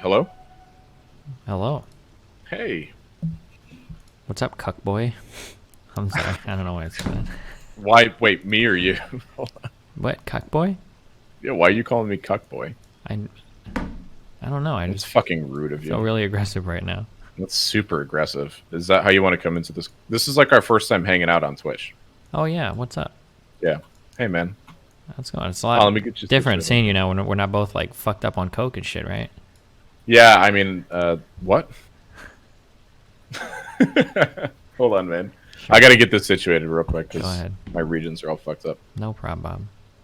Hello? Hello. Hey. What's up, cuck boy? I'm sorry. I don't know why it's that. Why? Wait, me or you? What, cuck boy? Yeah, why are you calling me cuck boy? I don't know. I That's just fucking rude of you. feel really aggressive right now. That's super aggressive. Is that how you want to come into this? This is like our first time hanging out on Twitch. Oh yeah, what's up? Yeah. Hey, man. How's it going? It's a Oh, lot let me get you different situated. seeing you now when we're not both like fucked up on coke and shit, right? Yeah, I mean, what? Hold on, man. Sure. I gotta get this situated real quick Go because ahead. my regions are all fucked up. No problem, Bob.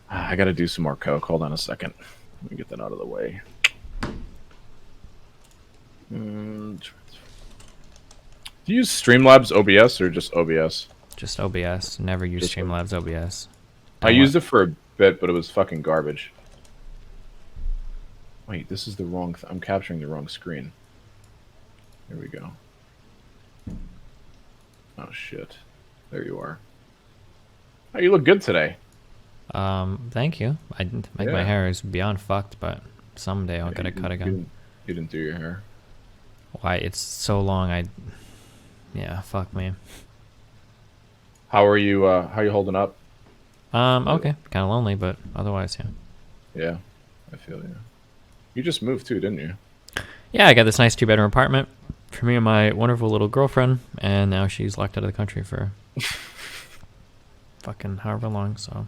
I gotta do some more coke. Hold on a second. Let me get that out of the way. Do you use Streamlabs OBS or just OBS? Just OBS. Never use Just Streamlabs OBS. I used it for a bit, but it was fucking garbage. Wait, this is the wrong... I'm capturing the wrong screen. Here we go. Oh, shit. There you are. Oh, you look good today. Thank you. I didn't make my Yeah. hair is beyond fucked, but someday I'll Yeah, get it cut again. You didn't do your hair. Why? It's so long. Yeah, fuck me. How are you holding up? Okay. Kind of lonely, but otherwise, yeah. Yeah, I feel you. You just moved too, didn't you? Yeah, I got this nice 2-bedroom apartment for me and my wonderful little girlfriend, and now she's locked out of the country for fucking however long, so...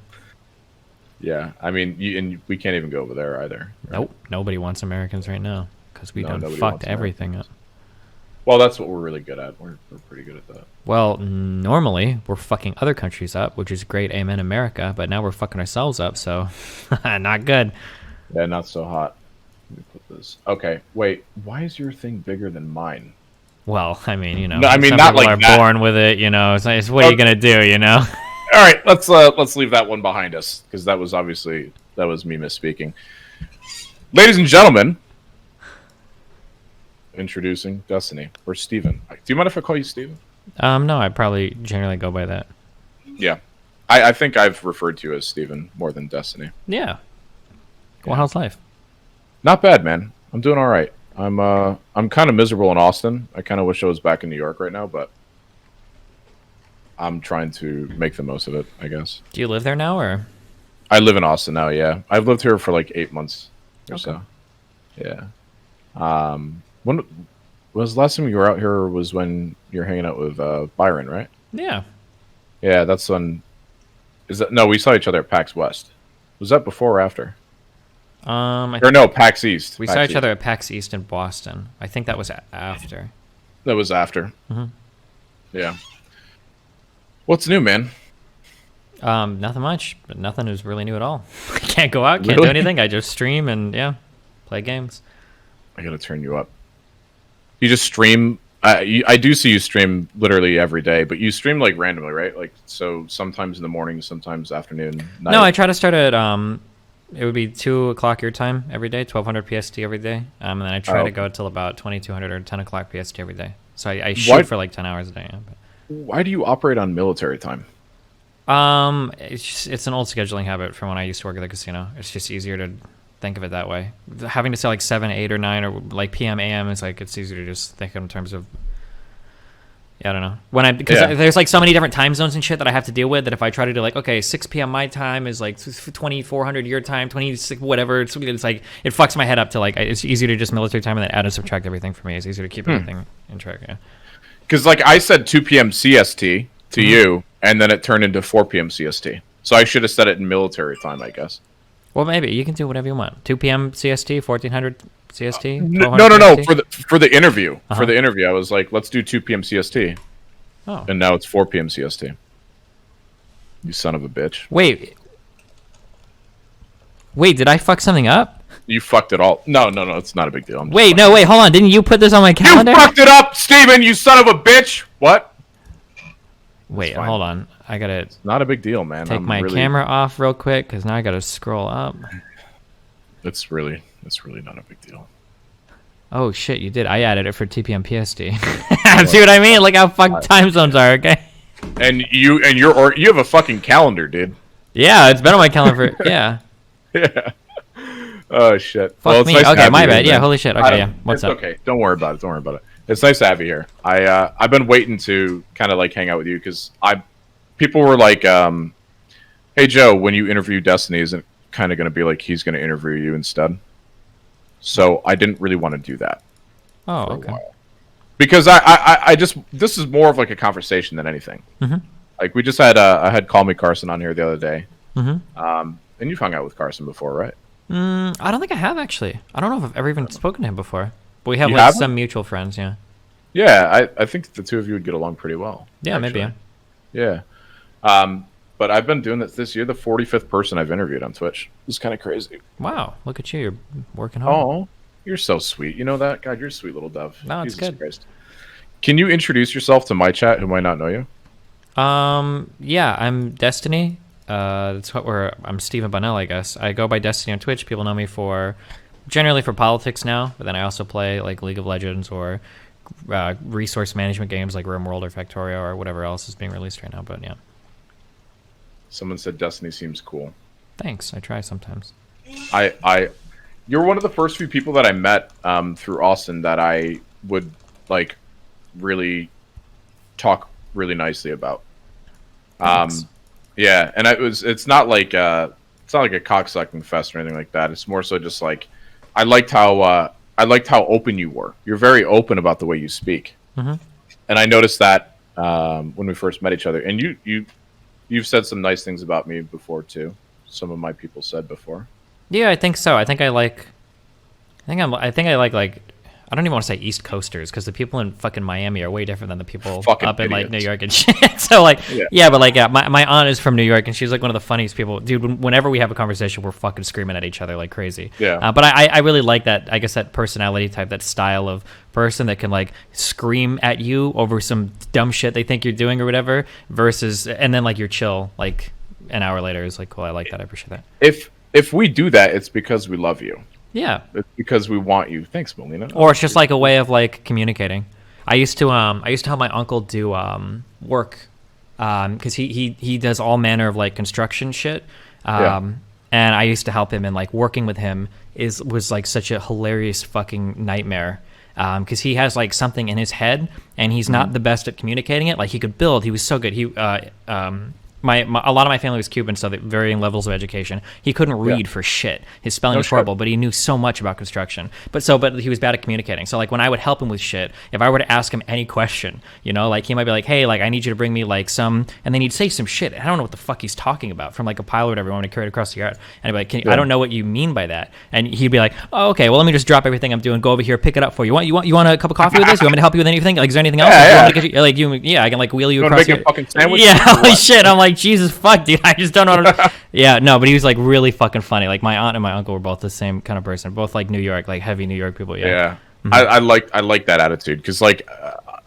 Yeah, I mean, we can't even go over there either. Right? Nope, nobody wants Americans right now, because we done nobody fucked wants everything Americans. up. Well, that's what we're really good at. We're pretty good at that. Well, normally, we're fucking other countries up, which is great, amen, America, but now we're fucking ourselves up, so not good. Yeah, not so hot. Let me put this. Okay, wait. Why is your thing bigger than mine? Well, I mean, you know, No, I mean, some not people like are that. born with it, you know, it's what are you gonna do, you know? All right, let's leave that one behind us because that was me misspeaking. Ladies and gentlemen, introducing Destiny or Steven. Do you mind if I call you Steven? No, I probably generally go by that. Yeah, I think I've referred to you as Steven more than Destiny. Yeah. Well, how's life? Not bad, man. I'm doing all right. I'm kind of miserable in Austin. I kind of wish I was back in New York right now, but I'm trying to make the most of it, I guess. Do you live there now, or? I live in Austin now, yeah. I've lived here for like 8 months or Okay. so. Yeah. When was the last time you were out here was when you're hanging out with Byron, right? Yeah. Yeah, that's when... No, we saw each other at PAX West. Was that before or after? Or no, PAX East. We PAX saw each East. other at PAX East in Boston. I think that was after. That was after. Mhm. Yeah. What's new, man? Nothing much, but nothing is really new at all. I can't go out, can't do Really? anything. I just stream and, yeah, play games. I gotta turn you up. You just stream. I do see you stream literally every day, but you stream like randomly, right? Like so, sometimes in the morning, sometimes afternoon, night. No, I try to start at, it would be 2 o'clock your time every day, 1200 PST every day. And then I try to go till about 2200 or 10 o'clock PST every day. So I shoot for like 10 hours a day. Yeah, but. Why do you operate on military time? It's an old scheduling habit from when I used to work at the casino. It's just easier to think of it that way. Having to say like 7, 8, or 9, or like PM, AM is like it's easier to just think in terms of. Yeah, I don't know because there's like so many different time zones and shit that I have to deal with that if I try to do like 6 p.m. my time is like 2400 your time 26 whatever it's like it fucks my head up to like it's easier to just military time and then add and subtract everything for me. It's easier to keep everything in track. Yeah. Because like I said 2 p.m. CST to you, and then it turned into 4 p.m. CST. So I should have said it in military time, I guess. Well, maybe you can do whatever you want. 2 p.m. CST, 1400 CST. No. CST? For the interview. For the interview, I was like, let's do 2 p.m. CST, Oh, and now it's 4 p.m. CST. You son of a bitch! wait. Did I fuck something up? You fucked it all. No, it's not a big deal. Wait, hold on. Didn't you put this on my calendar? You fucked it up, Steven, you son of a bitch! What? Wait, fine. hold on. I gotta Not a big deal, man. take my camera off real quick because now I gotta scroll up. It's really not a big deal. Oh shit, you did. I added it for TPM PST. See what I mean? Look how fucked time zones are. Okay. And you have a fucking calendar, dude. Yeah, it's been on my calendar for yeah. Yeah. Oh shit. Fuck Well, it's me. nice to Okay, have my you bad. here, Yeah, man. holy shit. Okay, yeah. What's It's up? okay. Don't worry about it. Don't worry about it. It's nice to have you here. I've been waiting to kind of like hang out with you because people were like, "Hey Joe, when you interview Destiny, isn't kind of going to be like he's going to interview you instead?" So I didn't really want to do that Oh, for a okay. while because I just this is more of like a conversation than anything. Mhm. Like we just had I had Call Me Carson on here the other day, Mhm. and you've hung out with Carson before, right? I don't think I have actually. I don't know if I've ever even spoken to him before. But we have You like haven't? some mutual friends. Yeah. Yeah, I think the two of you would get along pretty well. Yeah, maybe. Actually. Yeah. But I've been doing this year, the 45th person I've interviewed on Twitch. It's kind of crazy. Wow, look at you. You're working hard. Oh, you're so sweet. You know that? God, you're a sweet little dove. No, it's Jesus good. Christ. Can you introduce yourself to my chat who might not know you? Yeah, I'm Destiny. That's what I'm Stephen Bunnell, I guess. I go by Destiny on Twitch. People know me generally for politics now, but then I also play like League of Legends or resource management games like RimWorld or Factorio or whatever else is being released right now. But yeah, Someone said Destiny seems cool. thanks. I try sometimes. You're one of the first few people that I met through Austin that I would like really talk really nicely about. Thanks. Yeah, and it's not like a cocksucking fest or anything like that. It's more so just like I liked how open you were. You're very open about the way you speak, and I noticed that when we first met each other. And you've said some nice things about me before too. Some of my people said before. Yeah, I think so. I think I like I don't even want to say East Coasters because the people in fucking Miami are way different than the people Fucking up in like idiots. New York and shit. So like, Yeah. but like, my aunt is from New York and she's like one of the funniest people, dude. Whenever we have a conversation, we're fucking screaming at each other like crazy. Yeah. But I really like that. I guess that personality type, that style of person that can like scream at you over some dumb shit they think you're doing or whatever, versus and then like you're chill like an hour later is like cool. I like that. I appreciate that. If we do that, it's because we love you. Yeah. It's because we want you. Thanks, Melina. Or it's just like a way of like communicating. I used to help my uncle do work because he does all manner of like construction shit. And I used to help him, and like working with him was like such a hilarious fucking nightmare. Because he has like something in his head and he's not the best at communicating it. Like he could build, he was so good. A lot of my family was Cuban, so that varying levels of education. He couldn't read for shit. His spelling was horrible, but he knew so much about construction. But he was bad at communicating. So like when I would help him with shit, if I were to ask him any question, like he might be like, "Hey, like I need you to bring me like some," and then he'd say some shit. I don't know what the fuck he's talking about from like a pile or whatever. I want to carry it across the yard, and I'd be like, I don't know what you mean by that. And he'd be like, "Oh, okay. Well, let me just drop everything I'm doing, go over here, pick it up for you. You want a cup of coffee with this? You want me to help you with anything? Like, is there anything else? Yeah, You want me to get you, I can like wheel you want to across. make a fucking sandwich? Yeah, holy shit. I'm like, Jesus fuck, dude. I just don't know what to... Yeah, no, but he was like really fucking funny. Like my aunt and my uncle were both the same kind of person, both like New York, like heavy New York people. Yeah. I like that attitude because like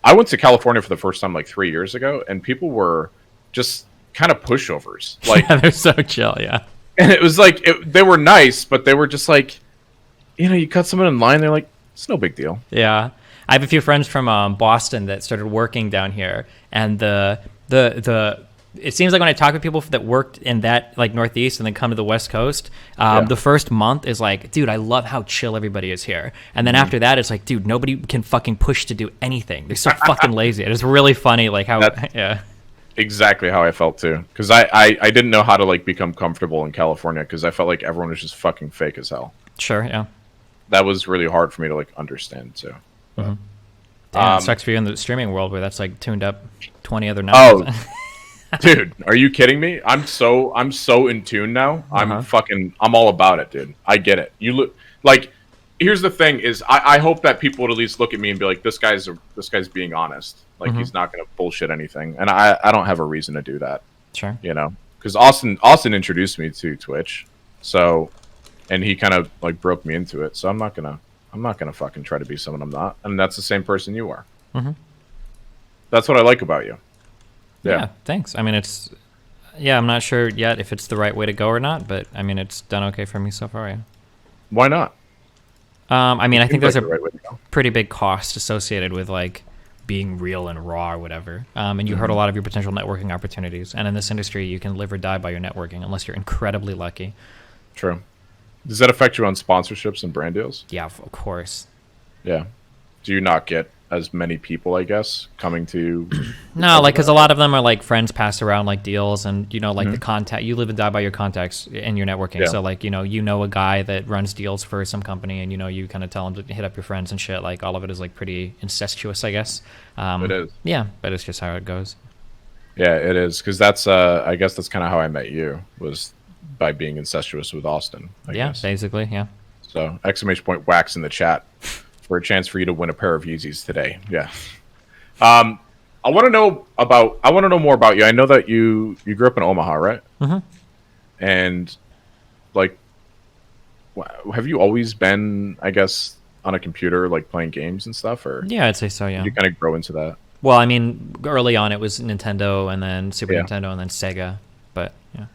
I went to California for the first time like 3 years ago, and people were just kind of pushovers. Like Yeah, they're so chill. Yeah. and it was like they were nice, but they were just like, you cut someone in line, they're like, it's no big deal. Yeah, I have a few friends from Boston that started working down here, and the it seems like when I talk with people that worked in that like Northeast and then come to the West Coast, the first month is like, dude, I love how chill everybody is here. And then after that, it's like, dude, nobody can fucking push to do anything. They're so fucking lazy. It is really funny, like how, Exactly how I felt too. Because I didn't know how to like become comfortable in California because I felt like everyone was just fucking fake as hell. Sure, yeah. That was really hard for me to like understand too. Damn, it sucks for you in the streaming world where that's like tuned up 20 other numbers. Oh. Dude, are you kidding me? I'm so in tune now. I'm all about it, dude. I get it. You look like here's the thing is I hope that people would at least look at me and be like, this guy's being honest. Like he's not gonna bullshit anything. And I don't have a reason to do that. Sure. Because Austin introduced me to Twitch. So and he kind of like broke me into it. So I'm not gonna fucking try to be someone I'm not. And that's the same person you are. That's what I like about you. Yeah, thanks. I mean, I'm not sure yet if it's the right way to go or not, but I mean, it's done okay for me so far. Yeah. Why not? I mean, I think there's the right way to go. pretty big cost associated with like being real and raw or whatever. And you hurt a lot of your potential networking opportunities. And in this industry, you can live or die by your networking unless you're incredibly lucky. True. Does that affect you on sponsorships and brand deals? Yeah, of course. Yeah. Do you not get as many people, I guess, coming to you? No, like, because a lot of them are like friends pass around like deals, and like the contact. You live and die by your contacts and your networking. Yeah. So like you know a guy that runs deals for some company, and you kind of tell him to hit up your friends and shit. Like all of it is like pretty incestuous, I guess. It is. Yeah, but it's just how it goes. Yeah, it is, because that's I guess that's kind of how I met you, was by being incestuous with Austin. I guess. Basically, yeah. So !point wax in the chat for a chance for you to win a pair of Yeezys today. Yeah. I want to know more about you. I know that you grew up in Omaha, right? Mm-hmm. And like, have you always been, I guess, on a computer, like playing games and stuff, or Yeah, I'd say so. Yeah. did you kind of grow into that? Well, I mean, early on it was Nintendo, and then Super Yeah. Nintendo, and then Sega. But yeah.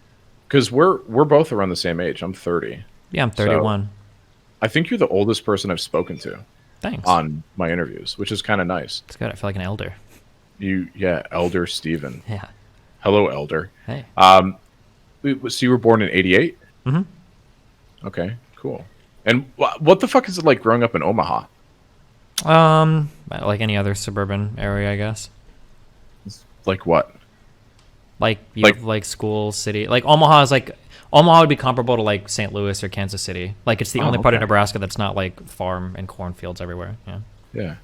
Because we're both around the same age. I'm 30. Yeah, I'm 31. I think you're the oldest person I've spoken to Thanks. on my interviews, which is kind of nice. It's good. I feel like an elder. Elder Steven. Yeah. Hello, Elder. Hey. So you were born in '88? Mm-hmm. Okay, cool. And what the fuck is it like growing up in Omaha? Like any other suburban area, I guess. Like what? Like have like school, city. Like Omaha would be comparable to like St. Louis or Kansas City. Like it's the only part of Nebraska that's not like farm and cornfields everywhere. Yeah. Yeah.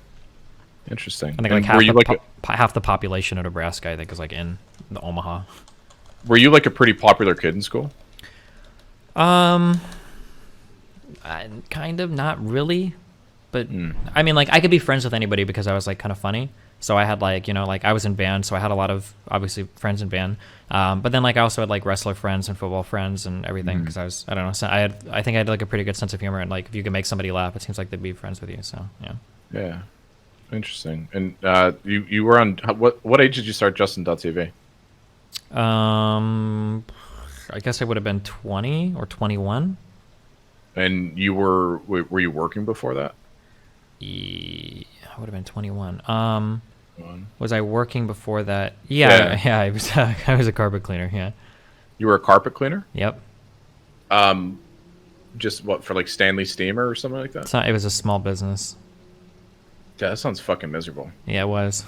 Interesting. I think like half the population of Nebraska, I think, is like in the Omaha. Were you like a pretty popular kid in school? Kind of, not really, but I mean, like I could be friends with anybody because I was like kind of funny. So I had like like I was in band, so I had a lot of obviously friends in band. But then like I also had like wrestler friends and football friends and everything because I don't know. So I think I had like a pretty good sense of humor, and like if you can make somebody laugh, it seems like they'd be friends with you. So yeah. Yeah. Interesting. And you were on what age did you start Justin.tv? I guess I would have been 20 or 21. And you were you working before that? I would have been 21. Was I working before that? Yeah. I was. I was a carpet cleaner. Yeah. You were a carpet cleaner? Yep. Just what, for like Stanley Steamer or something like that? It was a small business. Yeah, that sounds fucking miserable. Yeah, it was.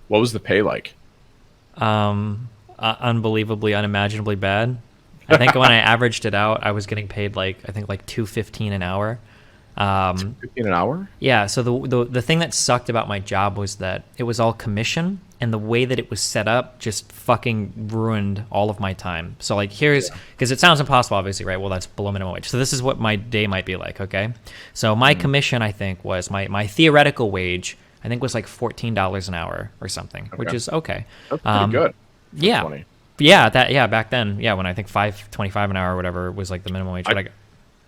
What was the pay like? Unbelievably, unimaginably bad. I think when I averaged it out, I was getting paid like $2.15 an hour. $2.15 an hour? Yeah. So the thing that sucked about my job was that it was all commission, and the way that it was set up just fucking ruined all of my time. So like because it sounds impossible, obviously, right? Well, that's below minimum wage. So this is what my day might be like. Okay. So my commission, I think, was my theoretical wage, I think, was like $14 an hour or something, which is okay. That's pretty good. Yeah. 20. Yeah, back then, when I think $5.25 an hour or whatever was like the minimum wage.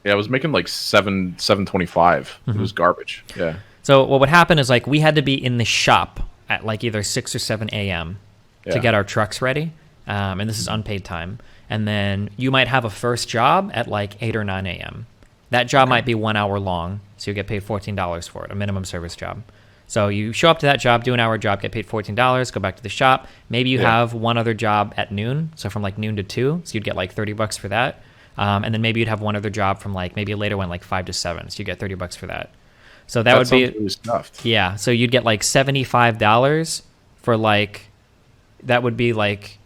Yeah, I was making like $7.25. It was garbage. Yeah. So what would happen is like we had to be in the shop at like either 6 or 7 a.m. to get our trucks ready, and this is unpaid time. And then you might have a first job at like 8 or 9 a.m. That job might be 1 hour long, so you get paid $14 for it, a minimum service job. So you show up to that job, do an hour job, get paid $14, go back to the shop. Maybe you have one other job at noon, so from like noon to 2, so you'd get like $30 for that. And then maybe you'd have one other job from like maybe a later one, like 5 to 7, so you get $30 for that. So that would be really stuffed. Yeah, so you'd get like $75 for like, that would be like,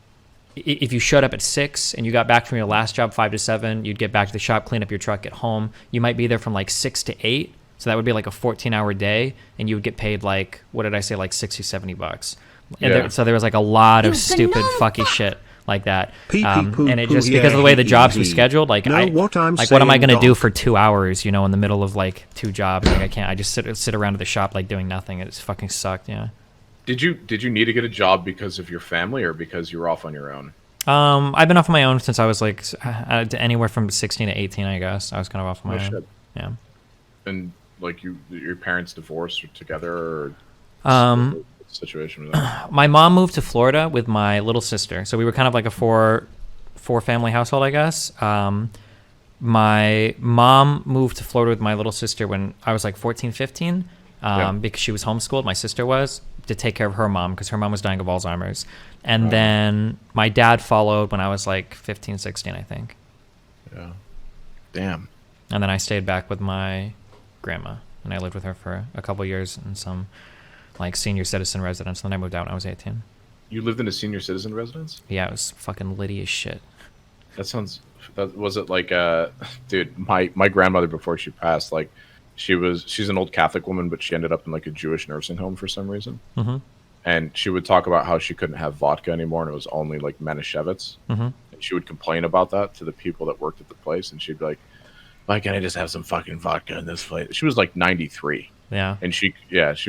if you showed up at 6 and you got back from your last job 5 to 7, you'd get back to the shop, clean up your truck, get home. You might be there from like 6 to 8. So that would be like a 14-hour day, and you would get paid like, what did I say, like $60, $70. And so there was like a lot of stupid fucky shit like that. And it just, because of the way the jobs were scheduled, like what am I going to do for 2 hours, in the middle of like 2 jobs? Like I just sit around at the shop like doing nothing. It just fucking sucked. Yeah. Did you need to get a job because of your family or because you were off on your own? I've been off on my own since I was like anywhere from 16 to 18, I guess. I was kind of off on my own. Shit. Yeah. And like your parents divorced or together, or situation was that? My mom moved to Florida with my little sister, so we were kind of like a four family household, I guess. My mom moved to Florida with my little sister when I was like 14, 15, because she was homeschooled. My sister was, to take care of her mom because her mom was dying of Alzheimer's. And then my dad followed when I was like 15, 16, I think. Yeah. Damn. And then I stayed back with my grandma, and I lived with her for a couple years in some like senior citizen residence. Then I moved out when I was 18. You lived in a senior citizen residence? Yeah, it was fucking litty as shit. That sounds. That was it like dude. My grandmother before she passed, like, she's an old Catholic woman, but she ended up in like a Jewish nursing home for some reason. Mm-hmm. And she would talk about how she couldn't have vodka anymore, and it was only like Manischewitz. Mm-hmm. And she would complain about that to the people that worked at the place, and she'd be like, "Why can't I just have some fucking vodka in this place?" She was like 93. Yeah. And she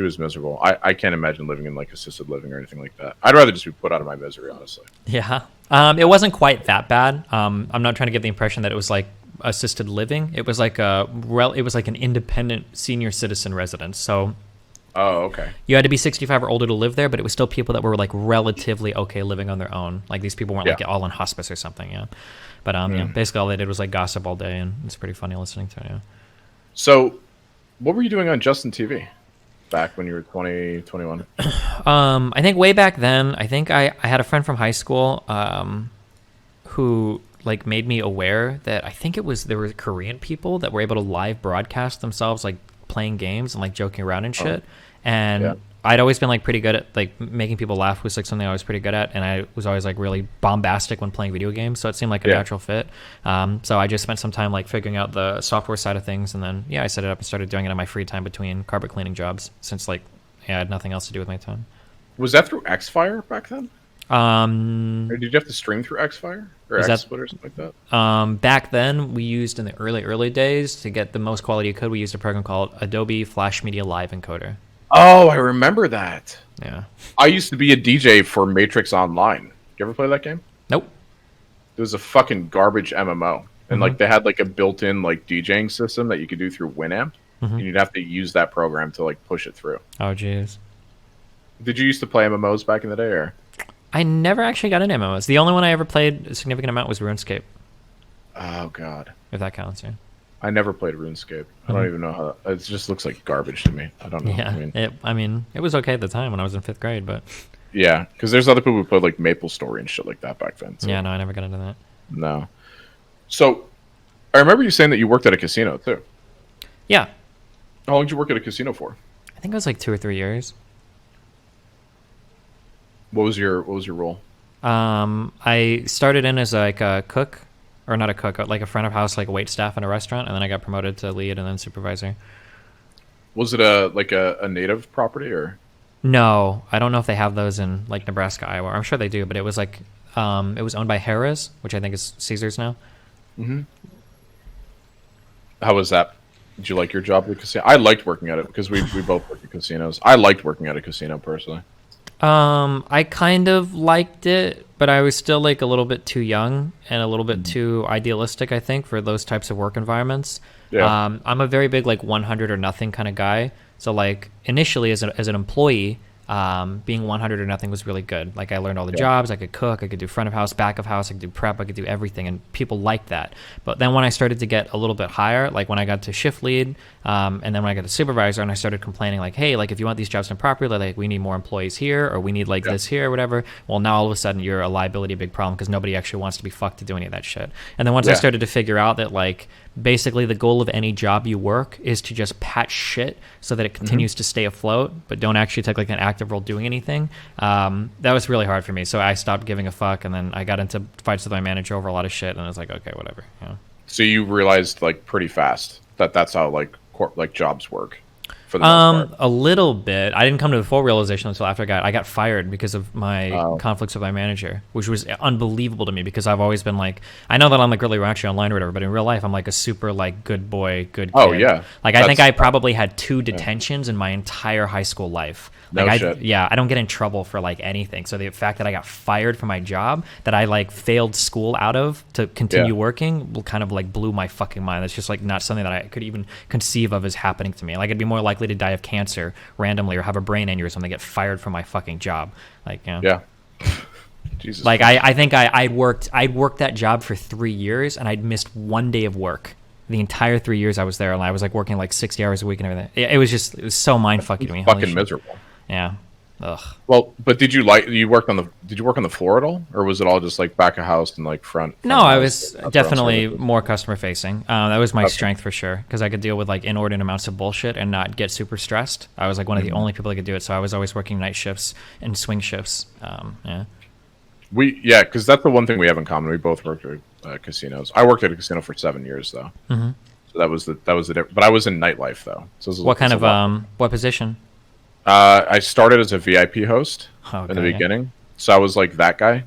was miserable. I can't imagine living in like assisted living or anything like that. I'd rather just be put out of my misery, honestly. Yeah. It wasn't quite that bad. I'm not trying to get the impression that it was like assisted living. It was like an independent senior citizen residence. So Oh, okay. you had to be 65 or older to live there, but it was still people that were like relatively okay living on their own. Like these people weren't like all in hospice or something. Yeah. But yeah, basically all they did was like gossip all day, and it's pretty funny listening to it. Yeah. So, what were you doing on Justin TV back when you were 20, 21? I think way back then, I think I had a friend from high school who like made me aware that I think there were Korean people that were able to live broadcast themselves like playing games and like joking around and shit. And I'd always been like pretty good at like making people laugh was like something I was pretty good at, and I was always like really bombastic when playing video games, so it seemed like a natural fit. So I just spent some time like figuring out the software side of things, and then I set it up and started doing it in my free time between carpet cleaning jobs, since like I had nothing else to do with my time. Was that through Xfire back then? Or did you have to stream through Xfire or XSplit or something like that? Back then, we used in the early days to get the most quality you could. We used a program called Adobe Flash Media Live Encoder. Oh, I remember that. Yeah. I used to be a DJ for Matrix Online. You ever play that game? Nope. It was a fucking garbage MMO. And like they had like a built-in like DJing system that you could do through Winamp. And you'd have to use that program to like push it through. Oh, jeez. Did you used to play MMOs back in the day, or? I never actually got into MMOs. The only one I ever played a significant amount was RuneScape. Oh, God. If that counts, yeah. I never played RuneScape. I don't even know how. It just looks like garbage to me. I don't know. Yeah, I mean, it was okay at the time when I was in 5th grade, but... Yeah, because there's other people who played like MapleStory and shit like that back then. So. Yeah, no, I never got into that. No. So, I remember you saying that you worked at a casino, too. Yeah. How long did you work at a casino for? I think it was like 2 or 3 years. What was your role? I started in as like a cook, or not a cook, like a front of house, like a wait staff in a restaurant, and then I got promoted to lead and then supervisor. Was it a native property, or? No, I don't know if they have those in like Nebraska, Iowa. I'm sure they do, but it was like it was owned by Harrah's, which I think is Caesar's now. Mm-hmm. How was that? Did you like your job at the casino? I liked working at it because we both worked at casinos. I liked working at a casino personally. I kind of liked it, but I was still like a little bit too young and a little bit too idealistic, I think, for those types of work environments. Yeah. I'm a very big like 100 or nothing kind of guy. So like initially as an employee, being 100 or nothing was really good. Like I learned all the jobs. I could cook. I could do front of house, back of house. I could do prep. I could do everything, and people liked that. But then when I started to get a little bit higher, like when I got to shift lead, and then when I got to supervisor, and I started complaining like, hey, like if you want these jobs done properly, like we need more employees here, or we need like this here, or whatever. Well, now all of a sudden you're a liability, a big problem, because nobody actually wants to be fucked to do any of that shit. And then once I started to figure out that like basically the goal of any job you work is to just patch shit so that it continues to stay afloat, but don't actually take like an active role doing anything. That was really hard for me. So I stopped giving a fuck, and then I got into fights with my manager over a lot of shit, and I was like, okay, whatever. Yeah. So you realized like pretty fast that that's how like jobs work. For the most part. A little bit. I didn't come to the full realization until after I got fired because of my conflicts with my manager, which was unbelievable to me because I've always been like, I know that I'm like really actually online or whatever, but in real life I'm like a super like good boy, good kid. Oh yeah. Like I think I probably had 2 detentions in my entire high school life. Like I don't get in trouble for like anything. So the fact that I got fired from my job that I like failed school out of to continue working kind of like blew my fucking mind. That's just like not something that I could even conceive of as happening to me. Like I'd be more likely to die of cancer randomly or have a brain aneurysm than get fired from my fucking job. Like yeah. Jesus. Like I think I'd worked that job for 3 years and I'd missed 1 day of work. The entire 3 years I was there, and I was like working like 60 hours a week and everything. It was so mind fucking to me. Fucking miserable. Yeah. Ugh. Well, but did you work on the floor at all, or was it all just like back of house and like front No, of I house, was like, definitely services? more customer facing. That was my Okay. strength for sure, because I could deal with like inordinate amounts of bullshit and not get super stressed. I was like one of the only people that could do it, so I was always working night shifts and swing shifts. Yeah. Because that's the one thing we have in common. We both worked at casinos. I worked at a casino for 7 years though, so that was the but I was in nightlife though. So What kind of what position? I started as a VIP host in the Okay, yeah. beginning, so I was like that guy,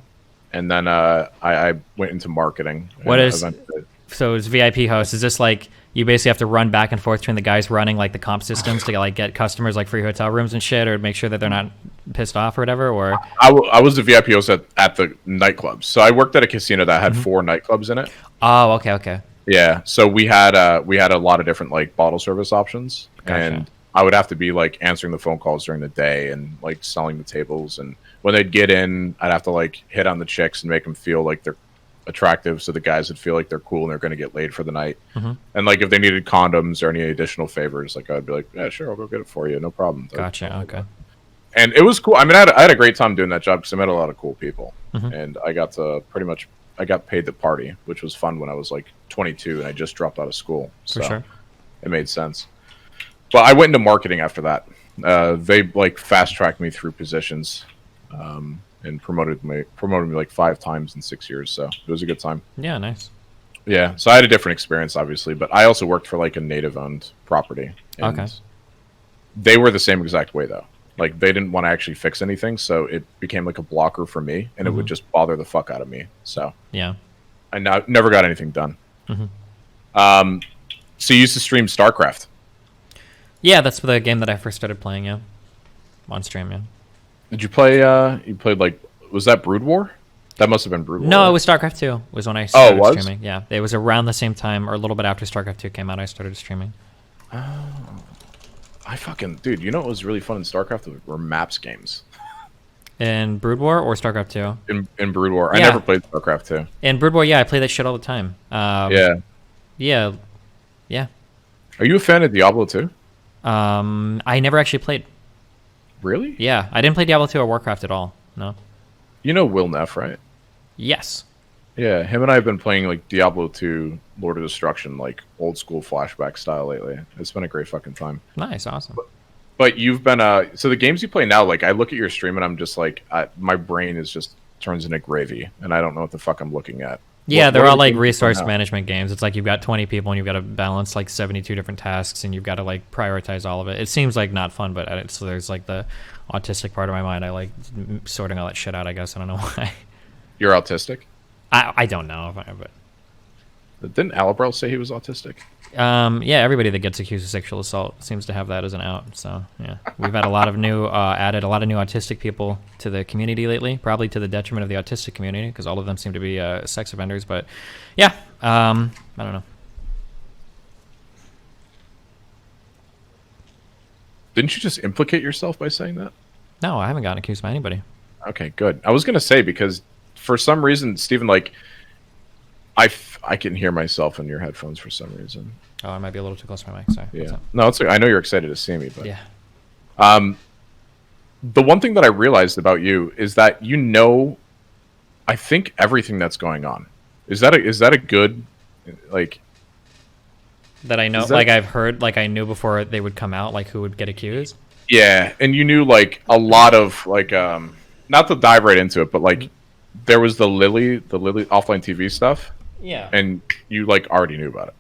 and then I went into marketing. What and is eventually- so as VIP host? Is this like you basically have to run back and forth between the guys running like the comp systems to like get customers like free hotel rooms and shit, or make sure that they're not pissed off or whatever? Or I was a VIP host at the nightclubs. So I worked at a casino that had 4 nightclubs in it. oh, okay. Yeah, so we had a lot of different like bottle service options, Gotcha. and I would have to be like answering the phone calls during the day and like selling the tables. And when they'd get in, I'd have to like hit on the chicks and make them feel like they're attractive, so the guys would feel like they're cool and they're going to get laid for the night. And like if they needed condoms or any additional favors, like I'd be like, yeah, sure, I'll go get it for you, no problem. Gotcha. Okay. And it was cool. I mean, I had a great time doing that job because I met a lot of cool people, and I got to I got paid to party, which was fun when I was like 22 and I just dropped out of school. So For sure. it made sense. But I went into marketing after that. They like fast tracked me through positions, and promoted me like 5 times in 6 years. So it was a good time. Yeah, nice. Yeah. So I had a different experience, obviously, but I also worked for like a native owned property. And Okay. they were the same exact way though. Like they didn't want to actually fix anything, so it became like a blocker for me, and it would just bother the fuck out of me. So Yeah. I never got anything done. So you used to stream StarCraft. Yeah, that's the game that I first started playing. Yeah, on stream. Yeah. Did you play? You played like, was that Brood War? That must have been Brood War. No, right? it was StarCraft 2. Was when I started it was? streaming. Yeah, it was around the same time or a little bit after StarCraft 2 came out. I started streaming. I fucking dude. You know what was really fun in StarCraft were maps games. In Brood War or StarCraft 2? In Brood War, I Yeah. never played StarCraft 2. In Brood War, yeah, I play that shit all the time. Yeah. Yeah. Are you a fan of Diablo 2? I never actually played. Really? Yeah, I didn't play Diablo 2 or Warcraft at all. No. You know Will Neff, right? Yes. Yeah, him and I have been playing like Diablo 2, Lord of Destruction, like old school flashback style lately. It's been a great fucking time. Nice. Awesome. But you've been so the games you play now, like I look at your stream and I'm just like my brain is just turns into gravy and I don't know what the fuck I'm looking at. Yeah, What they're are all the like games you play resource now? management games. It's like you've got 20 people and you've got to balance like 72 different tasks and you've got to like prioritize all of it. It seems like not fun, but so there's like the autistic part of my mind. I like sorting all that shit out, I guess. I don't know why. You're autistic? I don't know, but Didn't Alabrel say he was autistic? yeah, everybody that gets accused of sexual assault seems to have that as an out. So yeah, we've had a lot of new added a lot of new autistic people to the community lately, probably to the detriment of the autistic community because all of them seem to be sex offenders. But yeah, I don't know. Didn't you just implicate yourself by saying that? No, I haven't gotten accused by anybody. Okay, good. I was gonna say because for some reason, Stephen, like I can hear myself in your headphones for some reason. Oh, I might be a little too close to my mic. Sorry. What's Yeah. up? No, it's. I know you're excited to see me, but Yeah. the one thing that I realized about you is that you know, I think everything that's going on. Is that a good, like? That I know, Is that- like I've heard, like I knew before they would come out, like who would get accused. Yeah, and you knew like a lot of like not to dive right into it, but like there was the Lily offline TV stuff, Yeah. and you like already knew about it.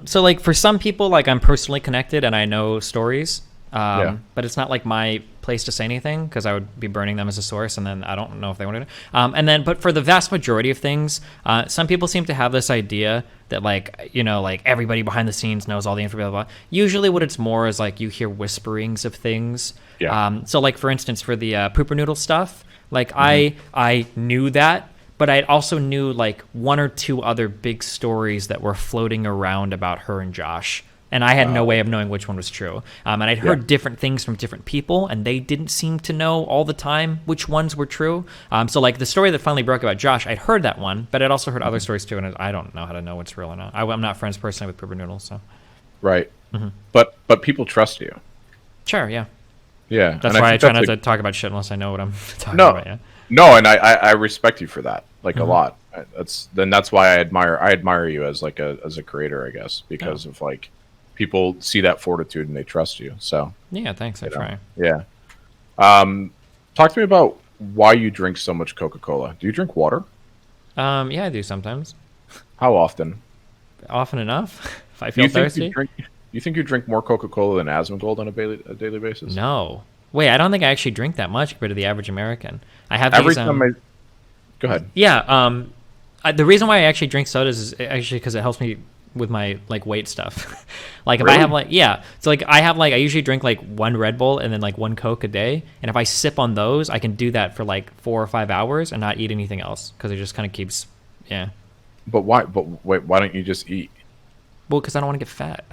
So like for some people, like I'm personally connected and I know stories. Yeah. But it's not like my place to say anything because I would be burning them as a source, and then I don't know if they want to. But for the vast majority of things, some people seem to have this idea that like like everybody behind the scenes knows all the information. Blah, blah, blah. Usually, what it's more is like you hear whisperings of things. Yeah. So like for instance, for the pooper noodle stuff, like I knew that. But I also knew like one or two other big stories that were floating around about her and Josh. And I had no way of knowing which one was true. And I'd heard different things from different people, and they didn't seem to know all the time which ones were true. So like the story that finally broke about Josh, I'd heard that one, but I'd also heard other stories too, and I don't know how to know what's real or not. I'm not friends personally with Pooper Noodles, so. Right. But people trust you. Sure, yeah. Yeah, That's and why I think try that's not to talk about shit unless I know what I'm talking no, about. Yeah. no, and I respect you for that, like a lot. That's why I admire you as like as a creator, I guess, because of like people see that fortitude and they trust you. So Yeah, thanks. I try. yeah. Talk to me about why you drink so much Coca-Cola. Do you drink water? Yeah, I do sometimes. How often? Often enough. If I Do you feel think thirsty. you think you drink more Coca-Cola than Asmongold on a daily basis? No. Wait, I don't think I actually drink that much compared to the average American. I have Every these. time I go ahead. Yeah. The reason why I actually drink sodas is actually because it helps me with my like weight stuff. Like if I have like so like I have like I usually drink like one Red Bull and then like one Coke a day, and if I sip on those, I can do that for like 4 or 5 hours and not eat anything else because it just kind of keeps But why? But wait, why don't you just eat? Well, because I don't want to get fat.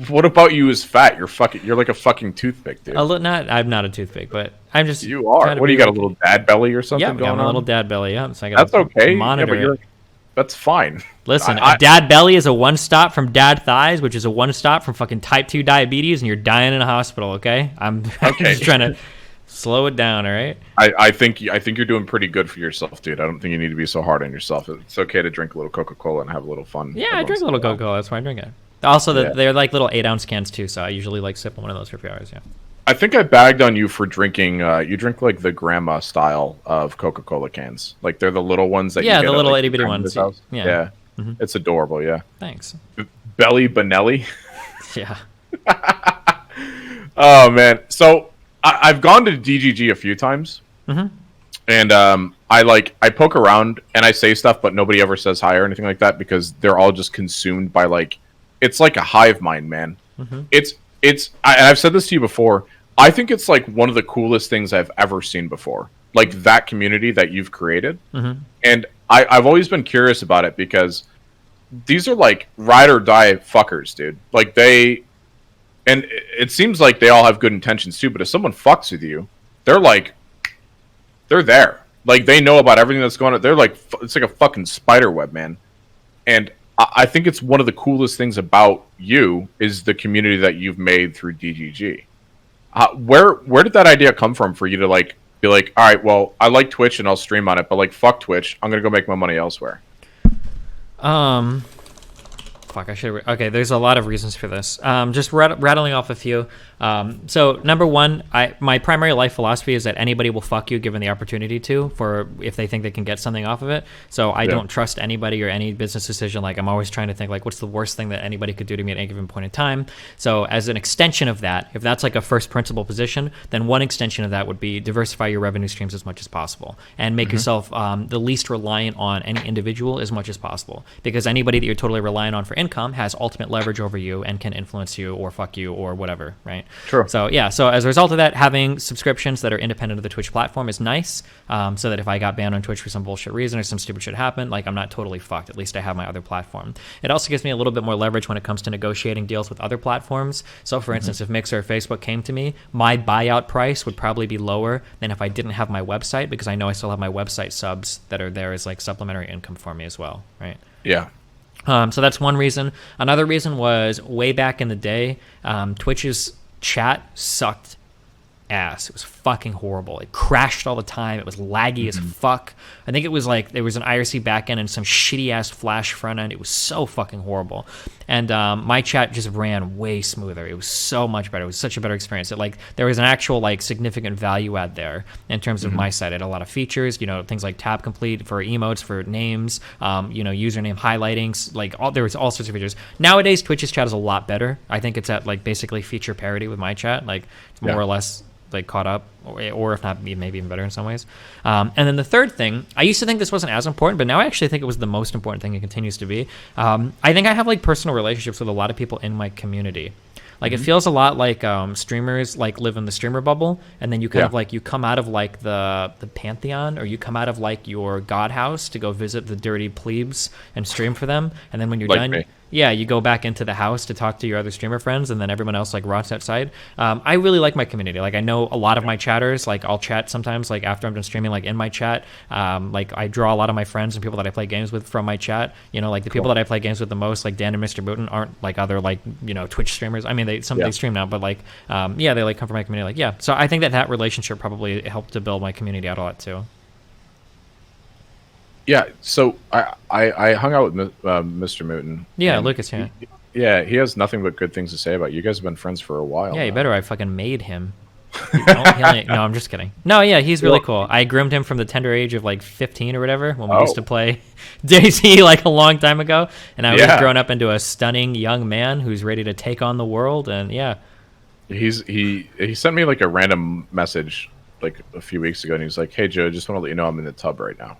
What about you is fat? You're like a fucking toothpick, dude. I'm not a toothpick, but I'm just. You are. What do you got? A little dad belly or something going on? A little dad belly. Yeah, so I got That's okay. Monitor it. That's fine. Listen, a dad belly is a one stop from dad thighs, which is a one stop from fucking type 2 diabetes, and you're dying in a hospital. Okay, I'm just trying to slow it down. All right. I think you're doing pretty good for yourself, dude. I don't think you need to be so hard on yourself. It's okay to drink a little Coca-Cola and have a little fun. Yeah, I drink a little Coca-Cola. That's why I drink it. Also, they're like little 8-ounce cans too, so I usually like sip on one of those for a few hours. Yeah. I think I bagged on you for drinking. You drink like the grandma style of Coca-Cola cans. Like they're the little ones that you get the little like, itty bitty ones. Yeah. It's adorable. Yeah. Thanks. Belly Benelli. Yeah. Oh man. So I've gone to DGG a few times, and I poke around and I say stuff, but nobody ever says hi or anything like that because they're all just consumed by like it's like a hive mind, man. I've said this to you before. I think it's like one of the coolest things I've ever seen before. Like that community that you've created, and I've always been curious about it because these are like ride or die fuckers, dude. Like and it seems like they all have good intentions too. But if someone fucks with you, they're there. Like they know about everything that's going on. They're like it's like a fucking spider web, man. And I think it's one of the coolest things about you is the community that you've made through DGG. Where did that idea come from for you to like be like, all right, well, I like Twitch and I'll stream on it, but like fuck Twitch, I'm gonna go make my money elsewhere. Fuck, I should. Okay, there's a lot of reasons for this. Just rattling off a few. So number one, my primary life philosophy is that anybody will fuck you given the opportunity to, for if they think they can get something off of it. So I don't trust anybody or any business decision. Like I'm always trying to think like, what's the worst thing that anybody could do to me at any given point in time? So as an extension of that, if that's like a first principle position, then one extension of that would be diversify your revenue streams as much as possible and make yourself the least reliant on any individual as much as possible. Because anybody that you're totally reliant on for income has ultimate leverage over you and can influence you or fuck you or whatever, right? True. So yeah, so as a result of that, having subscriptions that are independent of the Twitch platform is nice, so that if I got banned on Twitch for some bullshit reason or some stupid shit happened, like I'm not totally fucked. At least I have my other platform. It also gives me a little bit more leverage when it comes to negotiating deals with other platforms. So for instance, if Mixer or Facebook came to me, my buyout price would probably be lower than if I didn't have my website, because I know I still have my website subs that are there as like supplementary income for me as well, right? Yeah. So that's one reason. Another reason was way back in the day, Twitch's chat sucked ass. It was fucking horrible. It crashed all the time. It was laggy as fuck. I think it was like there was an IRC backend and some shitty ass Flash front end. It was so fucking horrible. And my chat just ran way smoother. It was so much better. It was such a better experience. It like there was an actual like significant value add there in terms of my site. It had a lot of features, things like tab complete for emotes, for names, username highlighting, like there was all sorts of features. Nowadays Twitch's chat is a lot better. I think it's at like basically feature parity with my chat. Like it's more or less like caught up, or if not maybe even better in some ways. And then the third thing, I used to think this wasn't as important, but now I actually think it was the most important thing. It continues to be. I think I have like personal relationships with a lot of people in my community. Like it feels a lot like streamers like live in the streamer bubble, and then you kind of like you come out of like the pantheon, or you come out of like your god house to go visit the dirty plebes and stream for them, and then when you're like done, me. yeah, you go back into the house to talk to your other streamer friends, and then everyone else like rots outside. I really like my community. Like I know a lot of my chatters. Like I'll chat sometimes like after I'm done streaming, like in my chat. Like I draw a lot of my friends and people that I play games with from my chat. You know, like the people that I play games with the most, like Dan and Mr. Booten, aren't like other like, you know, Twitch streamers. I mean, they stream now, but like yeah, they like come from my community. Like yeah, so I think that relationship probably helped to build my community out a lot too. Yeah, so I hung out with Mr. Mooten. Yeah, Lucas. Yeah. Yeah, he has nothing but good things to say about you. You guys have been friends for a while. Yeah, now. you better. I fucking made him. No, I'm just kidding. No, yeah, he's really cool. I groomed him from the tender age of like 15 or whatever when we used to play DayZ like a long time ago, and I was grown up into a stunning young man who's ready to take on the world. And yeah, he sent me like a random message like a few weeks ago, and he was like, "Hey Joe, just want to let you know I'm in the tub right now."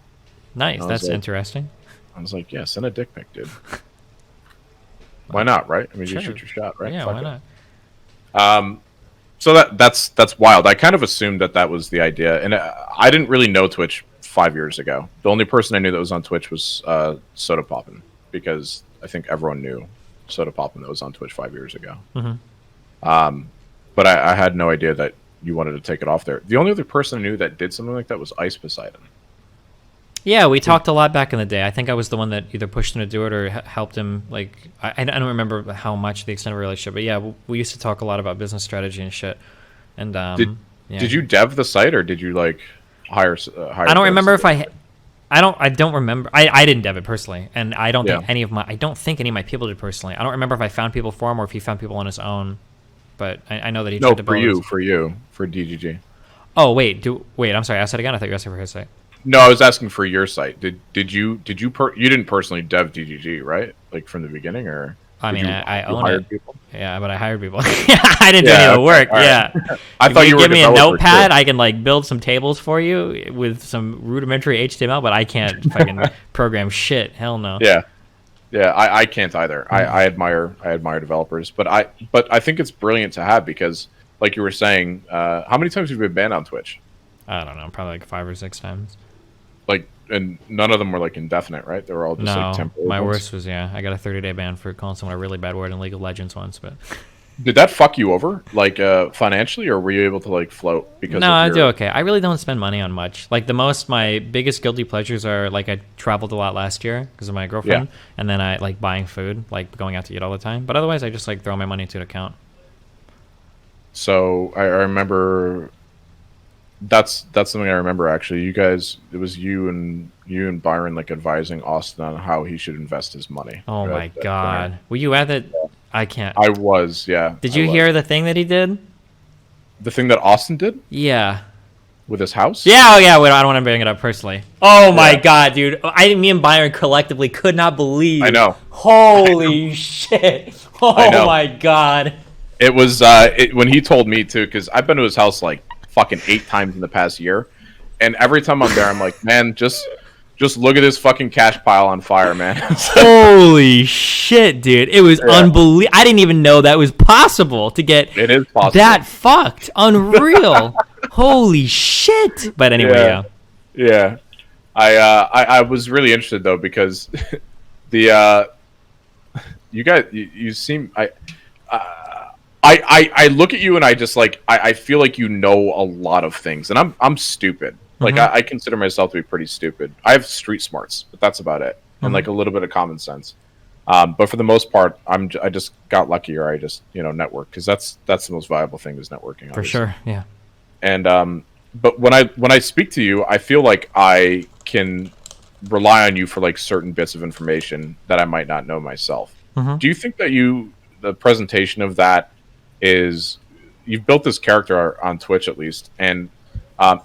Nice. That's like, interesting. I was like, yeah, send a dick pic, dude. Why not, right? I mean, sure. You shoot your shot, right? Yeah, Fuck why it. not? So that's wild. I kind of assumed that was the idea, and I didn't really know Twitch 5 years ago. The only person I knew that was on Twitch was Soda Poppin', because I think everyone knew Soda Poppin' that was on Twitch 5 years ago. Mm-hmm. But I had no idea that you wanted to take it off there. The only other person I knew that did something like that was Ice Poseidon. Yeah, we talked a lot back in the day. I think I was the one that either pushed him to do it or helped him. Like, I don't remember how much the extent of our relationship, but yeah, we used to talk a lot about business strategy and shit. And did you dev the site, or did you like hire? I don't remember if I don't remember. I didn't dev it personally, and I don't think any of my people did personally. I don't remember if I found people for him or if he found people on his own. But I know that he tried to build for DGG. Oh wait, I'm sorry. Ask that again. I thought you were asking for his site. No, I was asking for your site. Did you you didn't personally dev DGG, right? Like from the beginning, or I mean, I own it. People? Yeah, but I hired people. I didn't do any of the work. Right. Yeah, I thought you were give me a notepad. Too. I can like build some tables for you with some rudimentary HTML, but I can't fucking program shit. Hell no. Yeah, I can't either. I admire developers, but I think it's brilliant to have, because, like you were saying, how many times have you been banned on Twitch? I don't know, probably like 5 or 6 times. Like, and none of them were like indefinite, right? They were all just like temporary. My worst was I got a 30-day ban for calling someone a really bad word in League of Legends once, but. Did that fuck you over, like financially, or were you able to like float? Because no, I do okay. I really don't spend money on much. Like my biggest guilty pleasures are like I traveled a lot last year because of my girlfriend, and then I like buying food, like going out to eat all the time. But otherwise, I just like throw my money into an account. So I remember. That's something I remember actually. You guys, it was you and Byron like advising Austin on how he should invest his money. Oh my god, were you at that? I can't. I was, yeah. Did you hear the thing that he did? The thing that Austin did? Yeah. With his house? Yeah, oh yeah. Wait, I don't want to bring it up personally. Oh my god, dude! Me and Byron collectively could not believe. I know. Holy shit! Oh my god! It was when he told me too, because I've been to his house like fucking 8 times in the past year, and every time I'm there, I'm like, man, just look at this fucking cash pile on fire, man. Holy shit, dude! It was unbelievable. I didn't even know that was possible to get. It is possible. That fucked. Unreal. Holy shit! But anyway, yeah. I was really interested though, because the you guys you seem I look at you and I just like I feel like you know a lot of things, and I'm stupid. Like I consider myself to be pretty stupid. I have street smarts, but that's about it, and like a little bit of common sense. But for the most part, I just got lucky, or I just network, because that's the most valuable thing is networking. Obviously. For sure, yeah. And but when I speak to you, I feel like I can rely on you for like certain bits of information that I might not know myself. Do you think that the presentation of that is you've built this character on Twitch at least, and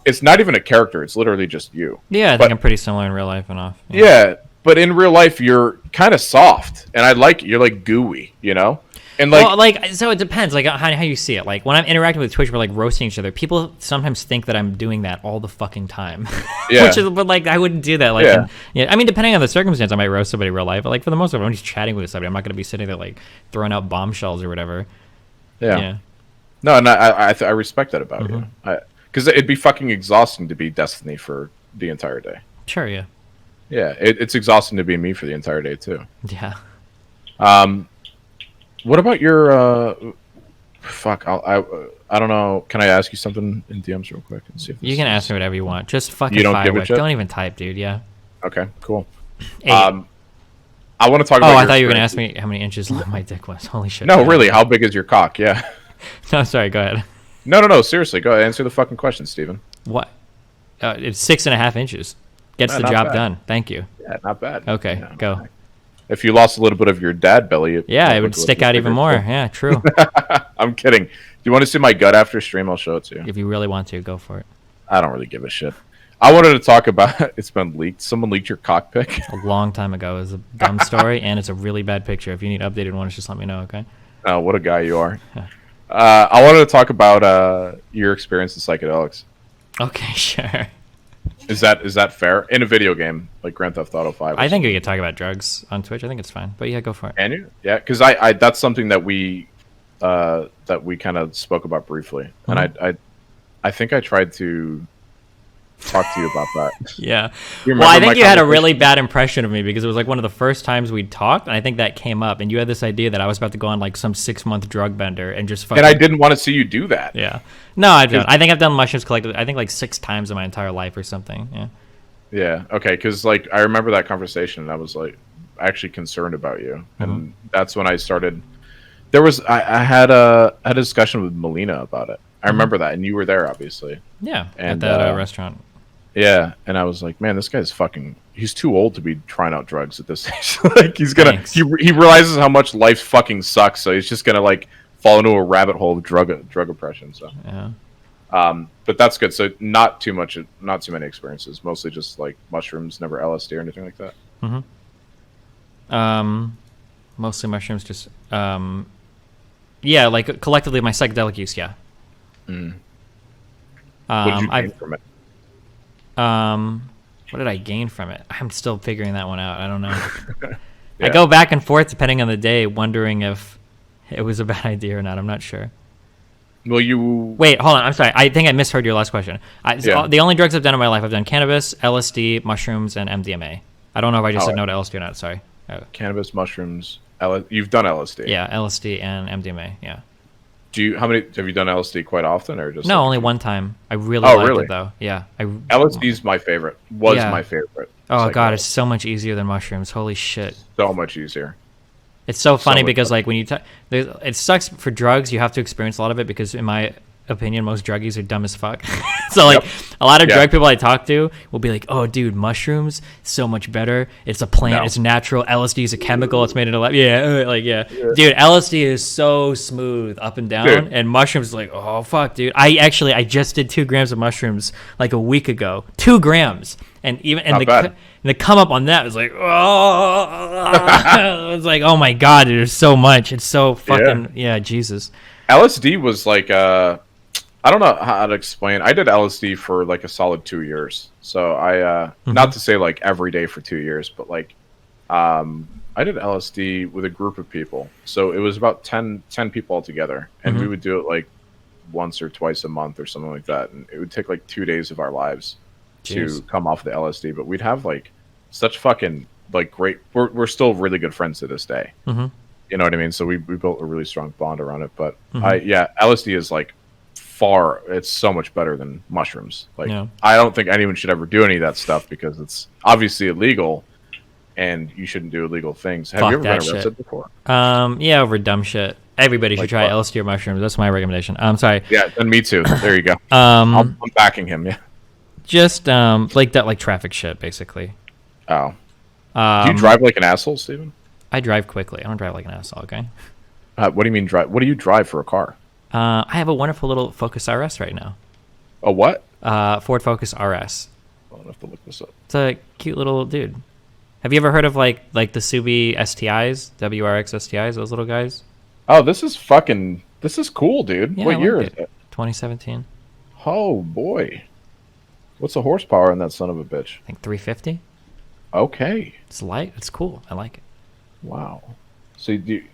it's not even a character, it's literally just you. Yeah, I think I'm pretty similar in real life and off. Yeah, but in real life you're kind of soft, and you're like gooey, and so it depends like how you see it. Like when I'm interacting with Twitch, we're like roasting each other. People sometimes think that I'm doing that all the fucking time. Yeah. But like I wouldn't do that. Like I mean, depending on the circumstance, I might roast somebody in real life, but like for the most part, I'm just chatting with somebody. I'm not going to be sitting there like throwing out bombshells or whatever. Yeah. No, and I respect that about you. Because it'd be fucking exhausting to be Destiny for the entire day. Sure, yeah. Yeah, it's exhausting to be me for the entire day too. Yeah. What about your fuck? I don't know. Can I ask you something in DMs real quick and see if You can ask me whatever you want. Just fucking You don't fire give a away. shit? Don't even type, dude. Yeah. Okay, cool. Hey. I want to talk about. Oh, your I thought you were gonna ask experiences. me how many inches long my dick was. Holy shit. No, really. How big is your cock? Yeah. No, sorry. Go ahead. No. Seriously, go ahead. Answer the fucking question, Steven. What? It's 6.5 inches. Gets the Not job bad. done. Thank you. Yeah, not bad. Okay, Yeah, go. not bad. If you lost a little bit of your dad belly, Yeah, it would stick out even more. Yeah, true. I'm kidding. Do you want to see my gut after stream? I'll show it to you. If you really want to, go for it. I don't really give a shit. I wanted to talk about. It's been leaked. Someone leaked your cock pic. A long time ago. It was a dumb story, and it's a really bad picture. If you need updated ones, just let me know, okay? Oh, what a guy you are. I wanted to talk about your experience in psychedelics. Okay, sure. Is that fair in a video game like Grand Theft Auto 5? I think we could talk about drugs on Twitch. I think it's fine. But yeah, go for it. Can you? Yeah, because I that's something that we kind of spoke about briefly, and I think I tried to talk to you about that. Yeah. You Well, I remember think my you had a conversation? really bad impression of me because it was like one of the first times we talked, and I think that came up, and you had this idea that I was about to go on like some 6-month drug bender and just fucking. And I didn't want to see you do that. Yeah. No, I don't. I think I've done mushrooms collectively. I think like 6 times in my entire life or something. Yeah. Yeah. Okay. Because like I remember that conversation, and I was like actually concerned about you, and that's when I started. There was I had a discussion with Melina about it. I remember that, and you were there, obviously. Yeah. And, at that restaurant. Yeah, and I was like, man, this guy's fucking. He's too old to be trying out drugs at this age. Like he's gonna. Thanks. He realizes how much life fucking sucks, so he's just gonna like fall into a rabbit hole of drug oppression. So. Yeah. But that's good. So not too many experiences. Mostly just like mushrooms, never LSD or anything like that. Mostly mushrooms. Just yeah, like collectively my psychedelic use. Yeah. What did you gain from it? What did I gain from it? I'm still figuring that one out. I don't know. Yeah. I go back and forth depending on the day, wondering if it was a bad idea or not. I'm not sure. Well, you Wait, hold on. I'm sorry. I think I misheard your last question. Yeah. The only drugs I've done in my life, I've done cannabis, LSD, mushrooms, and MDMA. I don't know if I just said no to LSD or not. Sorry. cannabis, mushrooms. You've done LSD. Yeah, LSD and MDMA. Yeah. How many have you done LSD quite often, or just No, like only a few? one time. I really Oh, liked really? it though. Yeah. LSD's my favorite. Was Yeah. my favorite. Oh Like, god, it's so much easier than mushrooms. Holy shit. so much easier. It's so funny much because better. like when you it sucks for drugs. You have to experience a lot of it because in my opinion, most druggies are dumb as fuck. So like a lot of drug people I talk to will be like, "Oh, dude, mushrooms so much better. It's a plant. No. It's natural. LSD is a chemical. It's made into lab." Yeah, dude. LSD is so smooth up and down, Dude. and mushrooms is like, oh fuck, dude. I just did 2 grams of mushrooms like a week ago. 2 grams, and even Not bad. and the come up on that was like, oh, it's like, oh my god, dude, there's so much. It's so fucking Jesus. LSD was like I don't know how to explain. I did LSD for like a solid 2 years. So I not to say like every day for 2 years, but like I did LSD with a group of people. So it was about 10 people altogether, and we would do it like once or twice a month or something like that, and it would take like 2 days of our lives Jeez. to come off the LSD. But we'd have like such fucking like great. We're still really good friends to this day. Mm-hmm. You know what I mean? So we built a really strong bond around it. But LSD is like it's so much better than mushrooms. Like I don't think anyone should ever do any of that stuff because it's obviously illegal, and you shouldn't do illegal things. Have you ever been arrested before? Yeah, over dumb shit. Everybody should Like try what? LSD or mushrooms. That's my recommendation. I'm sorry. Yeah, and me too. There you go. I'm backing him. Yeah. Just like that, like traffic shit, basically. Oh. Do you drive like an asshole, Steven? I drive quickly. I don't drive like an asshole. Okay. What do you mean drive? What do you drive for a car? I have a wonderful little Focus RS right now. A what? Ford Focus RS. I'll have to look this up. It's a cute little dude. Have you ever heard of like the Subi STIs, WRX STIs, those little guys? Oh, this is cool, dude. Yeah, What I year like is it? 2017. Oh boy. What's the horsepower in that son of a bitch? I think 350. Okay. It's light. It's cool. I like it. Wow. So you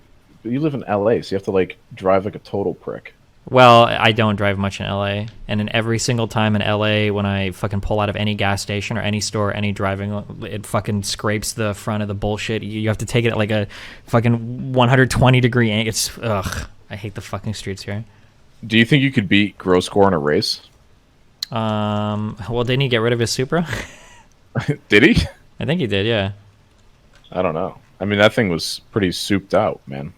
live in LA, so you have to like drive like a total prick. Well, I don't drive much in LA, and in every single time in LA when I fucking pull out of any gas station or any store, any driving, it fucking scrapes the front of the bullshit. You have to take it at like a fucking 120 degree angle. It's ugh. I hate the fucking streets here. Do you think you could beat Gross Score in a race? Well, didn't he get rid of his Supra? Did he? I think he did, yeah. I don't know. I mean, that thing was pretty souped out, man.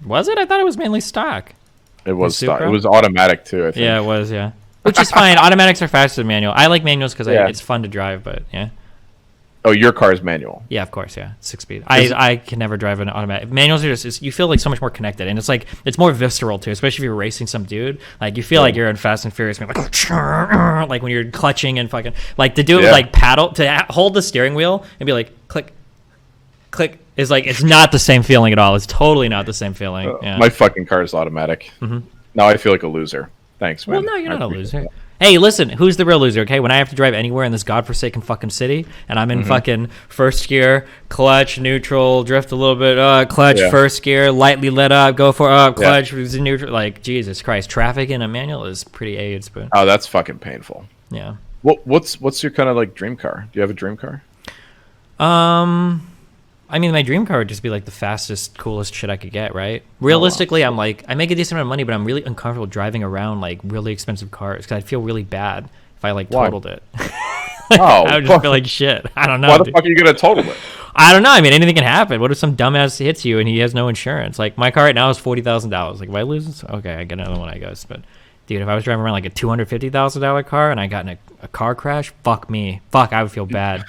Was it? I thought it was mainly stock. It was stock. It was automatic too, I think. Yeah, it was, yeah. Which is fine. Automatics are faster than manual. I like manuals because it's fun to drive, but yeah. Oh, your car is manual. Yeah, of course, yeah. 6-speed. I can never drive an automatic. Manuals are just, you feel like so much more connected, and it's like, it's more visceral too, especially if you're racing some dude. Like, you feel like you're in Fast and Furious, like when you're clutching and fucking, like to do it with like paddle, to hold the steering wheel and be like, click, click, is like, it's not the same feeling at all. It's totally not the same feeling. My fucking car is automatic. Now I feel like a loser. Thanks, man. Well, no, you're not a loser. Hey, listen, who's the real loser, okay? When I have to drive anywhere in this godforsaken fucking city, and I'm in fucking first gear, clutch, neutral, drift a little bit, clutch, first gear, lightly let up, go for clutch, neutral. Like, Jesus Christ, traffic in a manual is pretty AIDS, but... Oh, that's fucking painful. Yeah. What's your kind of, like, dream car? Do you have a dream car? I mean, my dream car would just be like the fastest, coolest shit I could get, right? Realistically, I'm like, I make a decent amount of money, but I'm really uncomfortable driving around like really expensive cars because I'd feel really bad if I like totaled it. I would just feel like shit. I don't know. Why the fuck are you gonna total it? I don't know. I mean, anything can happen. What if some dumbass hits you and he has no insurance? Like my car right now is $40,000. Like if I lose this, okay, I get another one, I guess. But dude, if I was driving around like a $250,000 car and I got in a car crash, fuck me. Fuck, I would feel bad.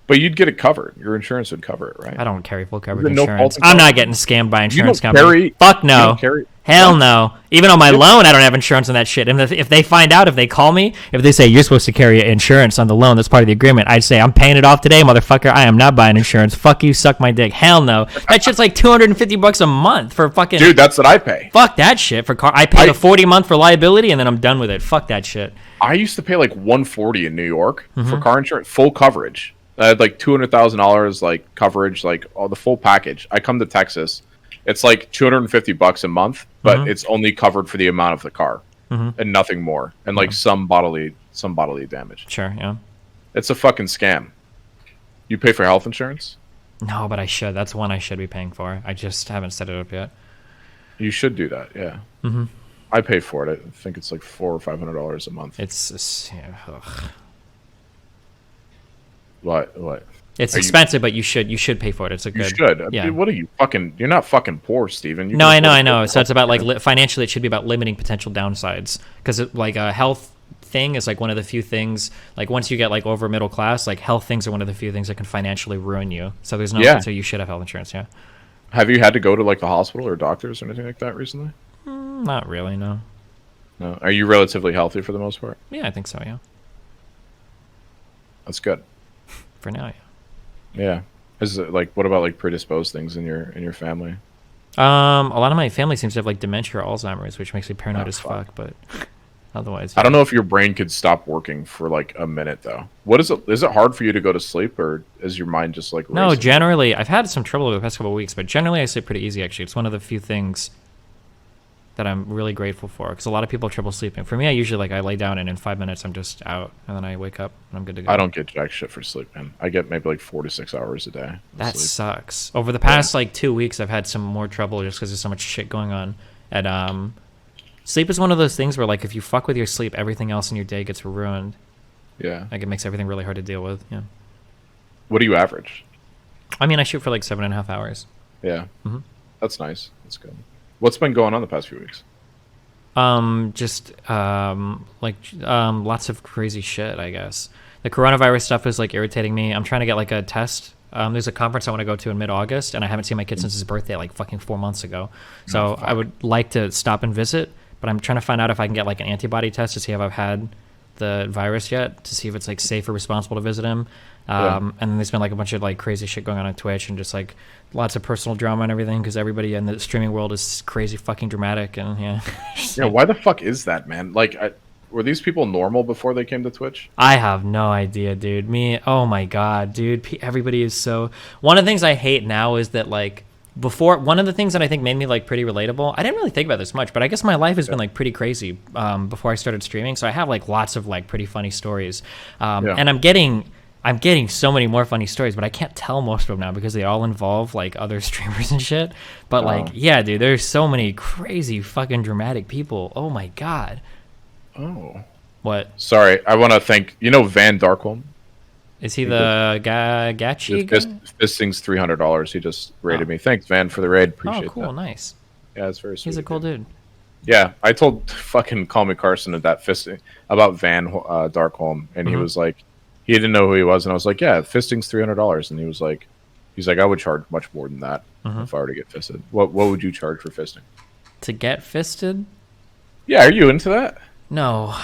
But you'd get it covered. Your insurance would cover it, right? I don't carry full coverage insurance. I'm not getting scammed by insurance company. Fuck no. Hell no. Even on my loan, I don't have insurance on that shit. And if they find out, if they call me, if they say you're supposed to carry insurance on the loan, that's part of the agreement, I'd say I'm paying it off today, motherfucker. I am not buying insurance. Fuck you, suck my dick. Hell no. That shit's like $250 a month for fucking. Dude, that's what I pay. Fuck that shit for car. I pay the $40 a month for liability, and then I'm done with it. Fuck that shit. I used to pay like $140 in New York for car insurance, full coverage. I had like $200,000 like coverage, like all the full package. I come to Texas, it's like $250 a month, but it's only covered for the amount of the car and nothing more, and like some bodily damage. Sure, yeah. It's a fucking scam. You pay for health insurance? No, but I should. That's one I should be paying for. I just haven't set it up yet. You should do that, yeah. I pay for it. I think it's like $400 or $500 a month. It's ugh. What? It's expensive, but you should pay for it. It's a good. You should. Yeah. Dude, what are you fucking? You're not fucking poor, Steven. No, I know. So it's about like financially, it should be about limiting potential downsides because like a health thing is like one of the few things. Like once you get like over middle class, like health things are one of the few things that can financially ruin you. So there's no. So you should have health insurance. Yeah. Have you had to go to like the hospital or doctors or anything like that recently? Not really. No. No. Are you relatively healthy for the most part? Yeah, I think so. Yeah. That's good. For now, yeah. Yeah. Is it like what about like predisposed things in your family? A lot of my family seems to have like dementia or Alzheimer's, which makes me paranoid as fuck. But otherwise, I don't know if your brain could stop working for like a minute though. What is it? Is it hard for you to go to sleep, or is your mind just like racing? No? Generally, I've had some trouble over the past couple of weeks, but generally I sleep pretty easy. Actually, it's one of the few things that I'm really grateful for because a lot of people have trouble sleeping. For me, I usually I lay down and in 5 minutes I'm just out, and then I wake up and I'm good to go. I don't get jack shit for sleep, man. I get maybe like 4 to 6 hours a day. That sucks. Over the past like 2 weeks, I've had some more trouble just because there's so much shit going on. And sleep is one of those things where like if you fuck with your sleep, everything else in your day gets ruined. Yeah. Like it makes everything really hard to deal with. Yeah. What do you average? I mean, I shoot for like 7.5 hours. Yeah. That's nice. That's good. What's been going on the past few weeks? Lots of crazy shit, I guess. The coronavirus stuff is like irritating me. I'm trying to get like a test. There's a conference I want to go to in mid-August, and I haven't seen my kid since his birthday, like fucking 4 months ago. So I would like to stop and visit, but I'm trying to find out if I can get like an antibody test to see if I've had the virus yet, to see if it's like safe or responsible to visit him. And then there's been like a bunch of like crazy shit going on Twitch and just like lots of personal drama and everything because everybody in the streaming world is crazy fucking dramatic and yeah. Why the fuck is that, man? Like, were these people normal before they came to Twitch? I have no idea, dude. Oh my god, dude. Everybody is so. One of the things I hate now is that like before, one of the things that I think made me like pretty relatable, I didn't really think about this much, but I guess my life has been like pretty crazy before I started streaming. So I have like lots of like pretty funny stories, and I'm getting so many more funny stories, but I can't tell most of them now because they all involve like other streamers and shit. But like, yeah, dude, there's so many crazy fucking dramatic people. Oh my god. Oh. What? Sorry, I want to thank Van Darkholm. Is he the Gachi guy? Fisting's $300. He just rated me. Thanks, Van, for the raid. Appreciate that. Oh, cool, nice. Yeah, it's very sweet. He's a cool dude. Yeah, I told fucking Call Me Carson about Van Darkholm, and he was like, he didn't know who he was, and I was like, yeah, Fisting's $300, and he's like, I would charge much more than that if I were to get fisted. What would you charge for fisting? To get fisted? Yeah, are you into that? No.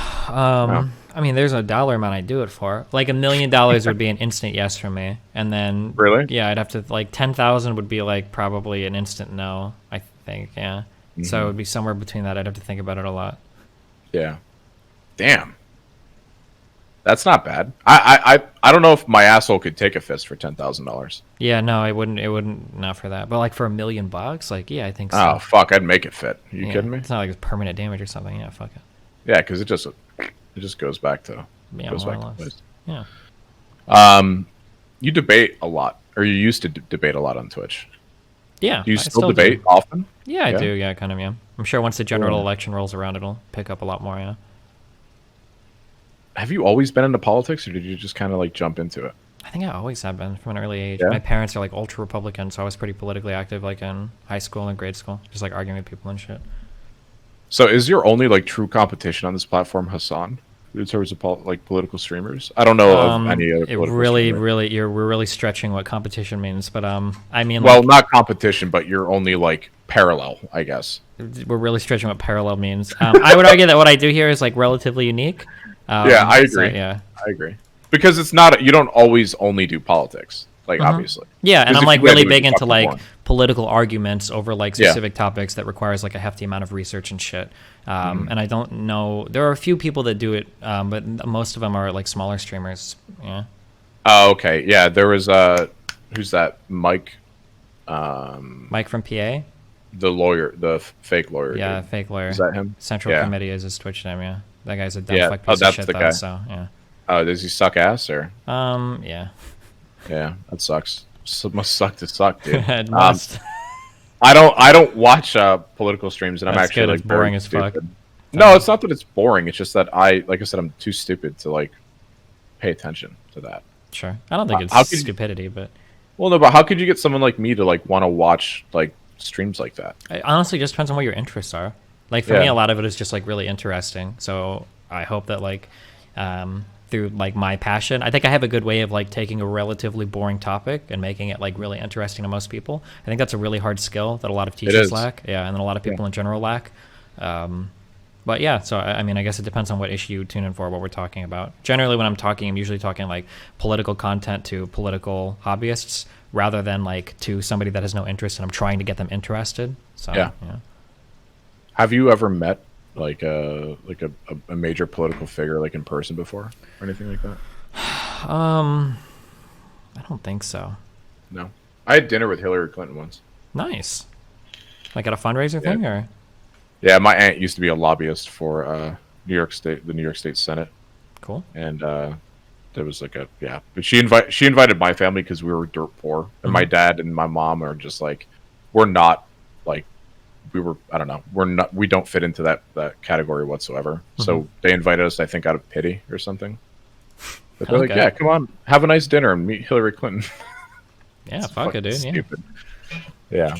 I mean, there's a dollar amount I'd do it for. Like $1 million would be an instant yes from me, and then really, yeah, I'd have to like 10,000 would be like probably an instant no. I think, yeah. So it would be somewhere between that. I'd have to think about it a lot. Yeah. Damn. That's not bad. I don't know if my asshole could take a fist for $10,000. Yeah, no, it wouldn't not for that. But like for $1 million, like yeah, I think so. Oh fuck, I'd make it fit. Are you kidding me? It's not like it's permanent damage or something. Yeah, fuck it. Yeah, because it just goes back to more or less. Yeah. You debate a lot, or you used to debate a lot on Twitch. Yeah. Do you still debate often? Yeah, I do. Yeah, kind of. Yeah. I'm sure once the general election rolls around, it'll pick up a lot more. Yeah. Have you always been into politics, or did you just kind of like jump into it? I think I always have been from an early age. Yeah? My parents are like ultra Republican, so I was pretty politically active, like in high school and grade school, just like arguing with people and shit. So, is your only like true competition on this platform Hassan in terms of political streamers? I don't know of any other. We're really stretching what competition means, but I mean, well, not competition, but you're only like parallel, I guess. We're really stretching what parallel means. I would argue that what I do here is like relatively unique. Yeah, I agree. So, yeah, I agree. Because it's not, you don't always only do politics, like obviously. Yeah, and I'm like really big into like political arguments over like specific topics that requires like a hefty amount of research and shit. And I don't know, there are a few people that do it, but most of them are like smaller streamers. Yeah. Oh, okay. Yeah, there was who's that? Mike. Mike from PA. The lawyer, the fake lawyer. Yeah, dude. Fake lawyer. Is that him? Central Committee is his Twitch name. Yeah, that guy's a dumb fuck piece that's of shit. the guy. So yeah. Oh, does he suck ass or? Yeah. Yeah, that sucks. Must suck to suck, dude. It must. I don't watch political streams, and I'm actually like it's boring as stupid. fuck. No, it's not that it's boring. It's just that like I said, I'm too stupid to like pay attention to that. Sure, I don't think it's stupidity, but. Well, no, but how could you get someone like me to like want to watch like streams like that? It honestly just depends on what your interests are. Like for me, a lot of it is just like really interesting. So I hope that like through like my passion, I think I have a good way of like taking a relatively boring topic and making it like really interesting to most people. I think that's a really hard skill that a lot of teachers lack. Yeah, and then a lot of people in general lack. But yeah, so I mean, I guess it depends on what issue you tune in for, what we're talking about. Generally, when I'm talking, I'm usually talking like political content to political hobbyists rather than like to somebody that has no interest and I'm trying to get them interested. So yeah. Have you ever met like a major political figure like in person before or anything like that? I don't think so. No, I had dinner with Hillary Clinton once. Nice. Like at a fundraiser thing, or? Yeah, my aunt used to be a lobbyist for the New York State Senate. Cool. And there was like but she invited my family because we were dirt poor, and my dad and my mom are just like, we're not like. I don't know, we don't fit into that category whatsoever. So they invited us, I think, out of pity or something. But they're like, yeah, come on, have a nice dinner and meet Hillary Clinton. Yeah, fuck it, dude. Stupid. Yeah.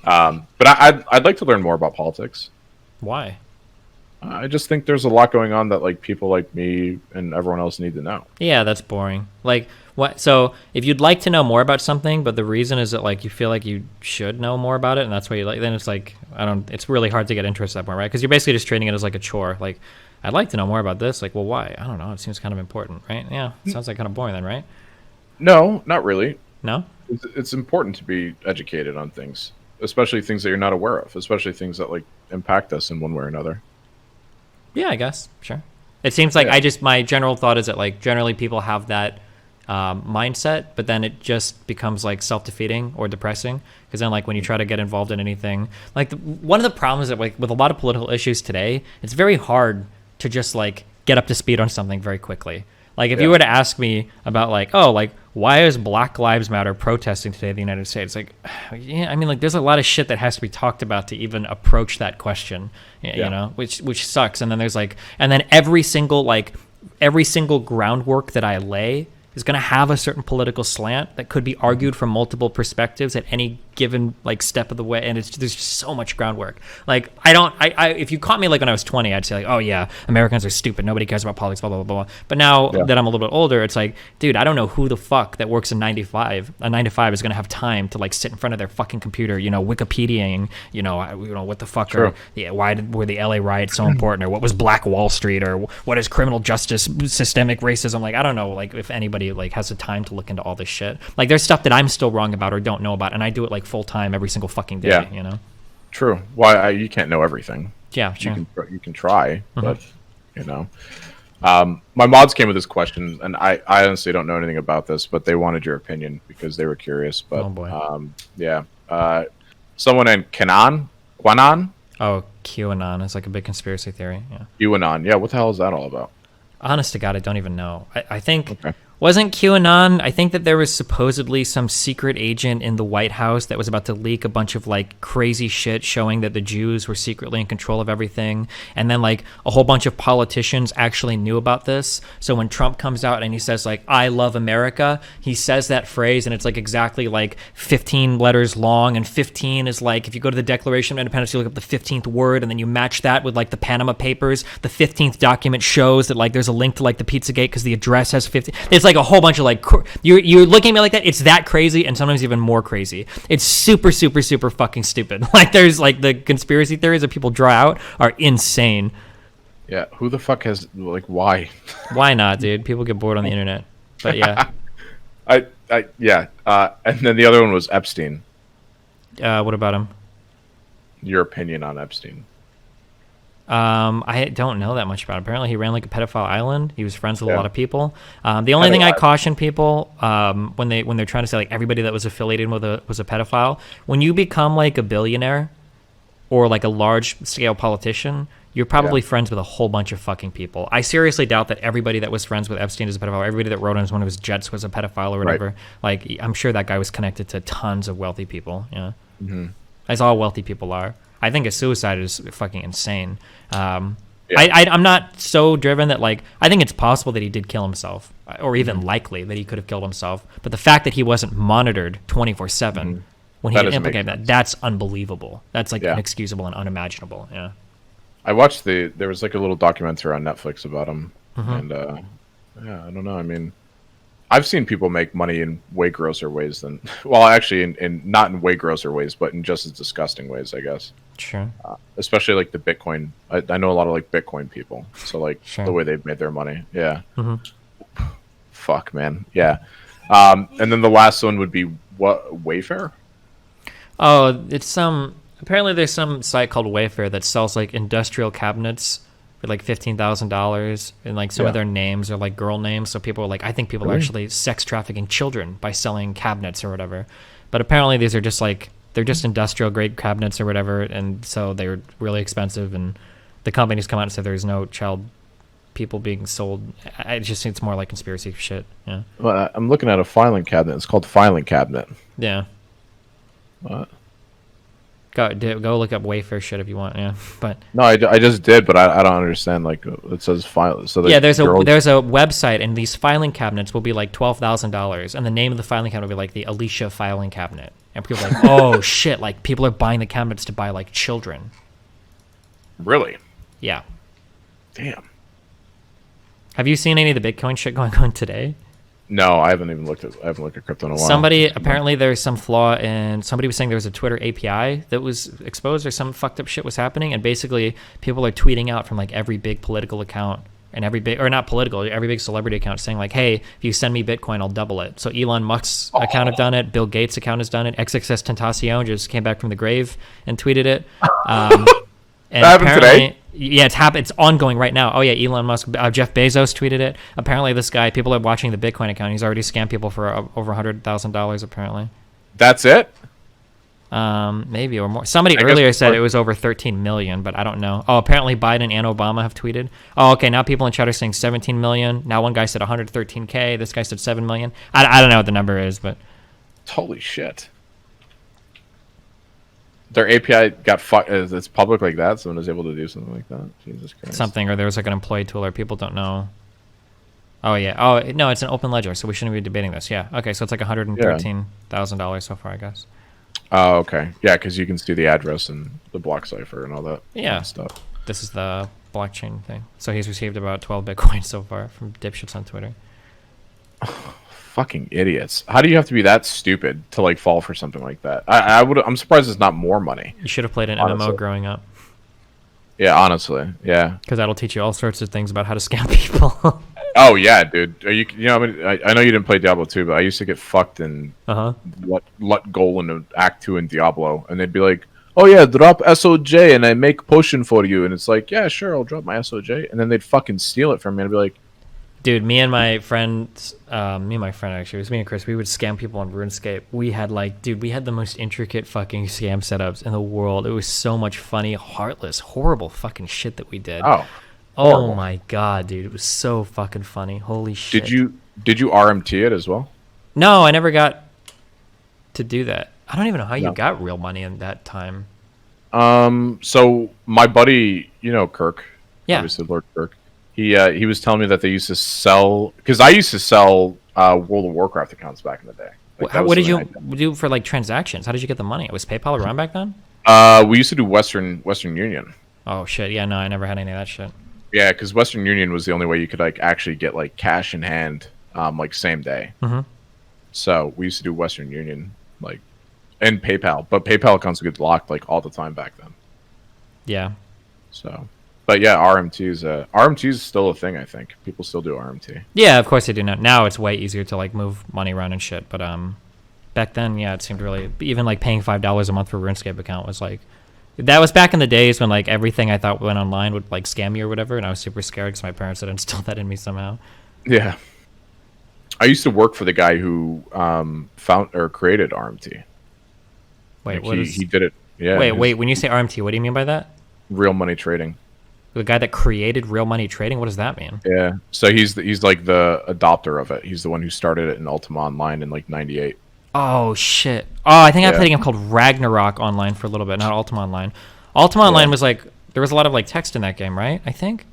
But I'd like to learn more about politics. Why? I just think there's a lot going on that like people like me and everyone else need to know. Yeah, that's boring. Like what? So if you'd like to know more about something, but the reason is that like you feel like you should know more about it, and that's why you like, then it's like it's really hard to get interest at that point, right? Because you're basically just treating it as like a chore. Like I'd like to know more about this. Like, well, why? I don't know. It seems kind of important, right? Yeah, it sounds like kind of boring then, right? No, not really. No. It's important to be educated on things, especially things that you're not aware of, especially things that like impact us in one way or another. Yeah, I guess. Sure. It seems like my general thought is that like generally people have that mindset, but then it just becomes like self-defeating or depressing, because then like when you try to get involved in anything, like one of the problems that like with a lot of political issues today, it's very hard to just like get up to speed on something very quickly. Like if you were to ask me about like, oh, like why is Black Lives Matter protesting today in the United States? Like, yeah, I mean, like there's a lot of shit that has to be talked about to even approach that question, you know, which sucks. And then there's like, and then every single groundwork that I lay is going to have a certain political slant that could be argued from multiple perspectives at any given like step of the way, and there's just so much groundwork. Like I if you caught me like when I was 20, I'd say like, oh yeah, Americans are stupid, nobody cares about politics, blah blah blah blah. But now that I'm a little bit older, it's like, dude, I don't know who the fuck that works a 9 to 5 is going to have time to like sit in front of their fucking computer, you know, Wikipediaing, you know what the fuck were the LA riots so important, or what was Black Wall Street, or what is criminal justice, systemic racism. Like I don't know, like if anybody like has the time to look into all this shit. Like there's stuff that I'm still wrong about or don't know about, and I do it like full time every single fucking day. You know. True. Why you can't know everything. Yeah, sure. You can try, but you know. My mods came with this question, and I honestly don't know anything about this, but they wanted your opinion because they were curious. But oh boy. Someone in Quanon. Oh, QAnon is like a big conspiracy theory. Yeah. QAnon. Yeah. What the hell is that all about? Honest to God, I don't even know. I think wasn't QAnon, I think that there was supposedly some secret agent in the White House that was about to leak a bunch of like crazy shit showing that the Jews were secretly in control of everything. And then like a whole bunch of politicians actually knew about this. So when Trump comes out and he says like, I love America, he says that phrase and it's like exactly like 15 letters long. And 15 is like, if you go to the Declaration of Independence, you look up the 15th word and then you match that with like the Panama Papers. The 15th document shows that like there's a link to like the Pizzagate because the address has 15. It's like a whole bunch of like, you're looking at me like that. It's that crazy, and sometimes even more crazy. It's super, super, super fucking stupid. Like there's like the conspiracy theories that people draw out are insane. Yeah, who the fuck has like why? Why not, dude? People get bored on the internet. But yeah, and then the other one was Epstein. What about him? Your opinion on Epstein? I don't know that much about him. Apparently he ran like a pedophile island. He was friends with a lot of people. The only thing I caution people when they're trying to say like everybody that was affiliated with was a pedophile, when you become like a billionaire or like a large scale politician, you're probably friends with a whole bunch of fucking people. I seriously doubt that everybody that was friends with Epstein is a pedophile. Everybody that rode on one of his jets was a pedophile or whatever. Right. Like I'm sure that guy was connected to tons of wealthy people. Yeah, as all wealthy people are. I think a suicide is fucking insane. I'm not so driven that like I think it's possible that he did kill himself, or even likely that he could have killed himself. But the fact that he wasn't monitored 24/7 when he implicated that's unbelievable. That's like inexcusable and unimaginable. Yeah. I watched there was like a little documentary on Netflix about him, and I don't know. I mean, I've seen people make money in way grosser ways than, well, actually in not in way grosser ways, but in just as disgusting ways, I guess. Sure. Especially like the Bitcoin. I know a lot of like Bitcoin people. So like the way they've made their money. Yeah. Fuck, man. Yeah. And then the last one would be what, Wayfair? Oh, it's apparently there's some site called Wayfair that sells like industrial cabinets for like $15,000, and like some of their names are like girl names. So people are like, I think people are actually sex trafficking children by selling cabinets or whatever. But apparently these are just like, they're just industrial grade cabinets or whatever. And so they're really expensive. And the companies come out and say there's no child people being sold. I just think it's more like conspiracy shit. Yeah. Well, I'm looking at a filing cabinet. It's called filing cabinet. Yeah. What? Go look up Wayfair shit if you want. Yeah, but no, I just did, but I don't understand. Like it says file. So there's a website, and these filing cabinets will be like $12,000, and the name of the filing cabinet will be like the Alicia filing cabinet, and people are like, oh shit, like people are buying the cabinets to buy like children. Really? Yeah. Damn. Have you seen any of the Bitcoin shit going on today? No, I haven't looked at crypto in a while. Apparently there's some flaw in, somebody was saying there was a Twitter API that was exposed or some fucked up shit was happening, and basically people are tweeting out from like every big political account and every big celebrity account saying like, hey, if you send me Bitcoin, I'll double it. So Elon Musk's account have done it, Bill Gates' account has done it, XXS Tentacion just came back from the grave and tweeted it. And that happened today? Yeah, it's ongoing right now. Oh yeah, Elon Musk, Jeff Bezos tweeted it. Apparently, this guy, people are watching the Bitcoin account. He's already scammed people for over $100,000. Apparently, That's it. maybe or more. Somebody earlier said it was over 13 million, but I don't know. Oh, apparently Biden and Obama have tweeted. Oh, okay. Now people in chat are saying 17 million. Now one guy said 113K. This guy said 7 million. I don't know what the number is, but Holy shit. Their API got fucked. It's public like that. Someone was able to do something like that. Jesus Christ. something, or there was like an employee tool, or people don't know. Oh yeah. Oh no, it's an open ledger, so we shouldn't be debating this. Yeah. Okay, so it's like $113,000 so far, I guess. Oh, okay. Yeah, because you can see the address and the block cipher and all that Yeah. stuff. This is the blockchain thing. So he's received about 12 Bitcoin so far from dipshits on Twitter. Fucking idiots. How do you have to be that stupid to like fall for something like that? I'm surprised it's not more money. You should have played an Honestly. MMO growing up, Yeah, honestly. Yeah. because that'll teach you all sorts of things about how to scam people. Oh yeah, dude. You know, I know you didn't play Diablo 2, but I used to get fucked in Uh-huh. Let goal in Act 2 in Diablo, and they'd be like, "Oh yeah, drop SOJ and I make potion for you," and it's like, "Yeah, sure, I'll drop my SOJ," and then they'd fucking steal it from me and I'd be like, Dude, me and my friend actually, it was me and Chris, we would scam people on RuneScape. We had the most intricate fucking scam setups in the world. It was so much funny, heartless, horrible fucking shit that we did. "Oh, Oh horrible." my god, dude, it was so fucking funny. Holy shit. Did you RMT it as well? No, I never got to do that. I don't even know how you No. got real money in that time. So my buddy, you know Kirk, Yeah. obviously Lord Kirk. He was telling me that they used to sell, because I used to sell World of Warcraft accounts back in the day. Like, that was What did you something do for like transactions? How did you get the money? Was PayPal around back then? we used to do Western Union. Oh shit, yeah, no, I never had any of that shit. Yeah, because Western Union was the only way you could like actually get like cash in hand, like same day. Mhm. So we used to do Western Union, like, and PayPal, but PayPal accounts would get locked like all the time back then. Yeah. So, but yeah, RMT is still a thing. I think people still do RMT. Yeah, of course they do now. Now it's way easier to like move money around and shit. But back then, yeah, it seemed really, even like paying $5 a month for a RuneScape account was like, that was back in the days when like everything I thought went online would like scam you or whatever, and I was super scared because my parents had instilled that in me somehow. Yeah, I used to work for the guy who found or created RMT. Wait, Like, he did it. Yeah. Wait. When you say RMT, what do you mean by that? Real money trading. The guy that created real money trading. What does that mean? Yeah. So he's like the adopter of it. He's the one who started it in Ultima Online in like '98. Oh shit! Oh, I think I Yeah. played a game called Ragnarok Online for a little bit, not Ultima Online. Ultima Online was like, there was a lot of like text in that game, right? I think.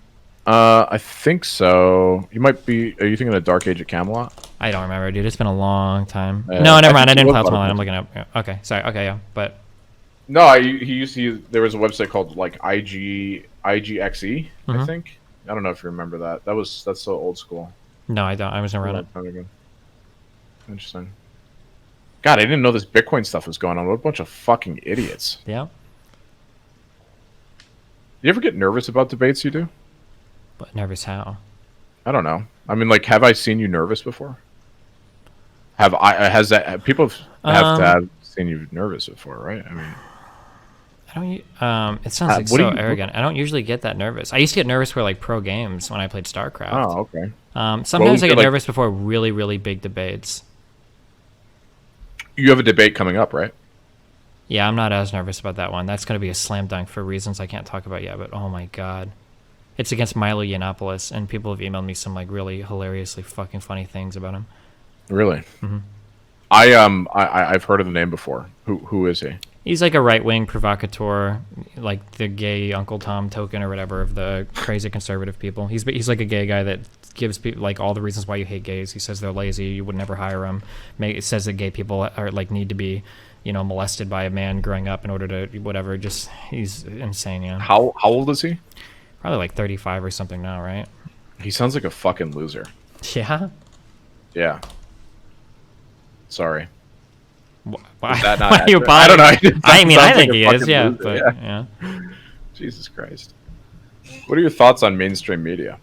I think so. You might be. Are you thinking of Dark Age of Camelot? I don't remember, dude. It's been a long time. Yeah, No, never I mind. I think didn't it play was Ultima a lot Online. of I'm looking up. Yeah. Okay, sorry. Okay, yeah, but No, he used to use. There was a website called like IGXE. I Mhm. think. I don't know if you remember that. That's so old school. no, I don't. I was never on it. Long time ago. Interesting. God, I didn't know this Bitcoin stuff was going on. What a bunch of fucking idiots. Yeah, You ever get nervous about debates you do? but nervous how? I don't know. I mean, like, have I seen you nervous before? Has that, people have to have seen you nervous before, right? I mean, I don't. It sounds like what do so you- arrogant. I don't usually get that nervous. I used to get nervous for like pro games when I played StarCraft. oh, okay. Sometimes I your, get like- nervous before really, really big debates. You have a debate coming up, right? Yeah, I'm not as nervous about that one. That's going to be a slam dunk for reasons I can't talk about yet. But oh my god, it's against Milo Yiannopoulos, and people have emailed me some like really hilariously fucking funny things about him. Really? Mhm. I've heard of the name before. Who is he? He's like a right wing provocateur, like the gay Uncle Tom token or whatever of the crazy conservative people. He's like a gay guy that gives people like all the reasons why you hate gays. He says they're lazy, you would never hire them. It says that gay people are like need to be, molested by a man growing up in order to whatever. Just he's insane, How old is he? Probably like 35 or something now, right? He sounds like a fucking loser. Yeah. Yeah. Sorry. Why, Is that not why are you accurate? I don't bothering? know. It I mean, I sounds think like a he is, fucking yeah, loser, but yeah. yeah. Jesus Christ. What are your thoughts on mainstream media?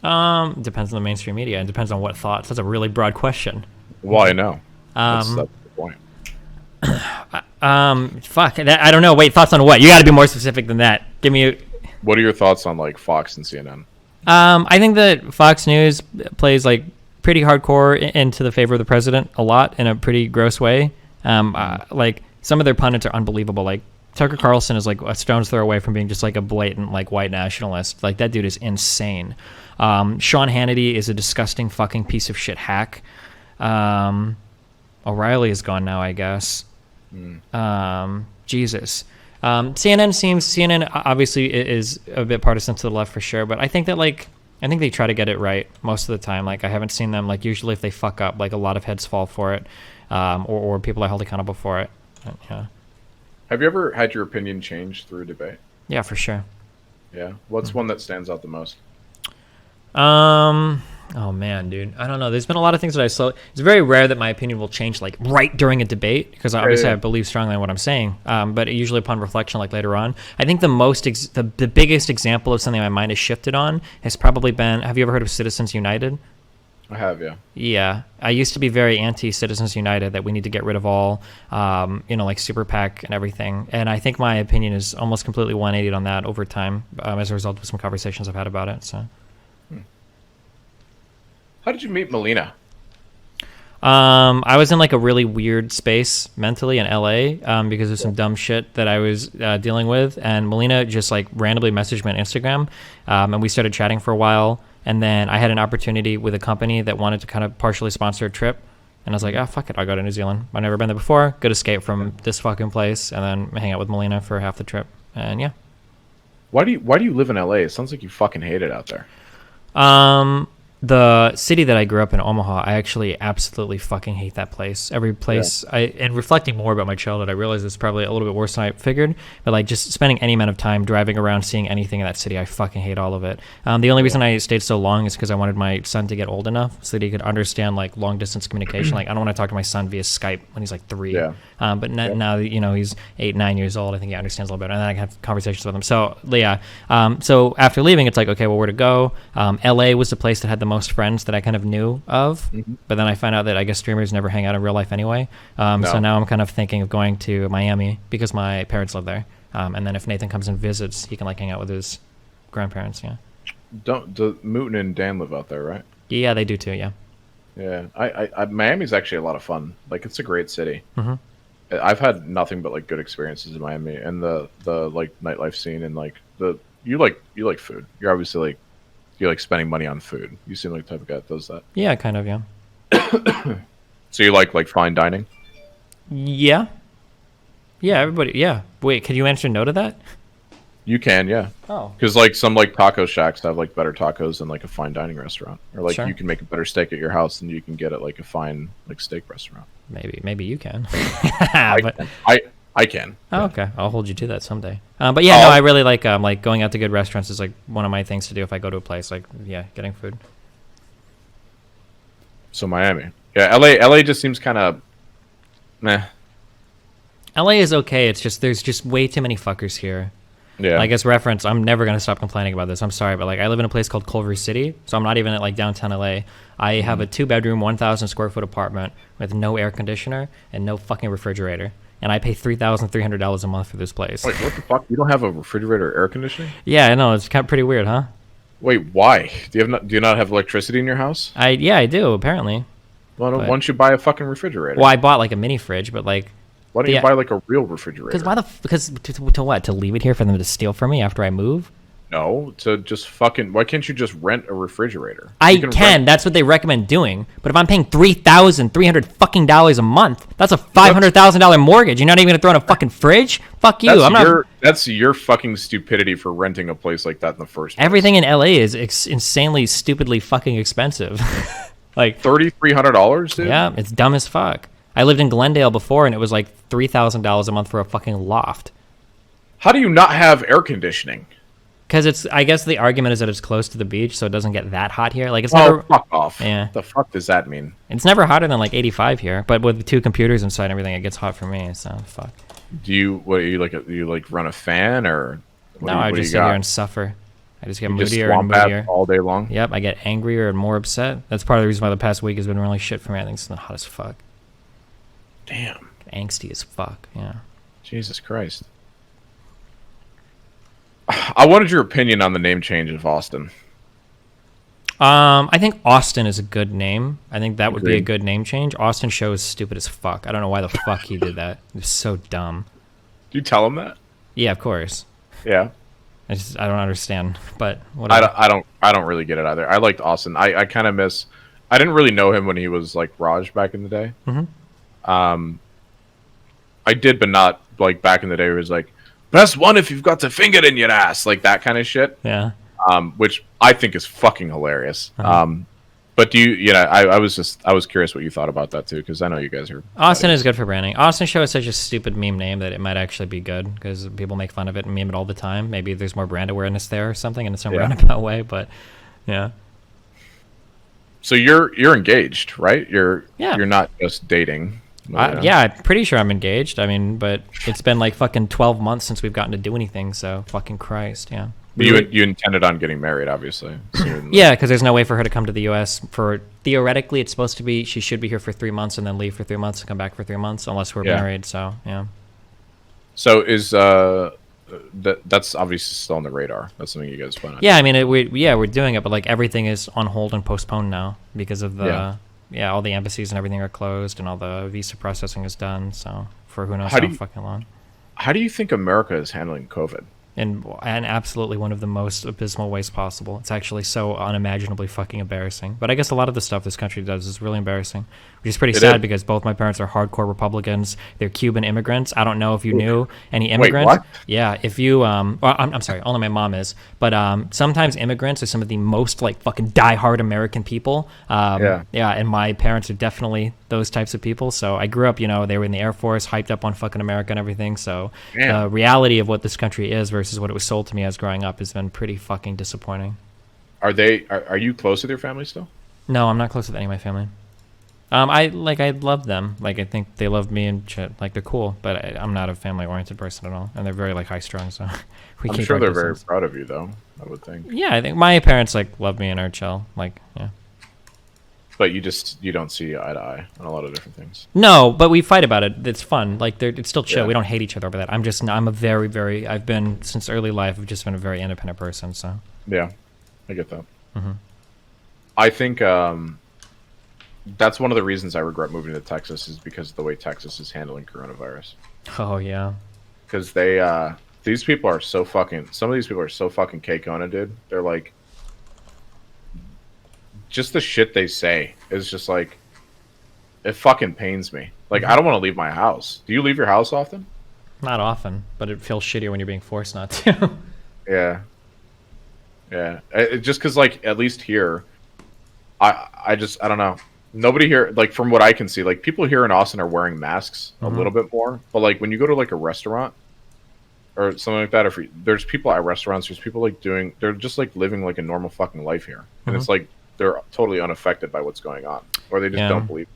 Depends on the mainstream media. It depends on what thoughts. That's a really broad question. Well, I know. That's the point. Fuck. I don't know. Wait, thoughts on what? You got to be more specific than that. Give me. What are your thoughts on like Fox and CNN? I think that Fox News plays like pretty hardcore into the favor of the president a lot in a pretty gross way. Like some of their pundits are unbelievable. Like Tucker Carlson is like a stone's throw away from being just like a blatant like white nationalist. Like that dude is insane. Sean Hannity is a disgusting fucking piece of shit hack. O'Reilly is gone now, I guess. Jesus. CNN obviously is a bit partisan to the left for sure, but I think that like I think they try to get it right most of the time. Like I haven't seen them like usually if they fuck up, like a lot of heads fall for it, or people are held accountable for it. Yeah. Have you ever had your opinion changed through a debate? Yeah, for sure. Yeah. What's one that stands out the most? Oh man, dude, I don't know. There's been a lot of things that it's very rare that my opinion will change like right during a debate because obviously I believe strongly in what I'm saying. But usually upon reflection, like later on, I think the biggest example of something my mind has shifted on has probably been. Have you ever heard of Citizens United? I have, yeah. Yeah, I used to be very anti Citizens United, that we need to get rid of all, like Super PAC and everything. And I think my opinion is almost completely 180 on that over time as a result of some conversations I've had about it. So. How did you meet Melina? I was in like a really weird space mentally in LA because of some dumb shit that I was dealing with, and Melina just like randomly messaged me on Instagram, and we started chatting for a while, and then I had an opportunity with a company that wanted to kind of partially sponsor a trip, and I was like, oh fuck it, I'll go to New Zealand. I've never been there before. Good escape from this fucking place, and then hang out with Melina for half the trip, and yeah. Why do you live in LA? It sounds like you fucking hate it out there. The city that I grew up in, Omaha, I actually absolutely fucking hate that place. Every place, and reflecting more about my childhood, I realize it's probably a little bit worse than I figured, but like just spending any amount of time driving around, seeing anything in that city, I fucking hate all of it. The only reason I stayed so long is because I wanted my son to get old enough so that he could understand like long distance communication. Like I don't want to talk to my son via Skype when he's like 3. Yeah. But now, he's 8, 9 years old, I think he understands a little bit, and then I can have conversations with him. So yeah. So after leaving, it's like, okay, well, where to go? LA was the place that had the most friends that I kind of knew of, but then I found out that I guess streamers never hang out in real life anyway. So now I'm kind of thinking of going to Miami because my parents live there, and then if Nathan comes and visits, he can like hang out with his grandparents. Yeah. Do Mooten and Dan live out there, right? Yeah, they do too. Yeah. Yeah, I Miami's actually a lot of fun. Like it's a great city. I've had nothing but like good experiences in Miami, and the like nightlife scene, and like you like food. You're obviously like. You like spending money on food. You seem like the type of guy that does that. Yeah, kind of, yeah. So you like fine dining? Yeah. Yeah, everybody, yeah. Wait, can you answer no to that? You can, yeah. Oh. Because like some like taco shacks have like better tacos than like a fine dining restaurant. Or like Sure. You can make a better steak at your house than you can get at like a fine like steak restaurant. Maybe you can. I can. Oh, okay. I'll hold you to that someday. But yeah, no, I really like going out to good restaurants is like one of my things to do if I go to a place. Like, yeah, getting food. So Miami, yeah, LA just seems kind of, meh. LA is okay. It's just there's just way too many fuckers here. Yeah. Like as reference, I'm never gonna stop complaining about this. I'm sorry, but like I live in a place called Culver City, so I'm not even at like downtown LA. I have a 2-bedroom, 1,000 square foot apartment with no air conditioner and no fucking refrigerator. And I pay $3,300 a month for this place. Wait, what the fuck? You don't have a refrigerator or air conditioning? Yeah, I know. It's kind of pretty weird, huh? Wait, why? Do you not have electricity in your house? I do, apparently. Well, why don't you buy a fucking refrigerator? Well, I bought like a mini fridge, but like... Why don't you buy like a real refrigerator? Because to what? To leave it here for them to steal from me after I move? No, to just fucking... Why can't you just rent a refrigerator? I can. That's what they recommend doing. But if I'm paying $3,300 fucking dollars a month, that's a $500,000 mortgage. You're not even gonna throw in a fucking fridge? Fuck you. That's your fucking stupidity for renting a place like that in the first place. Everything in LA is insanely, stupidly fucking expensive. Like $3,300, dude. Yeah, it's dumb as fuck. I lived in Glendale before, and it was like $3,000 a month for a fucking loft. How do you not have air conditioning? Because I guess the argument is that it's close to the beach, so it doesn't get that hot here. Like it's never. Fuck off. Yeah. The fuck does that mean? It's never hotter than like 85 here, but with 2 computers inside and everything, it gets hot for me. So fuck. Do you run a fan or? I just sit here and suffer. I just get moodier and moodier all day long. Yep, I get angrier and more upset. That's part of the reason why the past week has been really shit for me. I think it's hot as fuck. Damn. Angsty as fuck. Yeah. Jesus Christ. I wanted your opinion on the name change of Austin. I think Austin is a good name. I think that would be a Agreed. good name change. Austin Show is stupid as fuck. I don't know why the fuck he did that. It was so dumb. Do you tell him that? Yeah, of course. Yeah. I don't understand, but whatever. I don't really get it either. I liked Austin. I kind of miss. I didn't really know him when he was like Raj back in the day. I did, but not like back in the day. Where he was like, "Press one if you've got a finger in your ass," like that kind of shit. Yeah. Which I think is fucking hilarious. But do you? I was curious what you thought about that too, because I know you guys are. Austin is good for branding. Austin Show is such a stupid meme name that it might actually be good because people make fun of it and meme it all the time. Maybe there's more brand awareness there or something in some roundabout way, but yeah. So you're engaged, right? You're Yeah. not just dating. Yeah, I'm pretty sure I'm engaged. I mean, but it's been like fucking 12 months since we've gotten to do anything, so fucking Christ, yeah. You intended on getting married, obviously. Soon. Yeah, because there's no way for her to come to the U.S. for theoretically, it's supposed to be she should be here for 3 months and then leave for 3 months and come back for 3 months, unless we're married. So yeah. So is that's obviously still on the radar. That's something you guys plan on. Yeah, I mean, we're doing it, but like everything is on hold and postponed now because of the all the embassies and everything are closed and all the visa processing is done. So for who knows how fucking long. How do you think America is handling COVID? In absolutely one of the most abysmal ways possible. It's actually so unimaginably fucking embarrassing. But I guess a lot of the stuff this country does is really embarrassing, which is pretty sad because both my parents are hardcore Republicans. They're Cuban immigrants. I don't know if you knew any immigrants. Wait, what? Yeah, if you well, I'm sorry, only my mom is. But sometimes immigrants are some of the most like fucking diehard American people. Yeah, and my parents are definitely those types of people. So I grew up, they were in the Air Force, hyped up on fucking America and everything. So the reality of what this country is versus what it was sold to me as growing up has been pretty fucking disappointing. Are you close with your family still? No, I'm not close with any of my family. I love them. Like I think they love me and shit. Like they're cool, but I'm not a family oriented person at all, and they're very like high strung. So I'm sure they're very proud of you, though. I would think. Yeah, I think my parents like love me and are chill. Like yeah. But you don't see eye to eye on a lot of different things. No, but we fight about it. It's fun. Like it's still chill. Yeah. We don't hate each other over that. I'm a very, very. I've been since early life. I've just been a very independent person. So yeah, I get that. I think that's one of the reasons I regret moving to Texas is because of the way Texas is handling coronavirus. Oh yeah, because these people are so fucking. Some of these people are so fucking cake-on, dude. They're like. Just the shit they say is just like it fucking pains me. Like I don't want to leave my house. Do you leave your house often? Not often, but it feels shittier when you're being forced not to. Yeah. Just because like at least here, I don't know. Nobody here, like from what I can see, like people here in Austin are wearing masks a little bit more. But like when you go to like a restaurant or something like that, there's people at restaurants, there's people like they're just like living like a normal fucking life here, and it's like. They're totally unaffected by what's going on, or they just don't believe.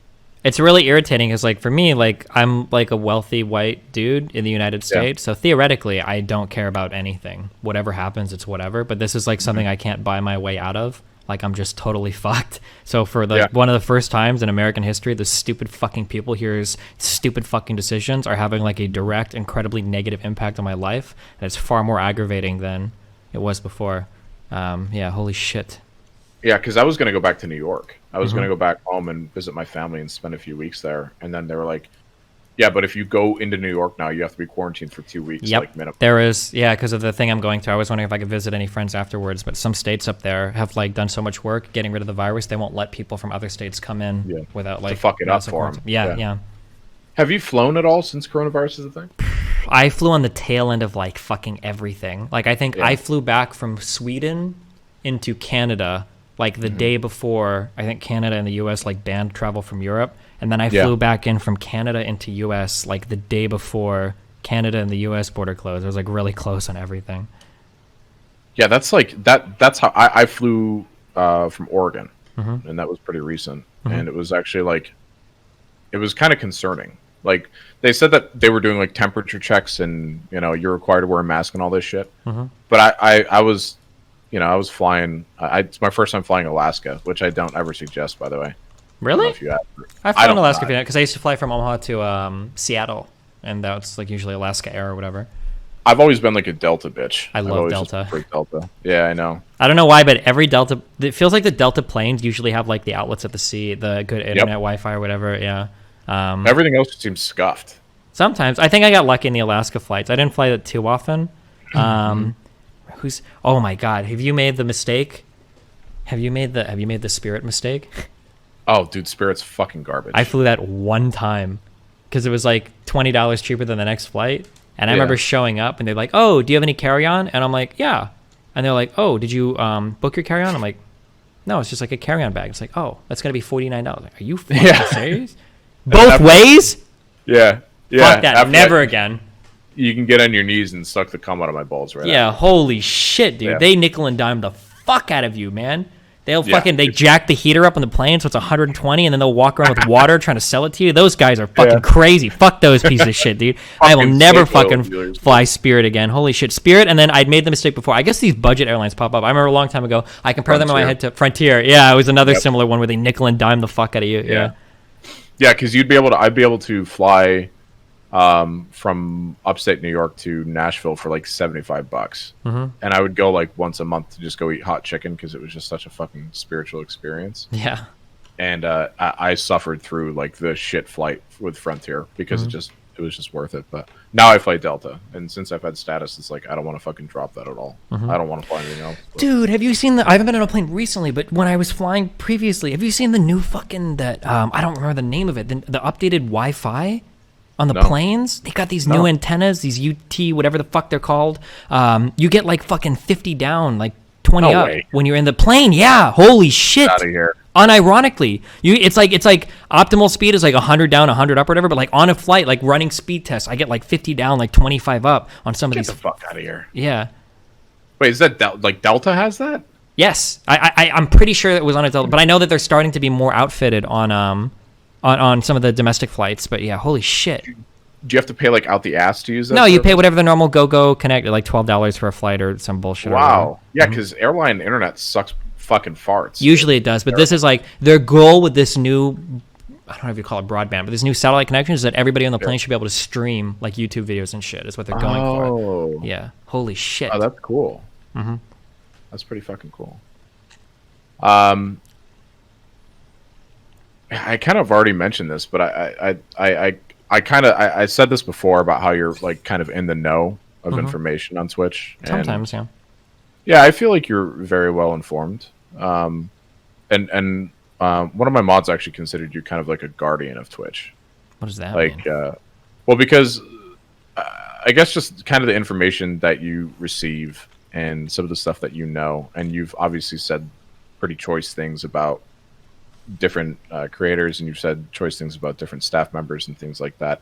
It's really irritating because, like, for me, like, I'm like a wealthy white dude in the United States, so theoretically, I don't care about anything. Whatever happens, it's whatever. But this is like something I can't buy my way out of. Like, I'm just totally fucked. So for one of the first times in American history, the stupid fucking people here's stupid fucking decisions are having like a direct, incredibly negative impact on my life, and it's far more aggravating than it was before. Holy shit. Yeah, because I was going to go back to New York. I was going to go back home and visit my family and spend a few weeks there. And then they were like, yeah, but if you go into New York now, you have to be quarantined for 2 weeks. Yep. Like minimum. There is, because of the thing I'm going through. I was wondering if I could visit any friends afterwards. But some states up there have like done so much work getting rid of the virus, they won't let people from other states come in without like... To fuck it up for them. Yeah. Have you flown at all since coronavirus is a thing? I flew on the tail end of like fucking everything. Like I think I flew back from Sweden into Canada like the day before. I think Canada and the US like banned travel from Europe, and then I flew back in from Canada into US like the day before Canada and the US border closed. It was like really close on everything. Yeah, that's like that's how I flew from Oregon, and that was pretty recent. And it was actually like it was kind of concerning. Like they said that they were doing like temperature checks and you're required to wear a mask and all this shit. But I was I was flying. It's my first time flying Alaska, which I don't ever suggest, by the way. Really? I've flown Alaska because I used to fly from Omaha to Seattle, and that's like usually Alaska Air or whatever. I've always been like a Delta bitch. I I've love always Delta. just preferred Delta. Yeah, I know. I don't know why, but every Delta, it feels like the Delta planes usually have like the outlets at the seat, the good internet, Wi-Fi, or whatever. Yeah. Everything else seems scuffed. Sometimes I think I got lucky in the Alaska flights. I didn't fly that too often. Oh my God, have you made the mistake? Have you made the Spirit mistake? Oh, dude, Spirit's fucking garbage. I flew that one time because it was like $20 cheaper than the next flight. And I remember showing up and they're like, "Oh, do you have any carry-on?" And I'm like, "Yeah." And they're like, "Oh, did you book your carry-on?" I'm like, "No, it's just like a carry-on bag." It's like, "Oh, that's gonna be $49." Like, are you fucking serious? Both ways? Yeah. Fuck that. Never again. You can get on your knees and suck the cum out of my balls right now. Yeah, holy shit, dude. Yeah. They nickel and dime the fuck out of you, man. They jack the heater up on the plane so it's 120, and then they'll walk around with water trying to sell it to you. Those guys are fucking crazy. Fuck those pieces of shit, dude. I will never fucking fly Spirit again. Holy shit. Spirit, and then I'd made the mistake before. I guess these budget airlines pop up. I remember a long time ago, I compared them in my head to Frontier. Yeah, it was another similar one where they nickel and dime the fuck out of you. Yeah. Yeah, because I'd be able to fly from upstate New York to Nashville for like $75, and I would go like once a month to just go eat hot chicken because it was just such a fucking spiritual experience. Yeah, and I suffered through like the shit flight with Frontier because it was just worth it. But now I fly Delta, and since I've had status, it's like I don't want to fucking drop that at all. I don't want to fly anything else. But. Dude, have you seen I haven't been on a plane recently, but when I was flying previously, have you seen the new fucking I don't remember the name of it, the updated Wi-Fi on the planes? They got these new antennas, these UT, whatever the fuck they're called. You get like fucking 50 down, like 20 up when you're in the plane. Yeah, holy shit. Get out of here. Unironically, it's like optimal speed is like 100 down, 100 up, or whatever. But like on a flight, like running speed tests, I get like 50 down, like 25 up on some of these. Get the fuck out of here. Yeah. Wait, is that like Delta has that? Yes, I'm pretty sure that was on a Delta, but I know that they're starting to be more outfitted on some of the domestic flights. But yeah, holy shit. Do you have to pay like out the ass to use that? No, you pay whatever the normal go connect, like $12 for a flight or some bullshit. Wow. Yeah, because airline internet sucks fucking farts. Usually it does, but this is like their goal with this new, I don't know if you call it broadband, but this new satellite connection is that everybody on the plane should be able to stream like YouTube videos and shit is what they're going for. Yeah. Holy shit. Oh, that's cool. That's pretty fucking cool. I kind of already mentioned this, but I said this before about how you're like kind of in the know of information on Twitch. Sometimes, yeah. Yeah, I feel like you're very well informed. And one of my mods actually considered you kind of like a guardian of Twitch. What does that mean? Well, because I guess just kind of the information that you receive and some of the stuff that you know, and you've obviously said pretty choice things about different creators, and you've said choice things about different staff members and things like that.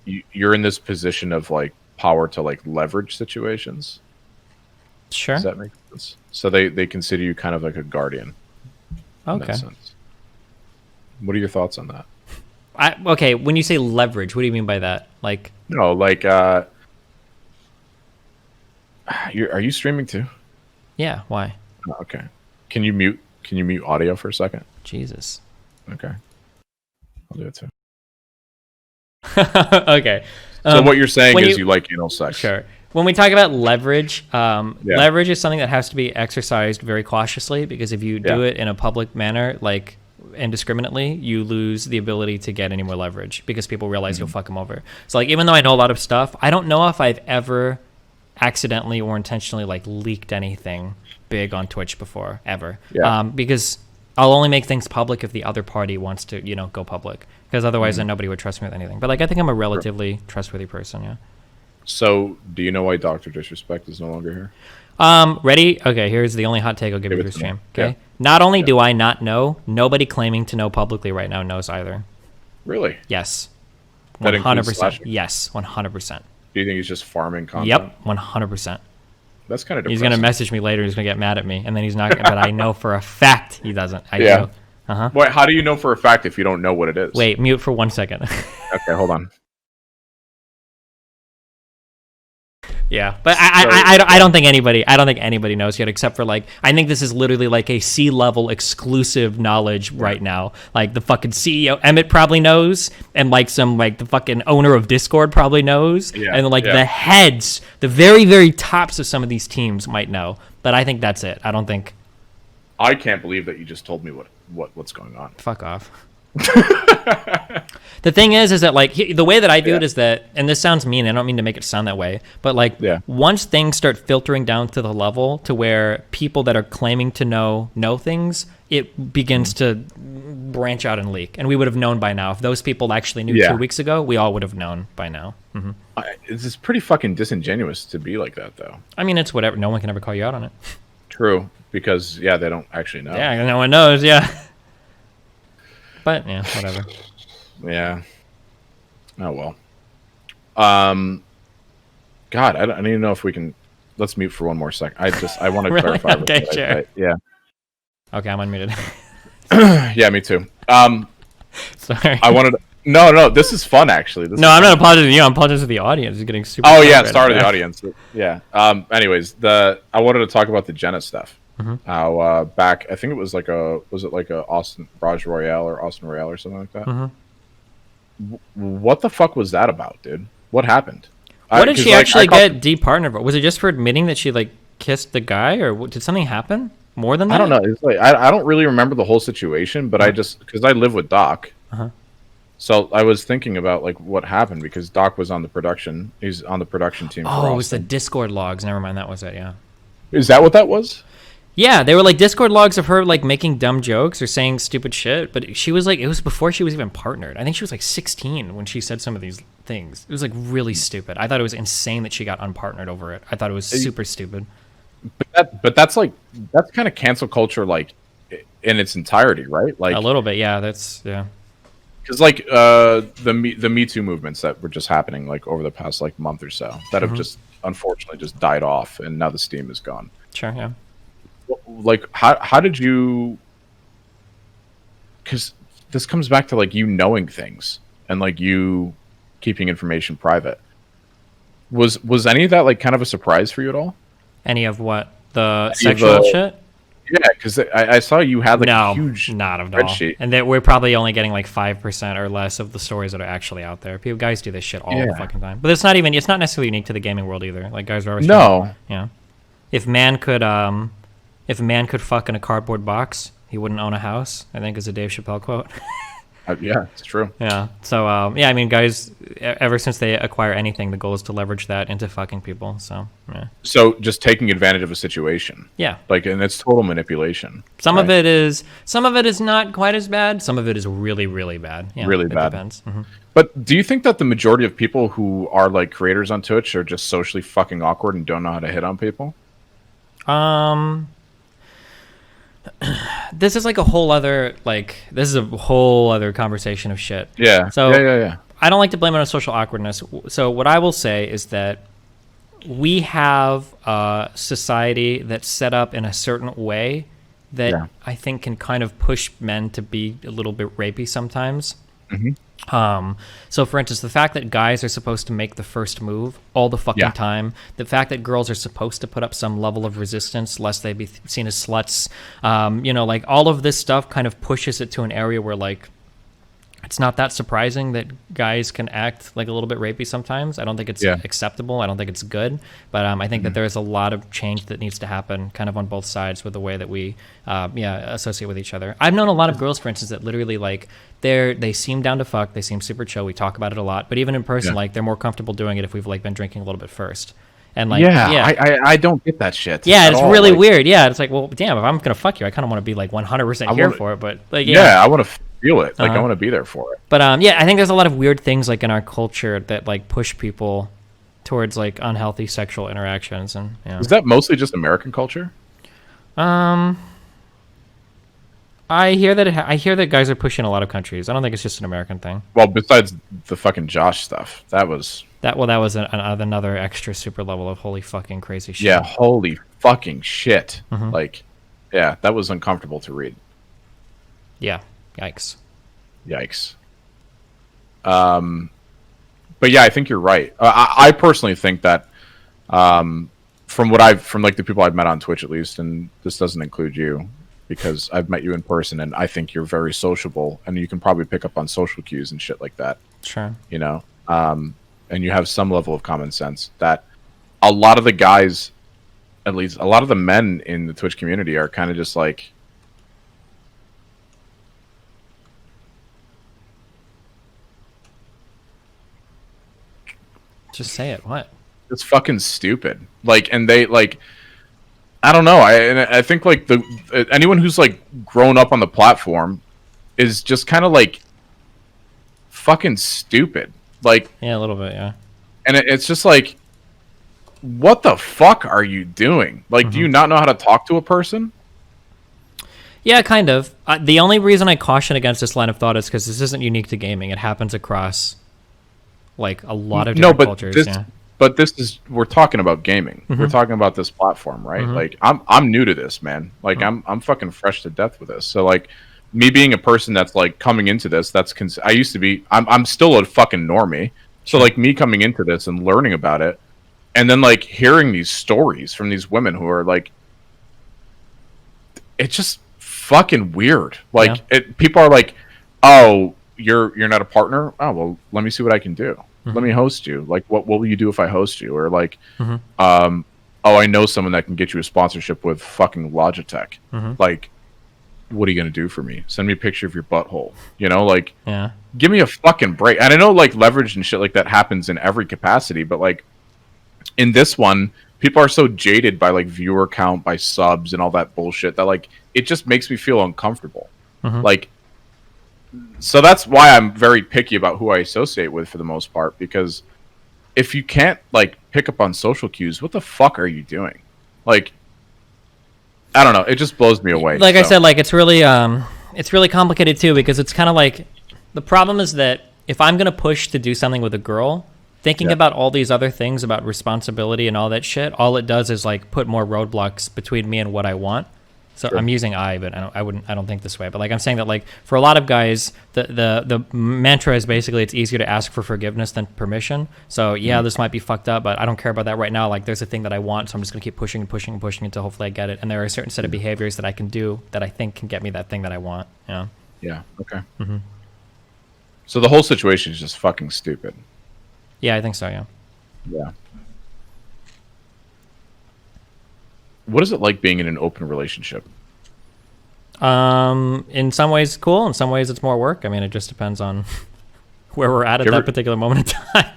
You're in this position of like power to like leverage situations. Sure. Does that make sense? So they consider you kind of like a guardian. Okay. In that sense. What are your thoughts on that? Okay, when you say leverage, what do you mean by that? Like no, like are you streaming too? Yeah. Why? Oh, okay. Can you mute audio for a second? Jesus. Okay. I'll do it too. Okay. So what you're saying is you like anal sex. Sure. When we talk about leverage, leverage is something that has to be exercised very cautiously, because if you do it in a public manner, like indiscriminately, you lose the ability to get any more leverage because people realize you'll fuck them over. So like, even though I know a lot of stuff, I don't know if I've ever accidentally or intentionally like leaked anything big on Twitch before, ever. Because I'll only make things public if the other party wants to, go public, because otherwise then nobody would trust me with anything. But like, I think I'm a relatively trustworthy person. Yeah. So, do you know why Dr. Disrespect is no longer here? Ready? Okay, here's the only hot take I'll give you for stream. Okay. Yeah. Not only do I not know, nobody claiming to know publicly right now knows either. Really? Yes. That 100%. Yes, 100%. Do you think he's just farming content? Yep, 100%. That's kind of depressing. He's going to message me later. He's going to get mad at me, and then he's not. But I know for a fact he doesn't. I do. Wait, how do you know for a fact if you don't know what it is? Wait, mute for 1 second. Okay, hold on. Yeah, but I don't think anybody knows yet, except for like, I think this is literally like a C-level exclusive knowledge right now. Like the fucking CEO Emmett probably knows, and like the fucking owner of Discord probably knows, and like the heads, the very very tops of some of these teams might know. But I think that's it. I don't think. I can't believe that you just told me what's going on. Fuck off. The thing is that like the way that I do it is that, and this sounds mean, I don't mean to make it sound that way, but like once things start filtering down to the level to where people that are claiming to know things, it begins to branch out and leak, and we would have known by now. If those people actually knew 2 weeks ago, we all would have known by now. It's pretty fucking disingenuous to be like that, though. I mean, it's whatever. No one can ever call you out on it. True, because they don't actually know. Yeah, no one knows. Yeah. But yeah, whatever. Yeah. Oh well. God, I don't even know if we can. Let's mute for one more second. I want to really? clarify. Okay, sure. Yeah. Okay, I'm unmuted. Yeah, me too. Sorry. I wanted. No. This is fun, actually. I'm not apologizing to you. I'm apologizing to the audience. It's getting super. Oh yeah, sorry to the audience. Yeah. Anyways, I wanted to talk about the Jenna stuff. How back, I think it was like a Austin Raj Royale or Austin Royale or something like that. What the fuck was that about, dude? What happened? What did she actually get departnered for? Was it just for admitting that she like kissed the guy, or did something happen more than that? I don't know. It's like I don't really remember the whole situation, but I just, because I live with Doc, so I was thinking about like what happened, because Doc was on the production. He's on the production team. Oh, it was the Discord logs. Never mind, that was it. Yeah. Is that what that was? Yeah, they were like Discord logs of her like making dumb jokes or saying stupid shit, but she was like, it was before she was even partnered. I think she was like 16 when she said some of these things. It was like really stupid. I thought it was insane that she got unpartnered over it. I thought it was super stupid. But that's kind of cancel culture, like in its entirety, right? Like a little bit, yeah. That's because like the Me Too movements that were just happening like over the past like month or so that have just unfortunately just died off, and now the steam is gone. Sure, yeah. Like how did you, because this comes back to like you knowing things and like you keeping information private, was any of that like kind of a surprise for you at all? Any of what? The sexual shit? Yeah, because I saw you had like a huge not at all, spreadsheet. and that we're probably only getting like 5% or less of the stories that are actually out there. People, guys do this shit all the fucking time, but it's not necessarily unique to the gaming world either. Like guys are always if man could fuck in a cardboard box, he wouldn't own a house, I think is a Dave Chappelle quote. Yeah, it's true. Yeah. So, I mean, guys, ever since they acquire anything, the goal is to leverage that into fucking people. So, yeah. So just taking advantage of a situation. Yeah. Like, and it's total manipulation. Some of it is not quite as bad. Some of it is really, really bad. Yeah, really bad. It depends. But do you think that the majority of people who are like creators on Twitch are just socially fucking awkward and don't know how to hit on people? This is a whole other conversation of shit. Yeah. So yeah. I don't like to blame it on social awkwardness. So what I will say is that we have a society that's set up in a certain way that I think can kind of push men to be a little bit rapey sometimes. So for instance, the fact that guys are supposed to make the first move all the fucking time, the fact that girls are supposed to put up some level of resistance lest they be seen as sluts, like all of this stuff kind of pushes it to an area where like it's not that surprising that guys can act like a little bit rapey sometimes. I don't think it's acceptable. I don't think it's good. But I think that there's a lot of change that needs to happen kind of on both sides with the way that we associate with each other. I've known a lot of girls, for instance, that literally like they seem down to fuck. They seem super chill. We talk about it a lot. But even in person, like they're more comfortable doing it if we've like been drinking a little bit first. And like, I don't get that shit. Yeah, it's really weird. Yeah, it's like, well, damn, if I'm going to fuck you, I kind of want to be like 100% here for it. But like, I want to feel it. Like I want to be there for it. But I think there's a lot of weird things like in our culture that like push people towards like unhealthy sexual interactions. And is that mostly just American culture? I hear that guys are pushing a lot of countries. I don't think it's just an American thing. Well, besides the fucking Josh stuff, that was another extra super level of holy fucking crazy shit. Yeah, holy fucking shit. Like, yeah, that was uncomfortable to read. Yeah, yikes. But yeah, I think you're right. I personally think that from like the people I've met on Twitch at least, and this doesn't include you because I've met you in person and I think you're very sociable and you can probably pick up on social cues and shit like that. Sure. You know, and you have some level of common sense that a lot of the guys, at least a lot of the men in the Twitch community are kind of just like, just say it. What? it's fucking stupid. Like, and they like, I don't know. I think like anyone who's like grown up on the platform is just kind of like fucking stupid. Like, Yeah, a little bit. Yeah. and it's just like, what the fuck are you doing? Like, do you not know how to talk to a person? Yeah, kind of. The only reason I caution against this line of thought is because this isn't unique to gaming. It happens across like a lot of different cultures. But this is, we're talking about gaming. We're talking about this platform, right? Like, I'm new to this, man. Like, I'm fucking fresh to death with this. So like, me being a person that's like coming into this, I used to be. I'm still a fucking normie. So like, me coming into this and learning about it, and then like hearing these stories from these women who are like, it's just fucking weird. Like, people are like, oh, you're not a partner. Oh, well, let me see what I can do. Let me host you. Like, what will you do if I host you? Or like, oh, I know someone that can get you a sponsorship with fucking Logitech. Like, what are you gonna do for me? Send me a picture of your butthole. You know, like, give me a fucking break. And I know like leverage and shit like that happens in every capacity, but like in this one, people are so jaded by like viewer count, by subs and all that bullshit that like it just makes me feel uncomfortable. Like, so that's why I'm very picky about who I associate with for the most part, because if you can't like pick up on social cues, what the fuck are you doing? Like, I don't know. It just blows me away. Like I said, like it's really complicated too, because it's kind of like the problem is that if I'm gonna push to do something with a girl, thinking about all these other things about responsibility and all that shit, all it does is like put more roadblocks between me and what I want. So I'm using I, but I don't think this way. But like I'm saying that like for a lot of guys, the mantra is basically it's easier to ask for forgiveness than permission. So yeah, this might be fucked up, but I don't care about that right now. Like there's a thing that I want, so I'm just gonna keep pushing and pushing and pushing until hopefully I get it. And there are a certain set of behaviors that I can do that I think can get me that thing that I want. You know? Yeah. Okay. So the whole situation is just fucking stupid. Yeah, I think so. Yeah. Yeah. What is it like being in an open relationship? In some ways cool, in some ways it's more work. I mean, it just depends on where we're at that particular moment in time.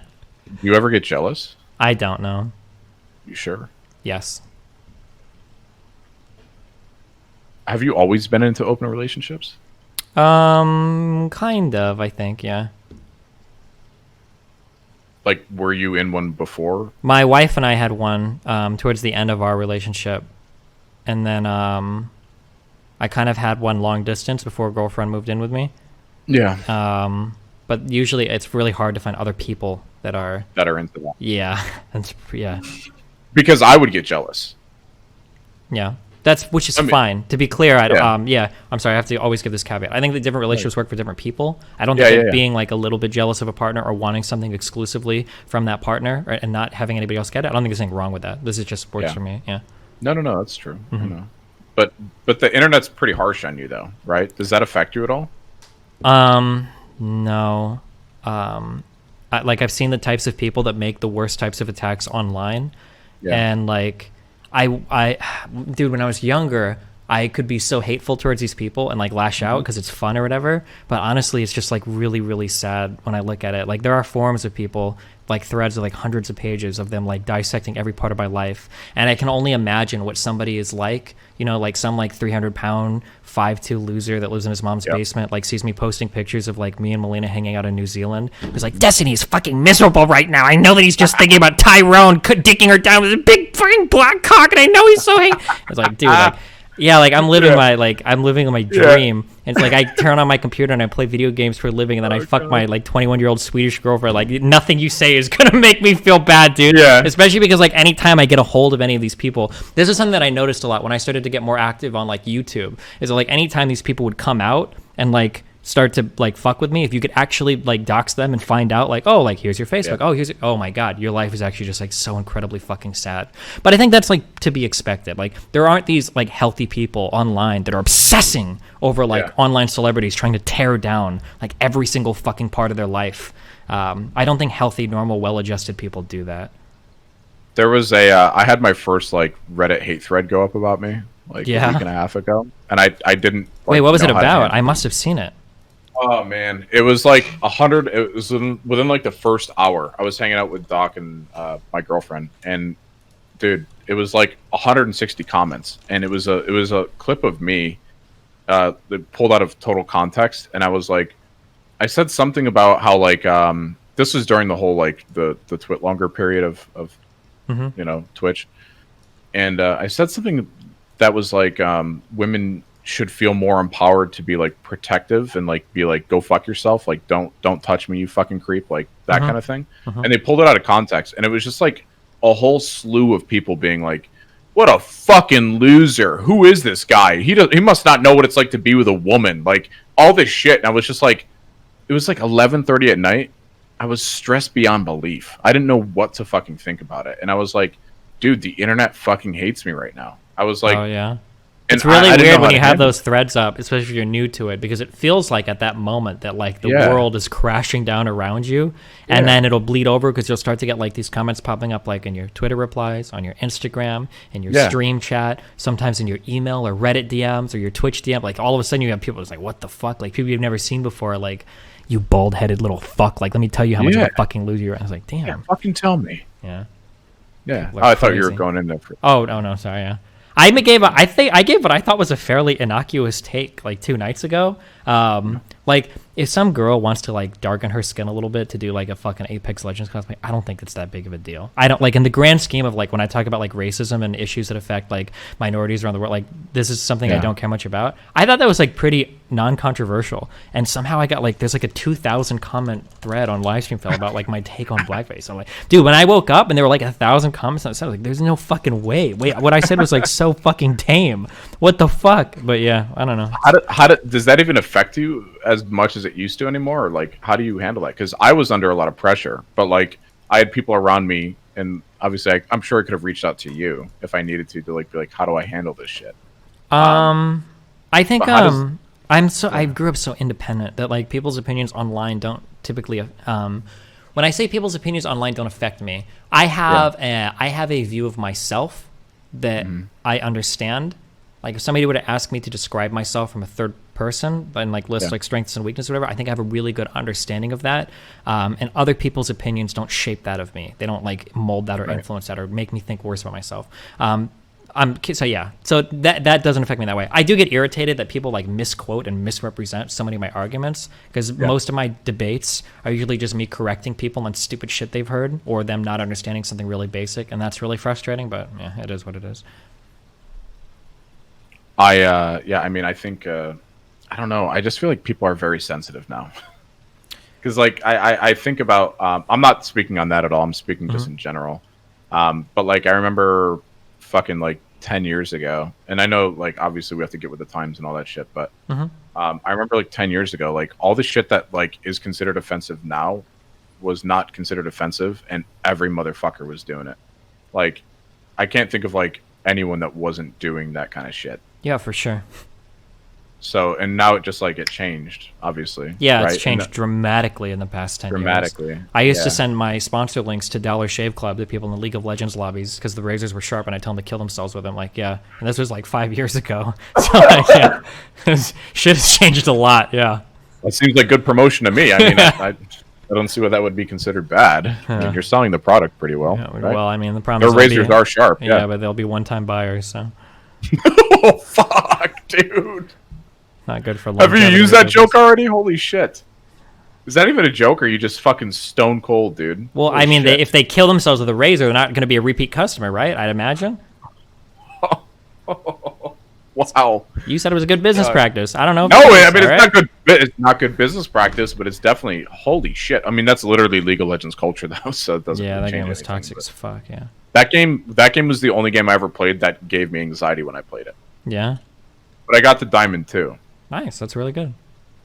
Do you ever get jealous? I don't know. You sure? Yes. Have you always been into open relationships? Kind of, I think, yeah. Like, were you in one before? My wife and I had one towards the end of our relationship. And then I kind of had one long distance before a girlfriend moved in with me. Yeah. But usually it's really hard to find other people that are into that. Yeah. Yeah. Because I would get jealous. Yeah. Which is fine. To be clear, I'm sorry, I have to always give this caveat. I think that different relationships work for different people. I don't think that being like a little bit jealous of a partner or wanting something exclusively from that partner, right, and not having anybody else get it, I don't think there's anything wrong with that. This is just works for me. Yeah. No, that's true. I know. But the internet's pretty harsh on you though, right? Does that affect you at all? No. I've seen the types of people that make the worst types of attacks online. Yeah. And like dude, when I was younger, I could be so hateful towards these people and like lash out because it's fun or whatever. But honestly, it's just like really, really sad when I look at it. Like there are forums of people, like threads of like hundreds of pages of them like dissecting every part of my life. And I can only imagine what somebody is like, you know, like some like 300-pound 5'2" loser that lives in his mom's basement, like sees me posting pictures of like me and Melina hanging out in New Zealand. He's like, Destiny is fucking miserable right now. I know that he's just thinking about Tyrone dicking her down with a big fucking black cock, and I know he's so It's like, dude, like, yeah, like I'm living my dream. And it's like I turn on my computer and I play video games for a living, and then I fuck my like 21-year-old Swedish girlfriend. Like nothing you say is gonna make me feel bad, dude. Yeah. Especially because like anytime I get a hold of any of these people, this is something that I noticed a lot when I started to get more active on like YouTube. Is that, like anytime these people would come out and like start to like fuck with me, if you could actually like dox them and find out like, oh, like here's your Facebook, oh my god, your life is actually just like so incredibly fucking sad. But I think that's like to be expected. Like there aren't these like healthy people online that are obsessing over like online celebrities trying to tear down like every single fucking part of their life. I don't think healthy, normal, well-adjusted people do that. There was I had my first like Reddit hate thread go up about me like a week and a half ago, and I didn't. Like, wait, what was it about? I must have seen it. Oh man, it was like 100. It was within like the first hour. I was hanging out with Doc and my girlfriend, and dude, it was like 160 comments, and it was a clip of me that pulled out of total context, and I was like, I said something about how like this was during the whole like the Twitlonger period of you know, Twitch, and I said something that was like women should feel more empowered to be like protective and like be like, go fuck yourself, like don't touch me, you fucking creep, like that kind of thing. And they pulled it out of context, and it was just like a whole slew of people being like, what a fucking loser, who is this guy, he must not know what it's like to be with a woman, like all this shit. And I was just like, it was like 11:30 at night. I was stressed beyond belief. I didn't know what to fucking think about it, and I was like, dude, the internet fucking hates me right now. I was like, oh yeah. It's really weird when you have those threads up, especially if you're new to it, because it feels like at that moment that like the world is crashing down around you, and then it'll bleed over because you'll start to get like these comments popping up like in your Twitter replies, on your Instagram, in your stream chat, sometimes in your email or Reddit DMs or your Twitch DM. Like all of a sudden you have people just like, what the fuck? Like people you've never seen before, like, you bald-headed little fuck. Like, let me tell you how much of a fucking loser you are. I was like, damn. Yeah, fucking tell me. Yeah. Yeah. Oh, I thought you were going in there for... Oh, no, sorry, yeah. I gave what I thought was a fairly innocuous take like 2 nights ago. Like if some girl wants to like darken her skin a little bit to do like a fucking Apex Legends cosplay, I don't think it's that big of a deal. I don't like in the grand scheme of like when I talk about like racism and issues that affect like minorities around the world, like this is something I don't care much about. I thought that was like pretty non-controversial, and somehow I got like there's like a 2,000 comment thread on livestream fell about like my take on blackface. I'm like, dude, when I woke up and there were like 1,000 comments, I was like, there's no fucking way. Wait, what I said was like so fucking tame. What the fuck? But yeah, I don't know. Does that even affect you as much as it used to anymore, or like how do you handle that? Because I was under a lot of pressure, but like I had people around me, and obviously I'm sure I could have reached out to you if I needed to like be like, how do I handle this shit? I think I grew up so independent that like people's opinions online don't typically when I say people's opinions online don't affect me, I have a view of myself that I understand. Like if somebody were to ask me to describe myself from a third person and like list like strengths and weaknesses or whatever, I think I have a really good understanding of that. And other people's opinions don't shape that of me. They don't like mold that or influence that or make me think worse about myself. So that doesn't affect me that way. I do get irritated that people like misquote and misrepresent so many of my arguments, because most of my debates are usually just me correcting people on stupid shit they've heard or them not understanding something really basic, and that's really frustrating, but yeah, it is what it is. I mean, I think I don't know. I just feel like people are very sensitive now. Because like I think about I'm not speaking on that at all. I'm speaking just in general. But like I remember fucking like 10 years ago, and I know like obviously we have to get with the times and all that shit, but I remember like 10 years ago, like all the shit that like is considered offensive now was not considered offensive, and every motherfucker was doing it. Like I can't think of like anyone that wasn't doing that kind of shit. Yeah, for sure. So, and now it just like it changed, obviously. Yeah, it's changed dramatically in the past 10 years. I used to send my sponsor links to Dollar Shave Club to people in the League of Legends lobbies because the razors were sharp, and I tell them to kill themselves with them. Like, yeah, and this was like 5 years ago. So, like, yeah, shit has changed a lot. Yeah, that seems like good promotion to me. I mean, I don't see why that would be considered bad. I mean, you're selling the product pretty well. Yeah, right? Well, I mean, the problem is their razors are sharp. Yeah, but they'll be one-time buyers. So. Oh fuck, dude. Not good for. Have you used that joke already? Holy shit! Is that even a joke, or are you just fucking stone cold, dude? Well, I mean, if they kill themselves with a razor, they're not going to be a repeat customer, right? I'd imagine. Wow. You said it was a good business practice. I don't know. No, I mean it's not good. It's not good business practice, but it's definitely holy shit. I mean, that's literally League of Legends culture, though. So it doesn't. Yeah, really that change game was anything, toxic as fuck. Yeah. That game was the only game I ever played that gave me anxiety when I played it. Yeah. But I got to Diamond too. Nice. That's really good.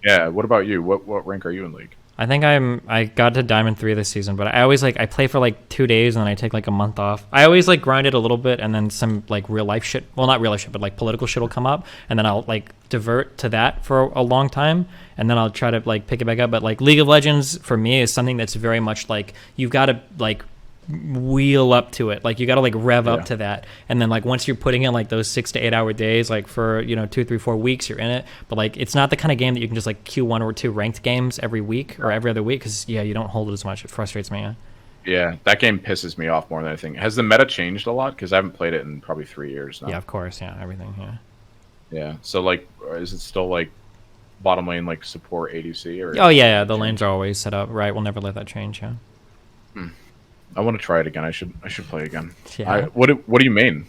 Yeah. What about you? What rank are you in League? I think I got to Diamond 3 this season, but I always I play for like 2 days and then I take like a month off. I always like grind it a little bit and then some like real life shit, well not real life shit, but like political shit will come up and then I'll like divert to that for a long time and then I'll try to like pick it back up. But like League of Legends for me is something that's very much like you've got to like wheel up to it, like you got to like rev up to that, and then like once you're putting in like those 6 to 8 hour days, like for 2, 3, 4 weeks you're in it. But like it's not the kind of game that you can just like queue 1 or 2 ranked games every week or every other week, because you don't hold it as much. It frustrates me. Yeah, that game pisses me off more than anything. Has the meta changed a lot? Because I haven't played it in probably 3 years now. Yeah, of course. Yeah, everything. Yeah, so like is it still like bottom lane like support ADC or? Oh yeah, the lanes are always set up right. We'll never let that change. I want to try it again. I should play again. Yeah. What do you main?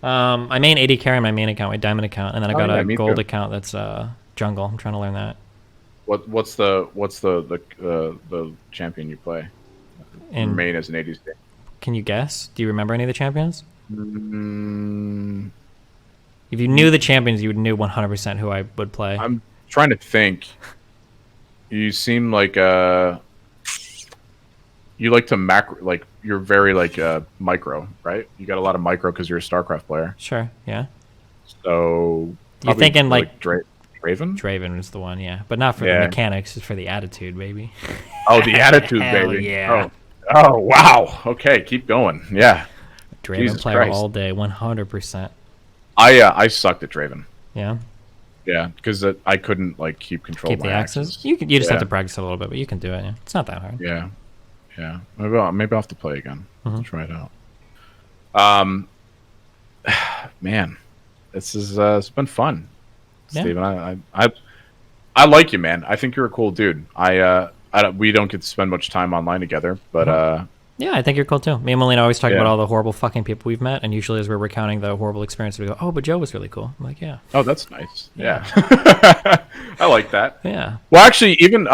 I main AD carry on my main account, my diamond account, and then I got a gold too. account that's jungle. I'm trying to learn that. What's the champion you play? Your main as an ADC. Can you guess? Do you remember any of the champions? Mm, If you knew the champions, you would knew 100% who I would play. I'm trying to think. You seem like you like to macro, like you're very like micro, right? You got a lot of micro because you're a StarCraft player. Sure, yeah. So you're thinking like Draven? Draven is the one, yeah, but not for the mechanics, it's for the attitude, baby. Oh, the attitude, Hell baby. Yeah. Oh, wow. Okay, keep going. Yeah. Draven Jesus player Christ. all day, 100%. I sucked at Draven. Yeah. Yeah, because I couldn't like keep control of my the axes. You just have to practice a little bit, but you can do it. Yeah. It's not that hard. Yeah. Maybe I'll have to play again. Try it out. Man, this is it's been fun, Steven. I like you, man. I think you're a cool dude. We don't get to spend much time online together, but yeah, I think you're cool too. Me and Melina always talk about all the horrible fucking people we've met, and usually as we're recounting the horrible experience, we go, "Oh, but Joe was really cool." I'm like, "Yeah." Oh, that's nice. Yeah. I like that. Yeah. Well, actually, even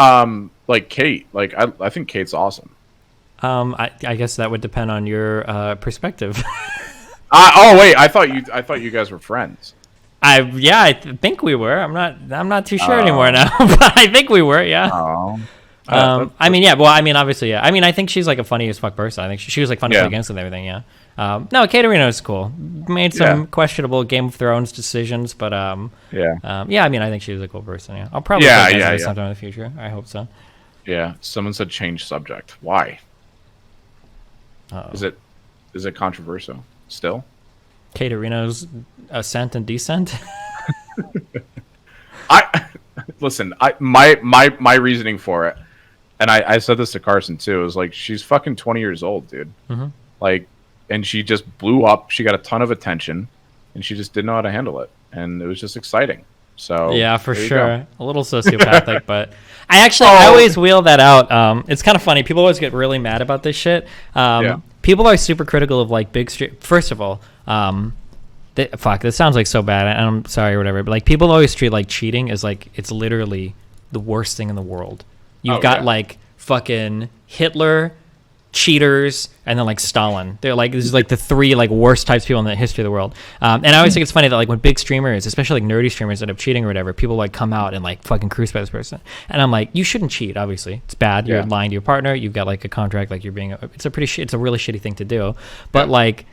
like Kate, like I think Kate's awesome. I guess that would depend on your perspective. Oh wait, I thought you guys were friends. I think we were. I'm not too sure anymore now, but I think we were. Yeah. Oh. I mean, yeah. Well, I mean, obviously, yeah. I mean, I think she's like a funny as fuck person. I think she was like fun to play against and everything. Yeah. No, Katerino is cool. Made some questionable Game of Thrones decisions, but yeah. I mean, I think she's a cool person. Yeah. I'll probably play against her sometime in the future. I hope so. Yeah. Someone said change subject. Why? Uh-oh. Is it controversial still? Katerino's ascent and descent. Listen. My reasoning for it, and I said this to Carson too, is like she's fucking 20 years old, dude. Like, and she just blew up. She got a ton of attention, and she just didn't know how to handle it, and it was just exciting. So yeah, for sure, a little sociopathic, but I always wheel that out. It's kind of funny. People always get really mad about this shit. People are super critical of like big street. First of all, fuck, this sounds like so bad, and I'm sorry or whatever, but like people always treat like cheating as like it's literally the worst thing in the world. You've got like fucking Hitler, cheaters, and then like Stalin. They're like, this is like the 3 like worst types of people in the history of the world. And I always think it's funny that like when big streamers, especially like nerdy streamers, end up cheating or whatever, people like come out and like fucking crucify this person. And I'm like, you shouldn't cheat. Obviously, it's bad. You're lying to your partner. You've got like a contract. Like you're being. It's a really shitty thing to do. But like,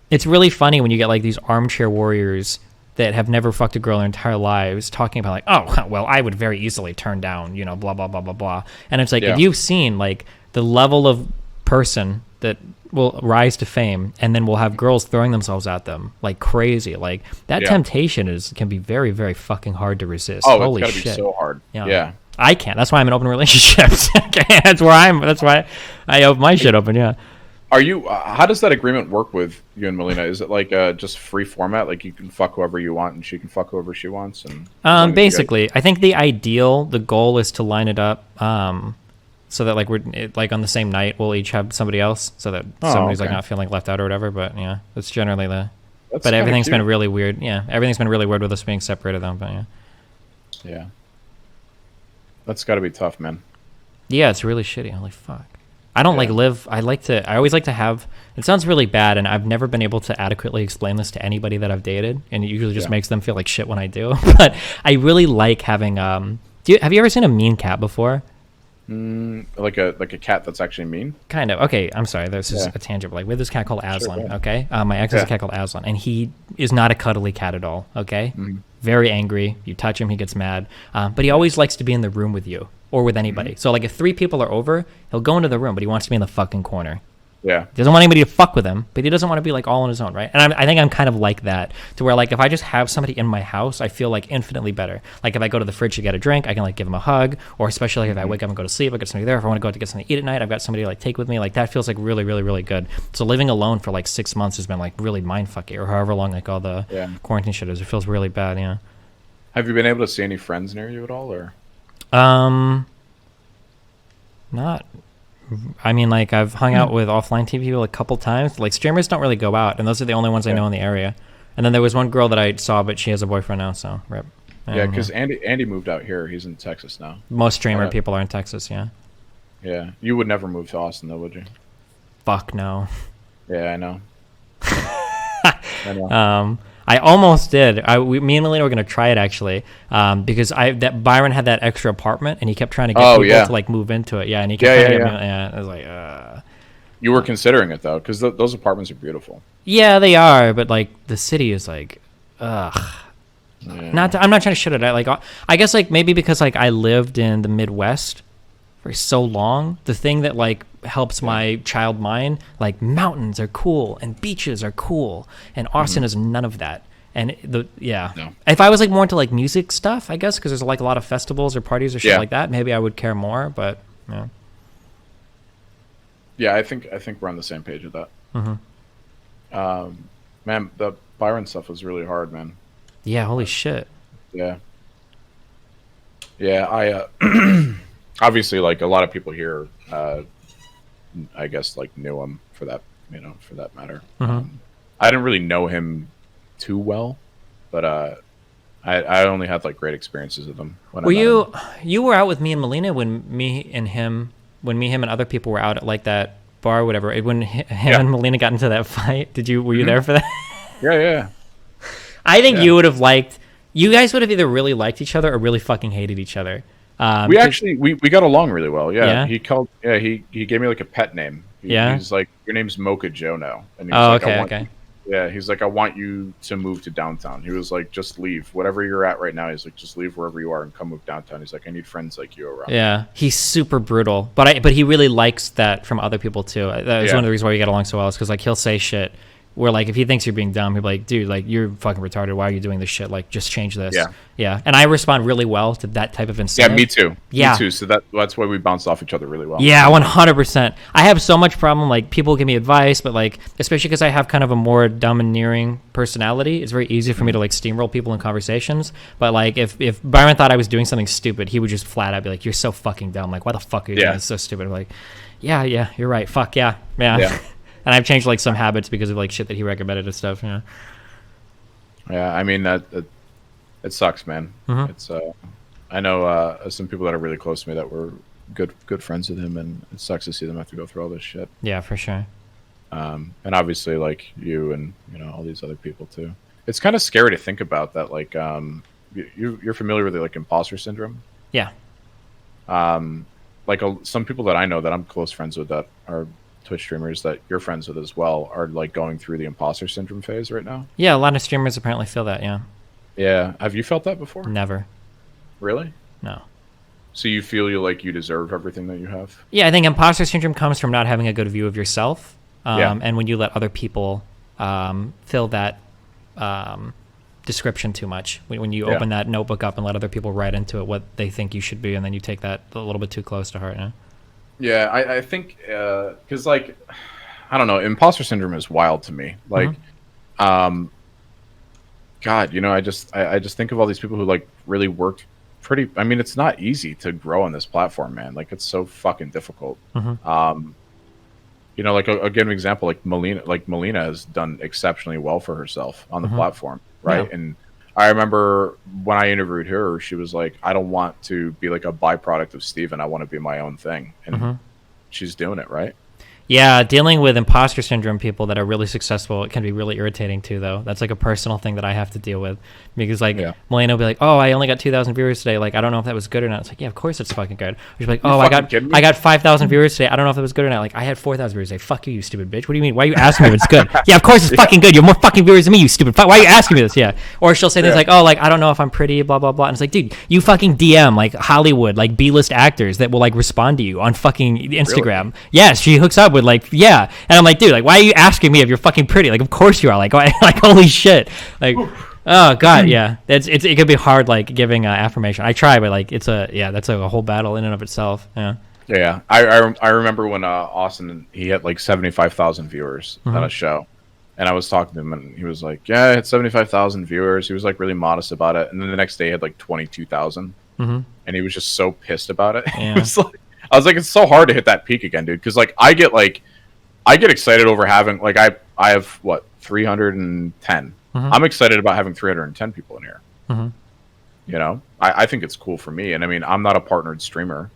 it's really funny when you get like these armchair warriors that have never fucked a girl in their entire lives talking about like, oh, well, I would very easily turn down, blah, blah, blah, blah, blah. And it's like, if you've seen like the level of person that will rise to fame and then will have girls throwing themselves at them like crazy, like that temptation can be very, very fucking hard to resist. Oh, holy it's gotta shit. be so hard. Yeah. I can't. That's why I'm in open relationships. That's why I open my shit open. Yeah. Are you? How does that agreement work with you and Melina? Is it like just free format? Like you can fuck whoever you want, and she can fuck whoever she wants, and basically, I think the goal is to line it up, so that like we're like on the same night we'll each have somebody else, so that somebody's like not feeling left out or whatever. But yeah, that's generally but everything's been really weird. Yeah, everything's been really weird with us being separated though. But yeah. Yeah. That's got to be tough, man. Yeah, it's really shitty. Holy fuck. I don't I always like to have, it sounds really bad, and I've never been able to adequately explain this to anybody that I've dated, and it usually just makes them feel like shit when I do. But I really like having Have you ever seen a mean cat before? Like a cat that's actually mean. Kind of. Okay, I'm sorry. This is a tangent. But like, we have this cat called Aslan. Sure, Okay, my ex has a cat called Aslan, and he is not a cuddly cat at all. Okay, very angry. You touch him, he gets mad. But he always likes to be in the room with you or with anybody. So like, if 3 people are over, he'll go into the room, but he wants to be in the fucking corner. Yeah. He doesn't want anybody to fuck with him, but he doesn't want to be like all on his own, right? And I think I'm kind of like that, to where like if I just have somebody in my house, I feel like infinitely better. Like if I go to the fridge to get a drink, I can like give him a hug, or especially like if I wake up and go to sleep, I got somebody there. If I want to go out to get something to eat at night, I've got somebody to like take with me. Like that feels like really, really, really good. So living alone for like 6 months has been like really mindfucky, or however long like all the quarantine shit is. It feels really bad, yeah. Have you been able to see any friends near you at all, or? Not. I mean, like, I've hung out with offline TV people a couple times. Like, streamers don't really go out, and those are the only ones I know in the area. And then there was one girl that I saw, but she has a boyfriend now, so rip. Yeah, because Andy moved out here. He's in Texas now. Most streamer people are in Texas, yeah. Yeah. You would never move to Austin, though, would you? Fuck no. Yeah, I know. I know. I almost did. Me and Melina were gonna try it actually, because Byron had that extra apartment and he kept trying to get people to like move into it. Yeah, and he kept trying to get me. Yeah, I was like, You were considering it though, because those apartments are beautiful. Yeah, they are, but like the city is like, ugh. Yeah. I'm not trying to shit it out. Like, I guess like maybe because like I lived in the Midwest for so long, the thing that like helps my child mind, like mountains are cool and beaches are cool, and Austin is none of that. And if I was like more into like music stuff, I guess, because there's like a lot of festivals or parties or shit like that, maybe I would care more. But yeah, I think we're on the same page with that. Man, the Byron stuff was really hard, man. Yeah, holy shit. Yeah, I obviously, like a lot of people here, I guess, like knew him for that, for that matter. I didn't really know him too well, but I only had like great experiences with him. You were out with me and Melina when me, him, and other people were out at like that bar or whatever. When him and Melina got into that fight, were you there for that? Yeah. I think you would have liked. You guys would have either really liked each other or really fucking hated each other. We actually we got along really well. Yeah. He gave me like a pet name. He's like, your name's Mocha Joe now. And he was okay. Yeah, he's like, I want you to move to downtown. He was like, just leave whatever you're at right now. He's like, just leave wherever you are and come move downtown. He's like, I need friends like you around. Yeah, he's super brutal, but he really likes that from other people too. That was one of the reasons why we get along so well. Is because like he'll say shit where like if he thinks you're being dumb, he'll be like, dude, like you're fucking retarded. Why are you doing this shit? Like just change this. Yeah. And I respond really well to that type of incentive. Yeah, me too. Me too. So that's why we bounced off each other really well. Yeah, 100%. I have so much problem. Like people give me advice, but like especially because I have kind of a more domineering personality, it's very easy for me to like steamroll people in conversations. But like if Byron thought I was doing something stupid, he would just flat out be like, "You're so fucking dumb. Like why the fuck are you doing this? So stupid." I'm like, yeah, you're right. Fuck yeah. And I've changed like some habits because of like shit that he recommended and stuff. Yeah. Yeah, I mean that it sucks, man. It's I know some people that are really close to me that were good friends with him, and it sucks to see them have to go through all this shit. Yeah, for sure. And obviously, like you and all these other people too. It's kind of scary to think about that. Like, you're familiar with like Imposter Syndrome? Yeah. Like some people that I know that I'm close friends with that are Twitch streamers that you're friends with as well are like going through the Imposter Syndrome phase right now. Yeah, a lot of streamers apparently feel that. Yeah. Have you felt that before? Never. Really? No. So you feel you deserve everything that you have? Yeah, I think Imposter Syndrome comes from not having a good view of yourself. And when you let other people fill that description too much, when you open that notebook up and let other people write into it what they think you should be, and then you take that a little bit too close to heart. Yeah, I think because like I don't know, Imposter Syndrome is wild to me. Like, God, I just think of all these people who like really worked pretty. I mean, it's not easy to grow on this platform, man. Like, it's so fucking difficult. Like I'll give an example. Like Melina has done exceptionally well for herself on the platform, right? Yeah. And I remember when I interviewed her, she was like, I don't want to be like a byproduct of Steven. I want to be my own thing. And she's doing it, right? Yeah, dealing with imposter syndrome people that are really successful, it can be really irritating too, though. That's like a personal thing that I have to deal with because, like, Melina will be like, "Oh, I only got 2,000 viewers today. Like, I don't know if that was good or not." It's like, yeah, of course it's fucking good. Or she'll be like, "Oh, I got 5,000 viewers today. I don't know if it was good or not." Like, I had 4,000 viewers today. Fuck you, you stupid bitch. What do you mean? Why are you asking me if it's good? Yeah, of course it's fucking good. You have more fucking viewers than me, you stupid fuck. Why are you asking me this? Yeah. Or she'll say things like, "Oh, like I don't know if I'm pretty, blah blah blah." And it's like, dude, you fucking DM like Hollywood, like B-list actors that will like respond to you on fucking Instagram. Really? Yes, she hooks up with like, yeah. And I'm like, dude, like, why are you asking me if you're fucking pretty? Like, of course you are. Like, like holy shit. Like, oh god, yeah. It could be hard, like giving affirmation. I try, but like, that's a whole battle in and of itself. Yeah. Yeah. I remember when Austin, he had like 75,000 viewers on a show, and I was talking to him, and he was like, "Yeah, I had 75,000 viewers." He was like really modest about it, and then the next day he had like 22,000, and he was just so pissed about it. Yeah. It was like, I was like, it's so hard to hit that peak again, dude, because like I get excited over having like I have what 310. I'm excited about having 310 people in here. You know, I think it's cool for me, and I mean, I'm not a partnered streamer.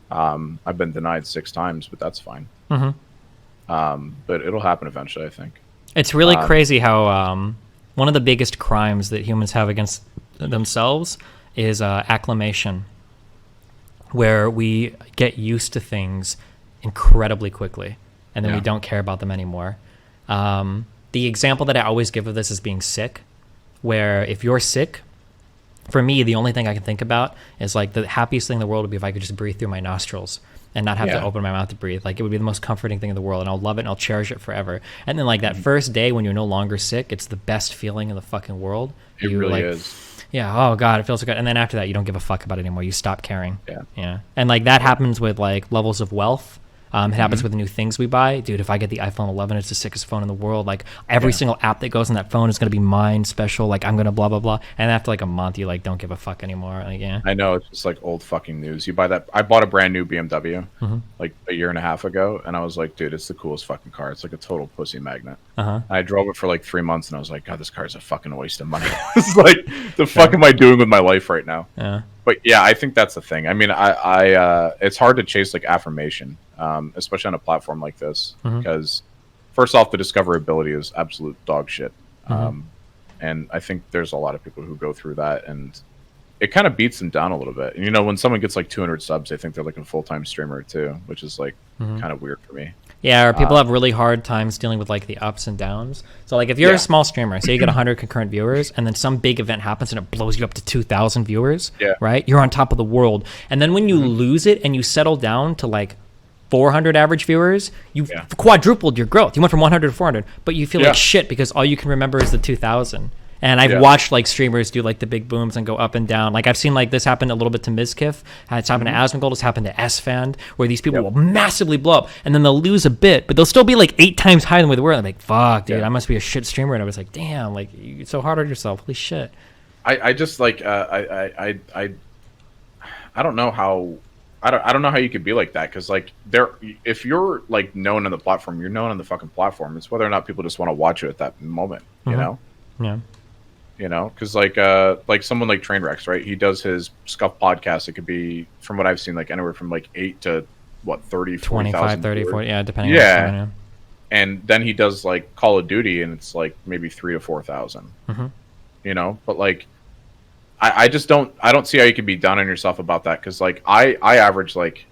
I've been denied 6 times, but that's fine. But it'll happen eventually, I think. It's really crazy how one of the biggest crimes that humans have against themselves is acclimation, where we get used to things incredibly quickly, and then we don't care about them anymore. The example that I always give of this is being sick, where if you're sick, for me, the only thing I can think about is like the happiest thing in the world would be if I could just breathe through my nostrils and not have to open my mouth to breathe. Like, it would be the most comforting thing in the world, and I'll love it and I'll cherish it forever. And then like that first day when you're no longer sick, it's the best feeling in the fucking world. It really is. Yeah, oh god, it feels so good. And then after that, you don't give a fuck about it anymore. You stop caring. Yeah. And like that happens with like levels of wealth. It happens with the new things we buy. Dude, if I get the iPhone 11, it's the sickest phone in the world. Like, every single app that goes on that phone is going to be mine, special. Like, I'm going to blah, blah, blah. And after, like, a month, you, like, don't give a fuck anymore. Like, yeah. I know. It's just, like, old fucking news. You buy that. I bought a brand new BMW, like, a year and a half ago. And I was like, dude, it's the coolest fucking car. It's, like, a total pussy magnet. I drove it for, like, 3 months, and I was like, God, this car's a fucking waste of money. It's like, the fuck am I doing with my life right now? Yeah. But, yeah, I think that's the thing. I mean, it's hard to chase, like, affirmation. Especially on a platform like this, because first off, the discoverability is absolute dog shit. And I think there's a lot of people who go through that, and it kind of beats them down a little bit. And, you know, when someone gets like 200 subs, they think they're like a full-time streamer too, which is like kind of weird for me. Yeah, or people have really hard times dealing with like the ups and downs. So like if you're a small streamer, say you get 100 concurrent viewers, and then some big event happens and it blows you up to 2,000 viewers, right? You're on top of the world. And then when you lose it and you settle down to like 400 average viewers, you quadrupled your growth. You went from 100 to 400, but you feel like shit because all you can remember is the 2,000. And I've watched like streamers do like the big booms and go up and down. Like I've seen like this happen a little bit to Mizkif. It's happened to Asmongold. It's happened to S-Fan, where these people will massively blow up and then they'll lose a bit, but they'll still be like 8 times higher than where they were. I'm like, fuck, dude, I must be a shit streamer. And I was like, damn, like you're so hard on yourself. Holy shit. I just like I don't know how. I don't know how you could be like that, because like if you're like known on the platform, you're known on the fucking platform. It's whether or not people just want to watch you at that moment, you know? Yeah. You know, because like someone like Trainwrecks, right? He does his Scuff podcast. It could be, from what I've seen, like anywhere from like 8 to what 30, 25, 30, 40, depending. Yeah. On and then he does like Call of Duty, and it's like maybe 3 to 4,000. You know, but like. I just don't see how you can be down on yourself about that, because like I average like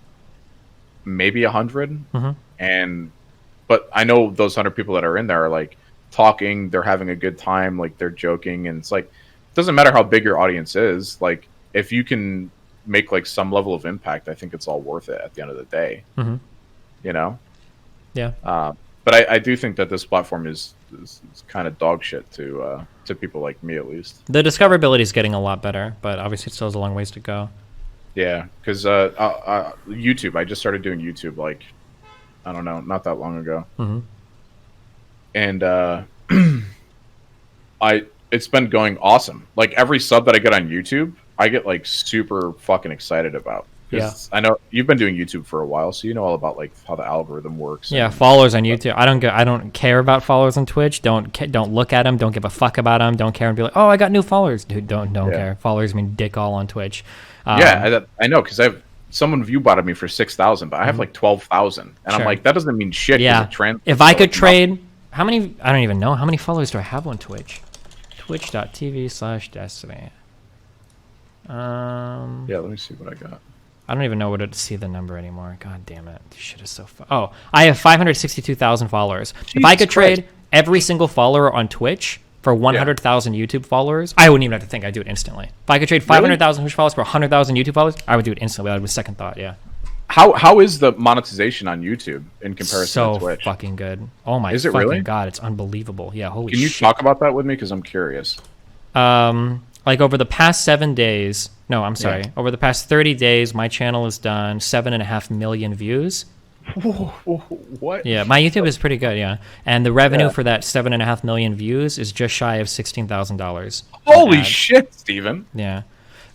maybe 100, but I know those 100 people that are in there are like talking, they're having a good time, like they're joking, and it's like it doesn't matter how big your audience is, like if you can make like some level of impact, I think it's all worth it at the end of the day. You know? Yeah. But I do think that this platform is kind of dog shit to people like me, at least. The discoverability is getting a lot better, but obviously it still has a long ways to go. Yeah, because YouTube, I just started doing YouTube like, I don't know, not that long ago. And it's been going awesome. Like every sub that I get on YouTube, I get like super fucking excited about. Yeah, I know you've been doing YouTube for a while, so you know all about like how the algorithm works. Yeah, followers on YouTube. I don't care about followers on Twitch. Don't look at them. Don't give a fuck about them. Don't care and be like, oh, I got new followers. Dude, don't care. Followers mean dick all on Twitch. I know, because someone view botted me for 6,000, but I have like 12,000, and I'm like, that doesn't mean shit. 'cause Yeah. it translates If I to, could like, trade, nothing. how many? I don't even know how many followers do I have on Twitch. Twitch.tv/Destiny. Yeah, let me see what I got. I don't even know where to see the number anymore. God damn it. This shit is so Oh, I have 562,000 followers. If I could trade every single follower on Twitch for 100,000 YouTube followers, I wouldn't even have to think. I'd do it instantly. If I could trade 500,000 Twitch followers for 100,000 YouTube followers, I would do it instantly. That was second thought, yeah. How is the monetization on YouTube in comparison to Twitch? So fucking good. Oh my Is it fucking really? God, it's unbelievable. Yeah, holy Can you shit. talk about that with me? Because I'm curious. Like over the past 7 days, no, I'm sorry. Over the past 30 days, my channel has done 7.5 million views. What? Yeah, my YouTube is pretty good, yeah. And the revenue for that 7.5 million views is just shy of $16,000. Holy shit, Steven. Yeah.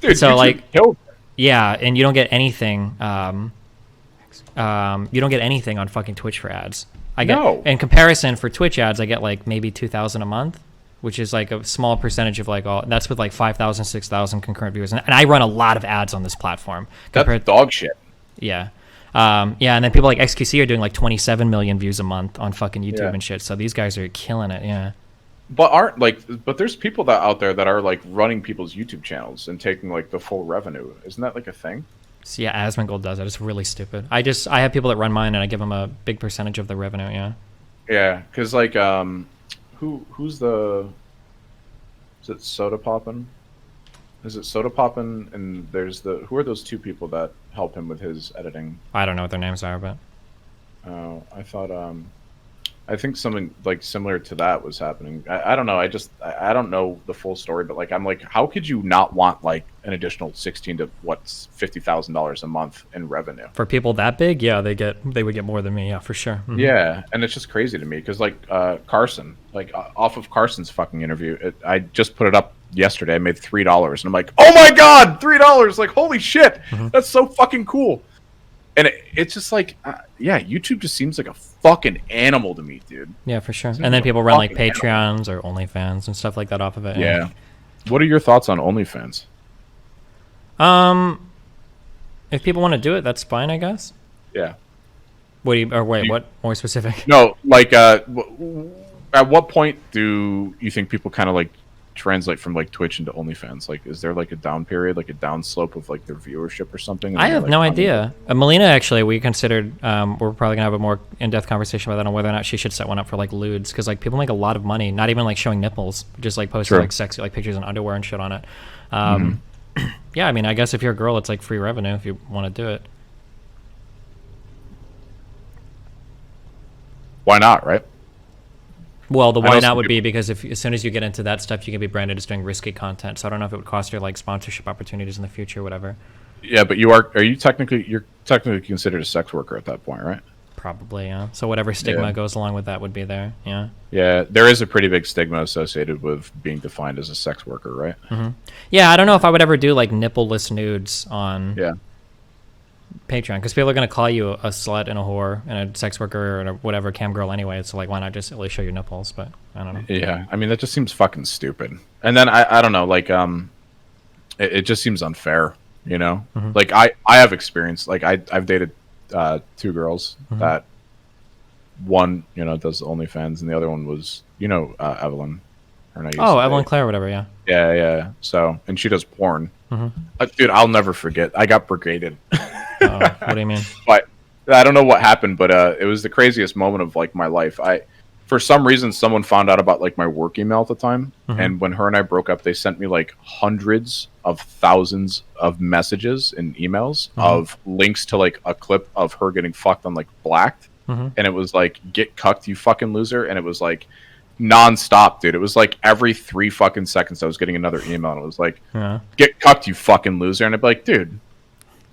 Dude, so YouTube like, killed it. yeah, and you don't get anything. You don't get anything on fucking Twitch for ads. I get in comparison for Twitch ads, I get like maybe 2,000 a month, which is like a small percentage of like all. That's with like 5,000, 6,000 concurrent viewers, and I run a lot of ads on this platform. That's dog shit. Yeah. Yeah, and then people like XQC are doing like 27 million views a month on fucking YouTube and shit. So these guys are killing it. Yeah. But there's people that out there that are like running people's YouTube channels and taking like the full revenue. Isn't that like a thing? So yeah, Asmongold does that. It's really stupid. I have people that run mine and I give them a big percentage of the revenue. Yeah. Yeah, because like who's the? Is it Soda Poppin'? Is it Soda Poppin'? And there's who are those two people that help him with his editing? I don't know what their names are, but I thought I think something like similar to that was happening. I don't know. I don't know the full story, but like I'm like, how could you not want like an additional $16,000 to $50,000 a month in revenue for people that big? Yeah, they would get more than me. Yeah, for sure. Mm-hmm. Yeah, and it's just crazy to me because like Carson, like off of Carson's fucking interview, I just put it up yesterday. I made $3, and I'm like, oh my god, $3! Like holy shit, that's so fucking cool. And it's just like, yeah, YouTube just seems like a fucking animal to me, dude. Yeah, for sure. And then people run like Patreons or OnlyFans and stuff like that off of it. Yeah. What are your thoughts on OnlyFans? If people want to do it, that's fine, I guess. Yeah. What more specific? No, like, at what point do you think people kind of like translate from like Twitch into OnlyFans? Like, is there like a down period, like a down slope of like their viewership or something? I have no idea. Melina, actually, we considered we're probably gonna have a more in-depth conversation about that on whether or not she should set one up for like lewds, because like people make a lot of money, not even like showing nipples, just like posting like sexy like pictures in underwear and shit on it. Yeah, I mean, I guess if you're a girl, it's like free revenue if you want to do it. Why not, right? Well, the why not would be because as soon as you get into that stuff, you can be branded as doing risky content. So I don't know if it would cost you like sponsorship opportunities in the future or whatever. Yeah, but you're technically considered a sex worker at that point, right? Probably, yeah. So whatever stigma goes along with that would be there, yeah. Yeah, there is a pretty big stigma associated with being defined as a sex worker, right? Mm-hmm. Yeah, I don't know if I would ever do like nipple-less nudes on Patreon, because people are going to call you a slut and a whore and a sex worker and a whatever cam girl anyway. So like, why not just at least show your nipples? But I don't know. Yeah, I mean that just seems fucking stupid. And then I don't know, like it just seems unfair, you know. Like I have experience. Like I've dated 2 girls that one does OnlyFans and the other one was Evelyn. Evelyn Claire, or whatever. Yeah. So and she does porn. Dude, I'll never forget. I got brigaded. What do you mean? But I don't know what happened, but it was the craziest moment of like my life. For some reason, someone found out about like my work email at the time, and when her and I broke up, they sent me like hundreds of thousands of messages and emails of links to like a clip of her getting fucked on like Blacked, and it was like, "Get cucked, you fucking loser," and it was like non-stop, dude. It was like every 3 fucking seconds I was getting another email, and it was like, "Get cucked, you fucking loser," and I'd be like, dude.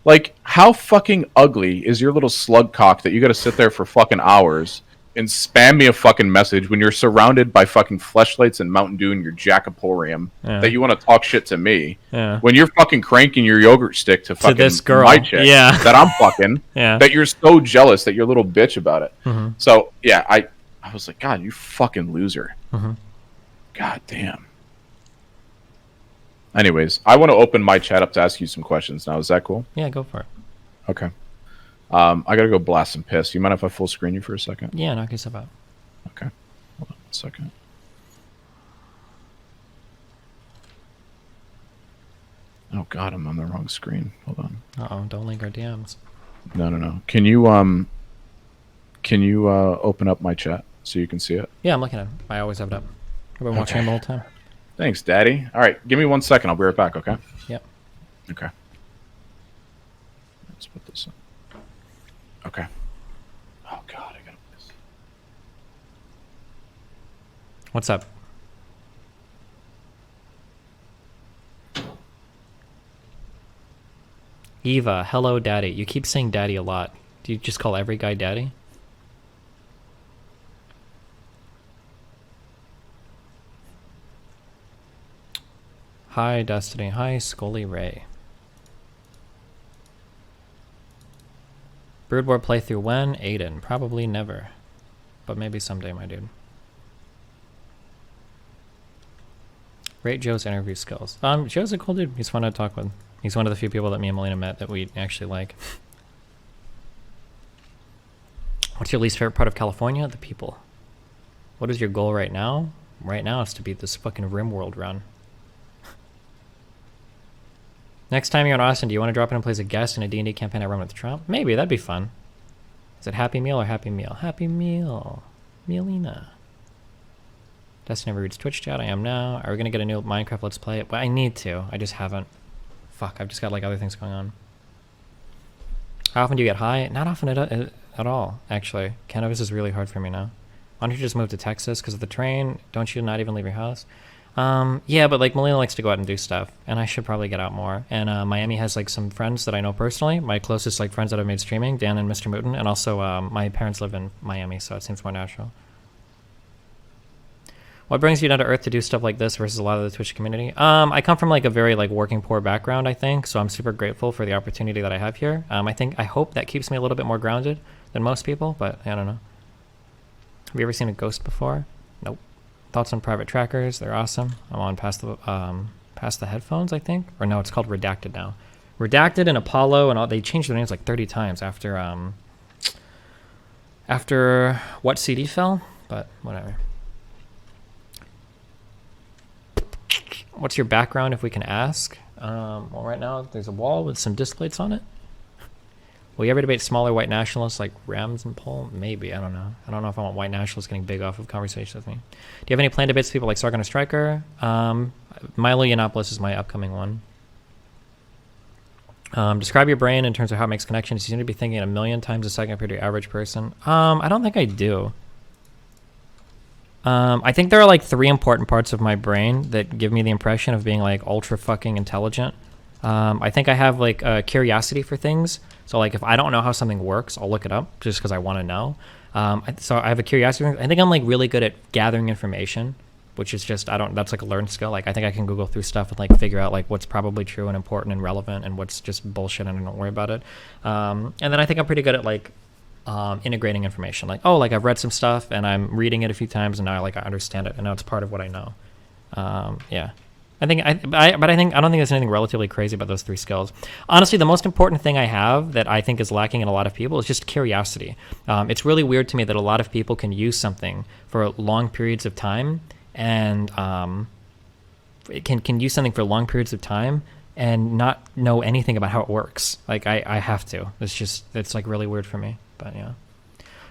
Like, how fucking ugly is your little slug cock that you gotta sit there for fucking hours and spam me a fucking message when you're surrounded by fucking fleshlights and Mountain Dew and your Jackaporium that you want to talk shit to me when you're fucking cranking your yogurt stick to fucking this girl my chick that I'm fucking that you're so jealous that you're a little bitch about it. So, yeah, I was like, God, you fucking loser. God damn. Anyways, I want to open my chat up to ask you some questions now. Is that cool? Yeah, go for it. Okay. I gotta go blast some piss. You mind if I full screen you for a second? Yeah, knock yourself out. Okay. Hold on 1 second. Oh God, I'm on the wrong screen. Hold on. Uh-oh, don't link our DMs. No. Can you open up my chat so you can see it? Yeah, I'm looking at it. I always have it up. I've been watching him the whole time. Thanks, Daddy. All right, give me 1 second. I'll be right back, okay? Yep. Okay. Let's put this in. Okay. Oh, God, I gotta piss. What's up? Eva, hello, Daddy. You keep saying Daddy a lot. Do you just call every guy Daddy? Hi, Destiny. Hi, Scully Ray. Brood War playthrough when? Aiden. Probably never. But maybe someday, my dude. Rate Joe's interview skills. Joe's a cool dude. He's fun to talk with. He's one of the few people that me and Melina met that we actually like. What's your least favorite part of California? The people. What is your goal right now? Right now it's to beat this fucking RimWorld run. Next time you're in Austin, do you want to drop in and play as a guest in a D&D campaign I run with Trump? Maybe, that'd be fun. Is it Happy Meal or Happy Meal? Happy Meal. Melina. Destiny never reads Twitch chat. I am now. Are we going to get a new Minecraft Let's Play? Well, I need to. I just haven't. Fuck, I've just got like other things going on. How often do you get high? Not often at all, actually. Cannabis is really hard for me now. Why don't you just move to Texas because of the train? Don't you not even leave your house? Yeah, but like Melina likes to go out and do stuff, and I should probably get out more. And Miami has like some friends that I know personally. My closest like friends that I've made streaming, Dan and Mr. Mooten, and also my parents live in Miami, so it seems more natural. What brings you down to earth to do stuff like this versus a lot of the Twitch community? I come from like a very like working poor background, I think, so I'm super grateful for the opportunity that I have here. I hope that keeps me a little bit more grounded than most people, but I don't know. Have you ever seen a ghost before? Nope. Thoughts on private trackers? They're awesome. I'm on past the headphones, I think, or no, it's called Redacted now. Redacted and Apollo and all. They changed their names like 30 times after what CD fell, but whatever. What's your background, if we can ask? Well, right now there's a wall with some disc plates on it. Will you ever debate smaller white nationalists like Rams and Paul? Maybe. I don't know. I don't know if I want white nationalists getting big off of conversations with me. Do you have any planned debates with people like Sargon or Stryker? Milo Yiannopoulos is my upcoming one. Describe your brain in terms of how it makes connections. You seem to be thinking 1 million times a second compared to your average person. I don't think I do. I think there are like 3 important parts of my brain that give me the impression of being like ultra fucking intelligent. I think I have like a curiosity for things. So like if I don't know how something works, I'll look it up just because I want to know. So I have a curiosity. I think I'm like really good at gathering information, which is just, that's like a learned skill. Like I think I can Google through stuff and like figure out like what's probably true and important and relevant and what's just bullshit and I don't worry about it. And then I think I'm pretty good at like integrating information. Like, oh, like I've read some stuff and I'm reading it a few times and now like I understand it and now it's part of what I know. Yeah. I don't think there's anything relatively crazy about those 3 skills. Honestly, the most important thing I have that I think is lacking in a lot of people is just curiosity. It's really weird to me that a lot of people can use something for long periods of time and can use something for long periods of time and not know anything about how it works. Like I have to. It's like really weird for me. But yeah.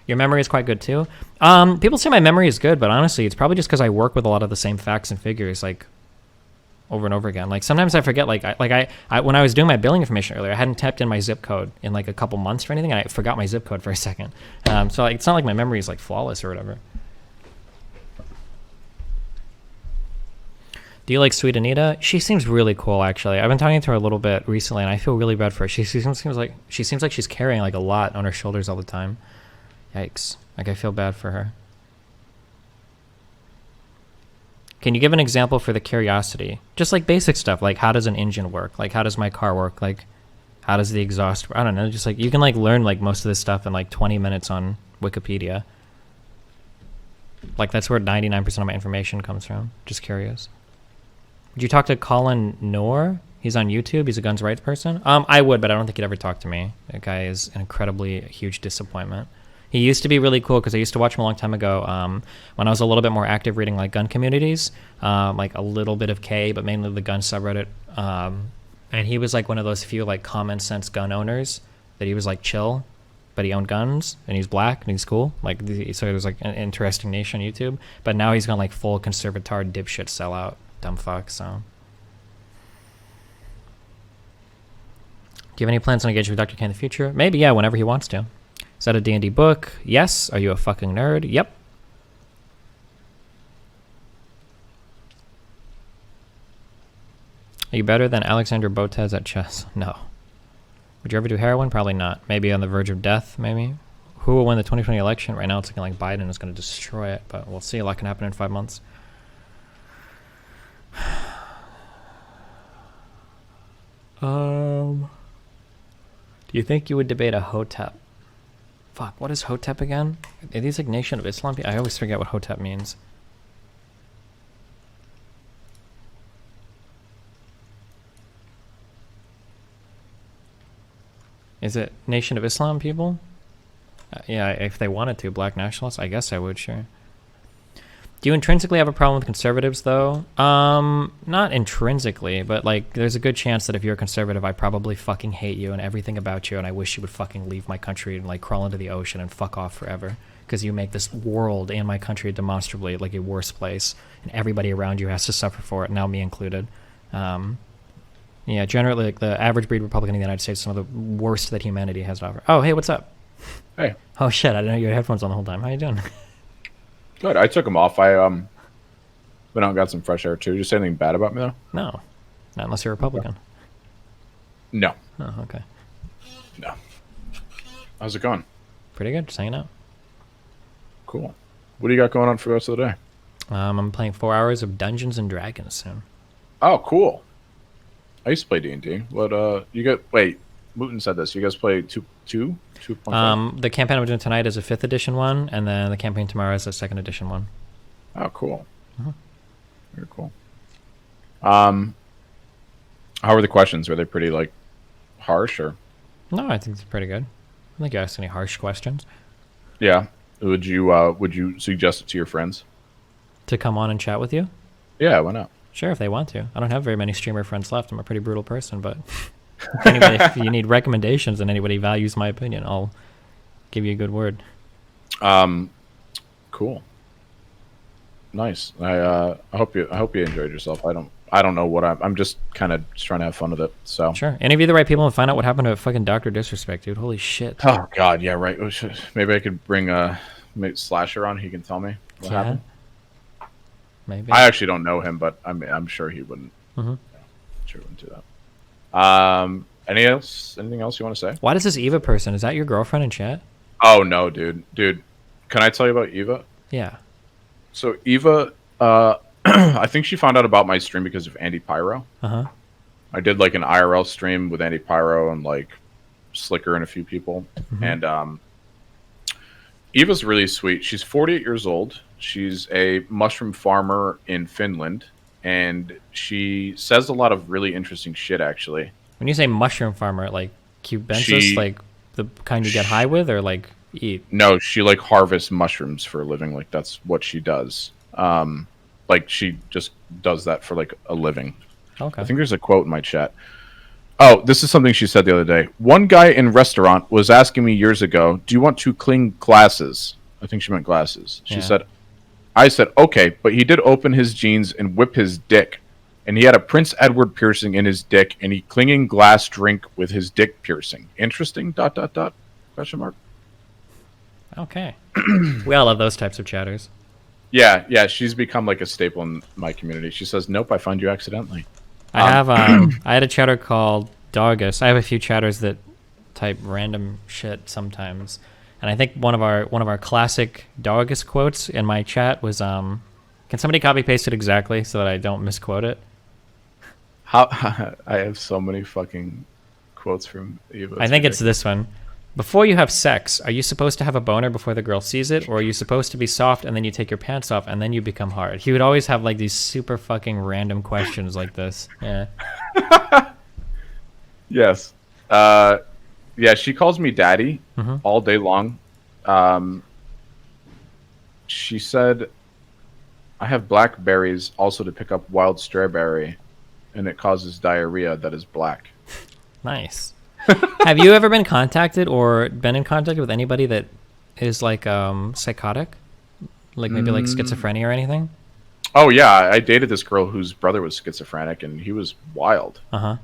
Your memory is quite good too. People say my memory is good, but honestly, it's probably just because I work with a lot of the same facts and figures like over and over again. Like sometimes I forget, like I when I was doing my billing information earlier, I hadn't typed in my zip code in like a couple months or anything. And I forgot my zip code for a second. So like, it's not like my memory is like flawless or whatever. Do you like Sweet Anita? She seems really cool, actually. I've been talking to her a little bit recently, and I feel really bad for her. She seems like she's carrying like a lot on her shoulders all the time. Yikes! Like I feel bad for her. Can you give an example for the curiosity? Just like basic stuff, like how does an engine work? Like how does my car work? Like how does the exhaust work? I don't know. Just like you can like learn like most of this stuff in like 20 minutes on Wikipedia. Like that's where 99% of my information comes from. Just curious. Would you talk to Colin Noor? He's on YouTube. He's a guns rights person. I would, but I don't think he'd ever talk to me. That guy is an incredibly huge disappointment. He used to be really cool because I used to watch him a long time ago when I was a little bit more active reading like gun communities, like a little bit of K, but mainly the gun subreddit. And he was like one of those few like common sense gun owners that he was like chill, but he owned guns and he's black and he's cool. Like so it was like an interesting niche on YouTube. But now he's gone like full conservatard dipshit sellout, dumb fuck. So, do you have any plans on engaging with Dr. K in the future? Maybe, yeah, whenever he wants to. Is that a D&D book? Yes. Are you a fucking nerd? Yep. Are you better than Alexander Botez at chess? No. Would you ever do heroin? Probably not. Maybe on the verge of death, maybe. Who will win the 2020 election? Right now it's looking like Biden is going to destroy it, but we'll see. A lot can happen in 5 months. Do you think you would debate a Hotep? Fuck, what is Hotep again? Are these like Nation of Islam? I always forget what Hotep means. Is it Nation of Islam people? Yeah, if they wanted to, black nationalists, I guess I would, sure. Do you intrinsically have a problem with conservatives, though? Not intrinsically, but, like, there's a good chance that if you're a conservative, I probably fucking hate you and everything about you, and I wish you would fucking leave my country and, like, crawl into the ocean and fuck off forever. Because you make this world and my country demonstrably, like, a worse place, and everybody around you has to suffer for it, now me included. Yeah, generally, like, the average breed Republican in the United States is some of the worst that humanity has to offer. Oh, hey, what's up? Hey. Oh, shit, I didn't know you had headphones on the whole time. How you doing? Good. I took them off. I went out and got some fresh air too. Did you say anything bad about me though? No, not unless you're a Republican. No. Oh, okay. No. How's it going? Pretty good. Just hanging out. Cool. What do you got going on for the rest of the day? I'm playing 4 hours of Dungeons and Dragons soon. Oh, cool. I used to play D&D. What you got? Wait, Wooten said this. You guys play 2.5? The campaign I'm doing tonight is a 5th edition one, and then the campaign tomorrow is a 2nd edition one. Oh, cool. Uh-huh. Very cool. How were the questions? Were they pretty like harsh or? No, I think it's pretty good. I don't think you asked any harsh questions. Yeah. Would you suggest it to your friends? To come on and chat with you? Yeah, why not? Sure, if they want to. I don't have very many streamer friends left. I'm a pretty brutal person, but if you need recommendations and anybody values my opinion, I'll give you a good word. Cool. Nice. I hope you enjoyed yourself. I don't know what I'm just kind of trying to have fun with it. So sure, interview the right people and find out what happened to fucking Dr. Disrespect, dude. Holy shit. Oh god, yeah, right. Maybe I could bring Slasher on. He can tell me what happened. Maybe. I actually don't know him, but I'm sure he wouldn't. Mm-hmm. Sure wouldn't do that. Anything else you want to say? Why does this Eva person? Is that your girlfriend in chat? Oh no, dude. Can I tell you about Eva? Yeah. So Eva, I think she found out about my stream because of Andy Pyro. Uh-huh. I did like an IRL stream with Andy Pyro and like Slicker and a few people. Mm-hmm. And Eva's really sweet. She's 48 years old. She's a mushroom farmer in Finland, and she says a lot of really interesting shit, actually. When you say mushroom farmer, like cubensis, like the kind you get high with, or like eat? No, she like harvests mushrooms for a living. Like that's what she does. Like she just does that for like a living. Okay. I think there's a quote in my chat. Oh, this is something she said the other day. One guy in restaurant was asking me years ago, "Do you want to clean glasses?" I think she meant glasses. I said, okay, but he did open his jeans and whip his dick. And he had a Prince Edward piercing in his dick, and he clinging glass drink with his dick piercing. Interesting, ... question mark. Okay. We all love those types of chatters. Yeah, she's become like a staple in my community. She says, nope, I found you accidentally. I have, I had a chatter called Doggus. I have a few chatters that type random shit sometimes. And I think one of our classic Doggus quotes in my chat was, can somebody copy paste it exactly so that I don't misquote it? I have so many fucking quotes from Eva. I think it's this one. Before you have sex, are you supposed to have a boner before the girl sees it? Or are you supposed to be soft and then you take your pants off and then you become hard? He would always have like these super fucking random questions like this. Yeah. Yes. Yeah, she calls me daddy all day long. She said I have blackberries also to pick up wild strawberry, and it causes diarrhea that is black. Nice. Have you ever been contacted or been in contact with anybody that is like psychotic? Like maybe like schizophrenia or anything? Oh yeah, I dated this girl whose brother was schizophrenic, and he was wild. Uh-huh.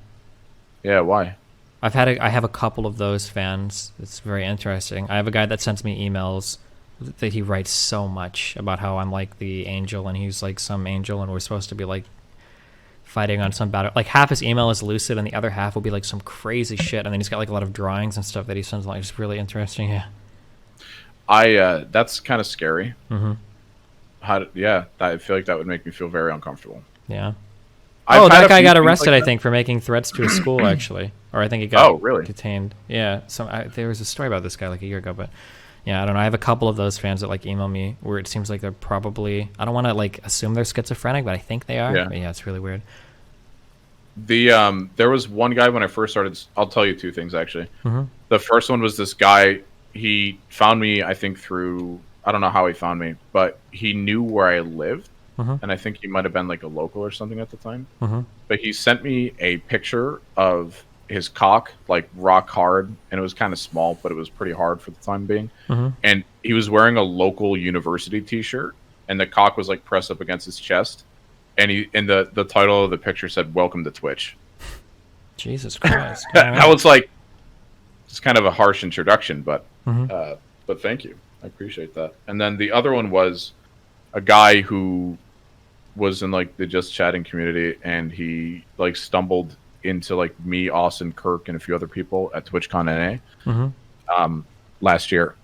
Yeah, why? I have a couple of those fans. It's very interesting. I have a guy that sends me emails that he writes so much about how I'm like the angel and he's like some angel and we're supposed to be like fighting on some battle. Like half his email is lucid and the other half will be like some crazy shit, and then he's got like a lot of drawings and stuff that he sends. Like it's really interesting. Yeah. That's kind of scary. I feel like that would make me feel very uncomfortable. Yeah. That guy got arrested, like I think, for making threats to a school, actually. Or I think he got detained. Yeah. There was a story about this guy like a year ago, but yeah, I don't know. I have a couple of those fans that like email me where it seems like they're probably, I don't want to like assume they're schizophrenic, but I think they are. Yeah. But yeah, it's really weird. There was one guy when I first started. I'll tell you two things actually. The first one was this guy. He found me, I think, through, I don't know how he found me, but he knew where I lived. And I think he might have been like a local or something at the time. But he sent me a picture of his cock, like rock hard, and it was kind of small, but it was pretty hard for the time being. And he was wearing a local university T-shirt, and the cock was like pressed up against his chest. And the title of the picture said "Welcome to Twitch." Jesus Christ! I was like, it's kind of a harsh introduction, but thank you, I appreciate that. And then the other one was a guy who was in like the Just Chatting community, and he like stumbled into like me, Austin, Kirk, and a few other people at TwitchCon NA last year,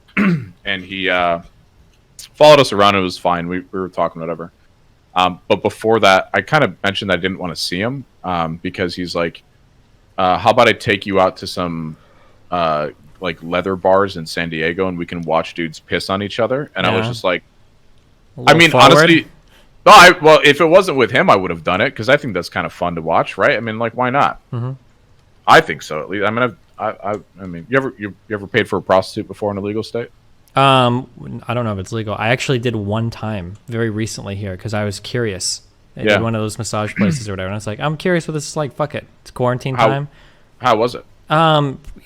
and he followed us around. It was fine. We were talking whatever. But before that, I kind of mentioned I didn't want to see him because he's like, "How about I take you out to some like leather bars in San Diego, and we can watch dudes piss on each other?" And I was just like, I mean, honestly, well, if it wasn't with him, I would have done it because I think that's kind of fun to watch, right? I mean, like, why not? I think so, at least. I mean, I mean, you ever paid for a prostitute before in a legal state? I don't know if it's legal. I actually did one time very recently here because I was curious. I did one of those massage places or whatever, and I was like, I'm curious what this is like. Fuck it, it's quarantine time. How was it?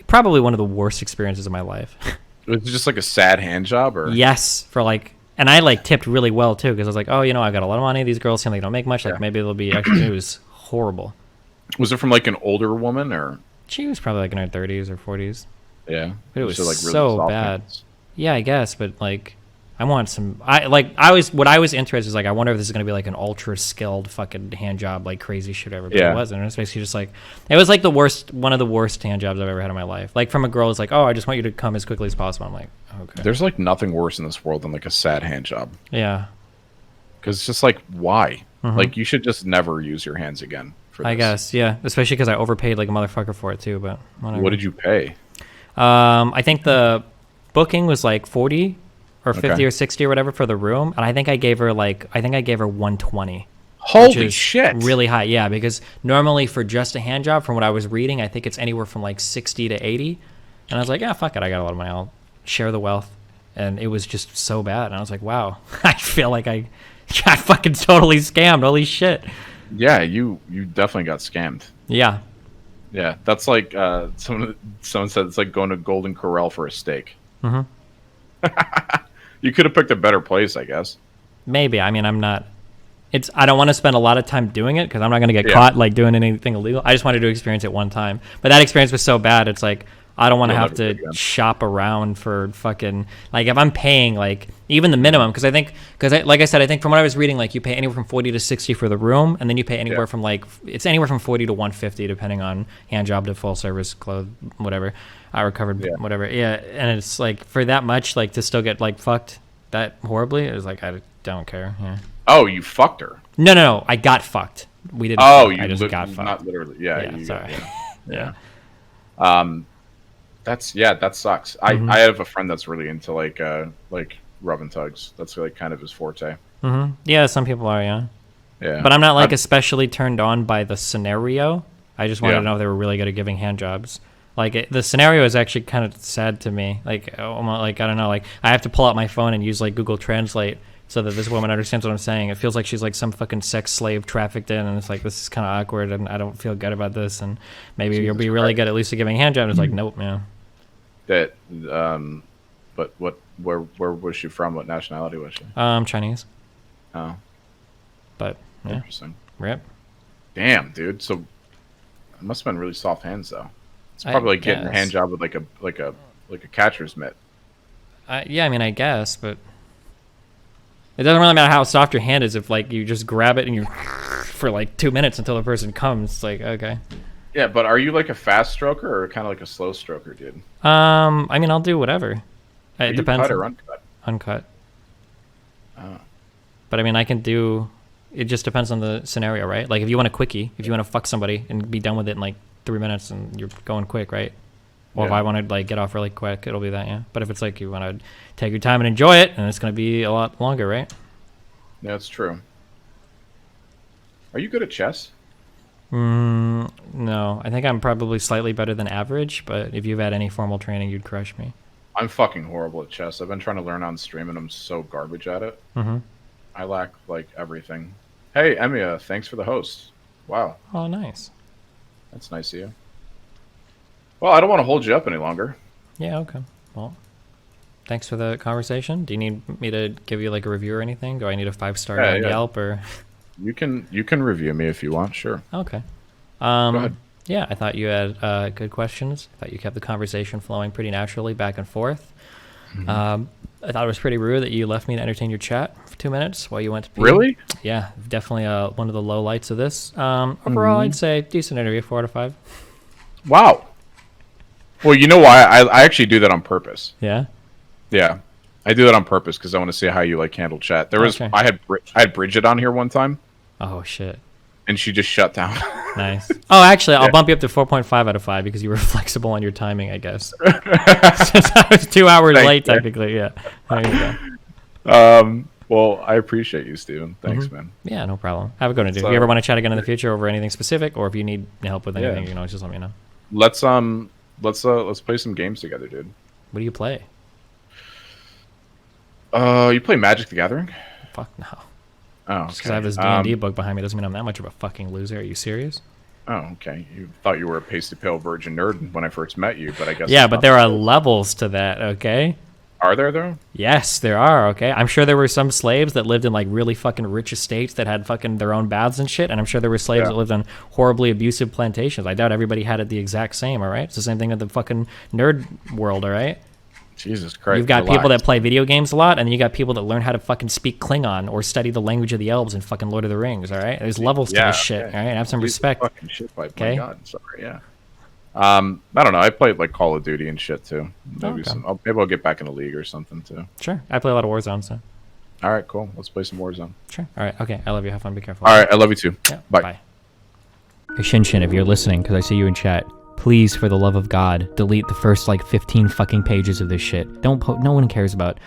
Probably one of the worst experiences of my life. Was it just like a sad hand job, or yes, for like. And I like tipped really well too because I was like, oh, you know, I got a lot of money. These girls seem like they don't make much. Like maybe they'll be. Actually, it was horrible. Was it from like an older woman or? She was probably like in her 30s or 40s. Yeah, but it was like really so bad. Hands. Yeah, I guess, but like, I want some. What I was interested is like, I wonder if this is gonna be like an ultra skilled fucking hand job, like crazy shit ever. But it wasn't. It was basically just like, it was like one of the worst hand jobs I've ever had in my life. Like from a girl who's like, oh, I just want you to come as quickly as possible. I'm like, okay. There's like nothing worse in this world than like a sad hand job. Yeah. Because it's just like, why? Like you should just never use your hands again. For this. I guess, yeah. Especially because I overpaid like a motherfucker for it too. But whatever. What did you pay? I think the booking was like 40 or 50 or 60 or whatever for the room, and I think I gave her 120. Holy shit, really high. Yeah, because normally for just a hand job, from what I was reading, I think it's anywhere from like 60 to 80, and I was like, yeah, fuck it, I got a lot of money, I'll share the wealth. And it was just so bad, and I was like, wow, I feel like I fucking totally scammed. Holy shit. Yeah, you definitely got scammed. Yeah, that's like someone said it's like going to Golden Corral for a steak. You could have picked a better place, I guess. Maybe. I mean, I don't want to spend a lot of time doing it because I'm not going to get caught like doing anything illegal. I just wanted to experience it one time. But that experience was so bad, it's like, I don't want to have to shop around for fucking, like, if I'm paying like even the minimum, because like I said, I think from what I was reading, like you pay anywhere from 40 to 60 for the room, and then you pay anywhere from like, it's anywhere from 40 to 150 depending on hand job to full service, clothes, whatever, recovered, whatever. Yeah, and it's like for that much, like to still get like fucked that horribly, it was like, I don't care. Yeah. Oh, you fucked her? No, I got fucked. We didn't. Oh, I just got fucked. Not literally. Yeah. Sorry. Yeah. That sucks. I have a friend that's really into like rub and tugs. That's like kind of his forte. Yeah, some people are. Yeah. Yeah. But I'm not like especially turned on by the scenario. I just wanted to know if they were really good at giving hand jobs. Like the scenario is actually kind of sad to me. Like I don't know. Like I have to pull out my phone and use like Google Translate so that this woman understands what I'm saying. It feels like she's like some fucking sex slave trafficked in, and it's like, this is kind of awkward, and I don't feel good about this. And maybe you'll be really good at least at giving hand jobs. It's like, nope, man. That, but where was she from? What nationality was she? Chinese. Oh, but yeah. Interesting. Rip. Damn, dude. So it must have been really soft hands, though. It's probably like getting a hand job with like a catcher's mitt. Yeah, I mean, I guess, but it doesn't really matter how soft your hand is if like you just grab it and you for like 2 minutes until the person comes. It's like, okay. Yeah, but are you like a fast stroker or kind of like a slow stroker, dude? I mean, I'll do whatever. It depends. Cut or uncut? Uncut. Oh. But I mean, I can do. It just depends on the scenario, right? Like if you want a quickie, if you want to fuck somebody and be done with it in like 3 minutes and you're going quick, right? Or if I want to like get off really quick, it'll be that, yeah. But if it's like you want to take your time and enjoy it, and it's going to be a lot longer, right? Yeah, that's true. Are you good at chess? No, I think I'm probably slightly better than average, but if you've had any formal training, you'd crush me. I'm fucking horrible at chess. I've been trying to learn on stream, and I'm so garbage at it. Mm-hmm. I lack like everything. Hey, Emia, thanks for the host. Wow. Oh, nice. That's nice of you. Well, I don't want to hold you up any longer. Yeah, okay. Well, thanks for the conversation. Do you need me to give you like a review or anything? Do I need a 5-star on Yelp or? You can review me if you want, sure. Okay. Go ahead. Yeah, I thought you had good questions. I thought you kept the conversation flowing pretty naturally back and forth. Mm-hmm. I thought it was pretty rude that you left me to entertain your chat for 2 minutes while you went to pee. Really? Yeah, definitely one of the low lights of this. Overall, I'd say decent interview, 4 out of 5. Wow. Well, you know why? I actually do that on purpose. Yeah? Yeah. I do that on purpose because I want to see how you like handle chat. There was I had Bridget on here one time. Oh shit. And she just shut down. Nice. Oh, actually, I'll bump you up to 4.5 out of 5 because you were flexible on your timing, I guess. Since I was 2 hours late, technically, yeah. There you go. Well, I appreciate you, Steven. Thanks, man. Yeah, no problem. Have a good one, dude. If you ever want to chat again in the future over anything specific, or if you need help with anything, just let me know. Let's play some games together, dude. What do you play? You play Magic the Gathering? Fuck no. Oh, okay. Just because I have this D&D book behind me doesn't mean I'm that much of a fucking loser. Are you serious? Oh, okay. You thought you were a pasty pale virgin nerd when I first met you, but I guess... Yeah, but there are levels to that, okay? Are there, though? Yes, there are, okay? I'm sure there were some slaves that lived in, like, really fucking rich estates that had fucking their own baths and shit, and I'm sure there were slaves that lived on horribly abusive plantations. I doubt everybody had it the exact same, all right? It's the same thing in the fucking nerd world, all right? Jesus Christ. You've got people that play video games a lot, and then you got people that learn how to fucking speak Klingon or study the language of the elves in fucking Lord of the Rings, all right? There's levels to this shit, all right? Have some respect. Fucking shit, my God, sorry, yeah. I don't know. I played like Call of Duty and shit too. Maybe maybe I'll get back in a league or something too. Sure. I play a lot of Warzone, so. All right, cool. Let's play some Warzone. Sure. All right. Okay. I love you. Have fun. Be careful. All right. I love you too. Yeah. Bye. Hey, Shin, if you're listening, because I see you in chat, please, for the love of God, delete the first like 15 fucking pages of this shit. No one cares about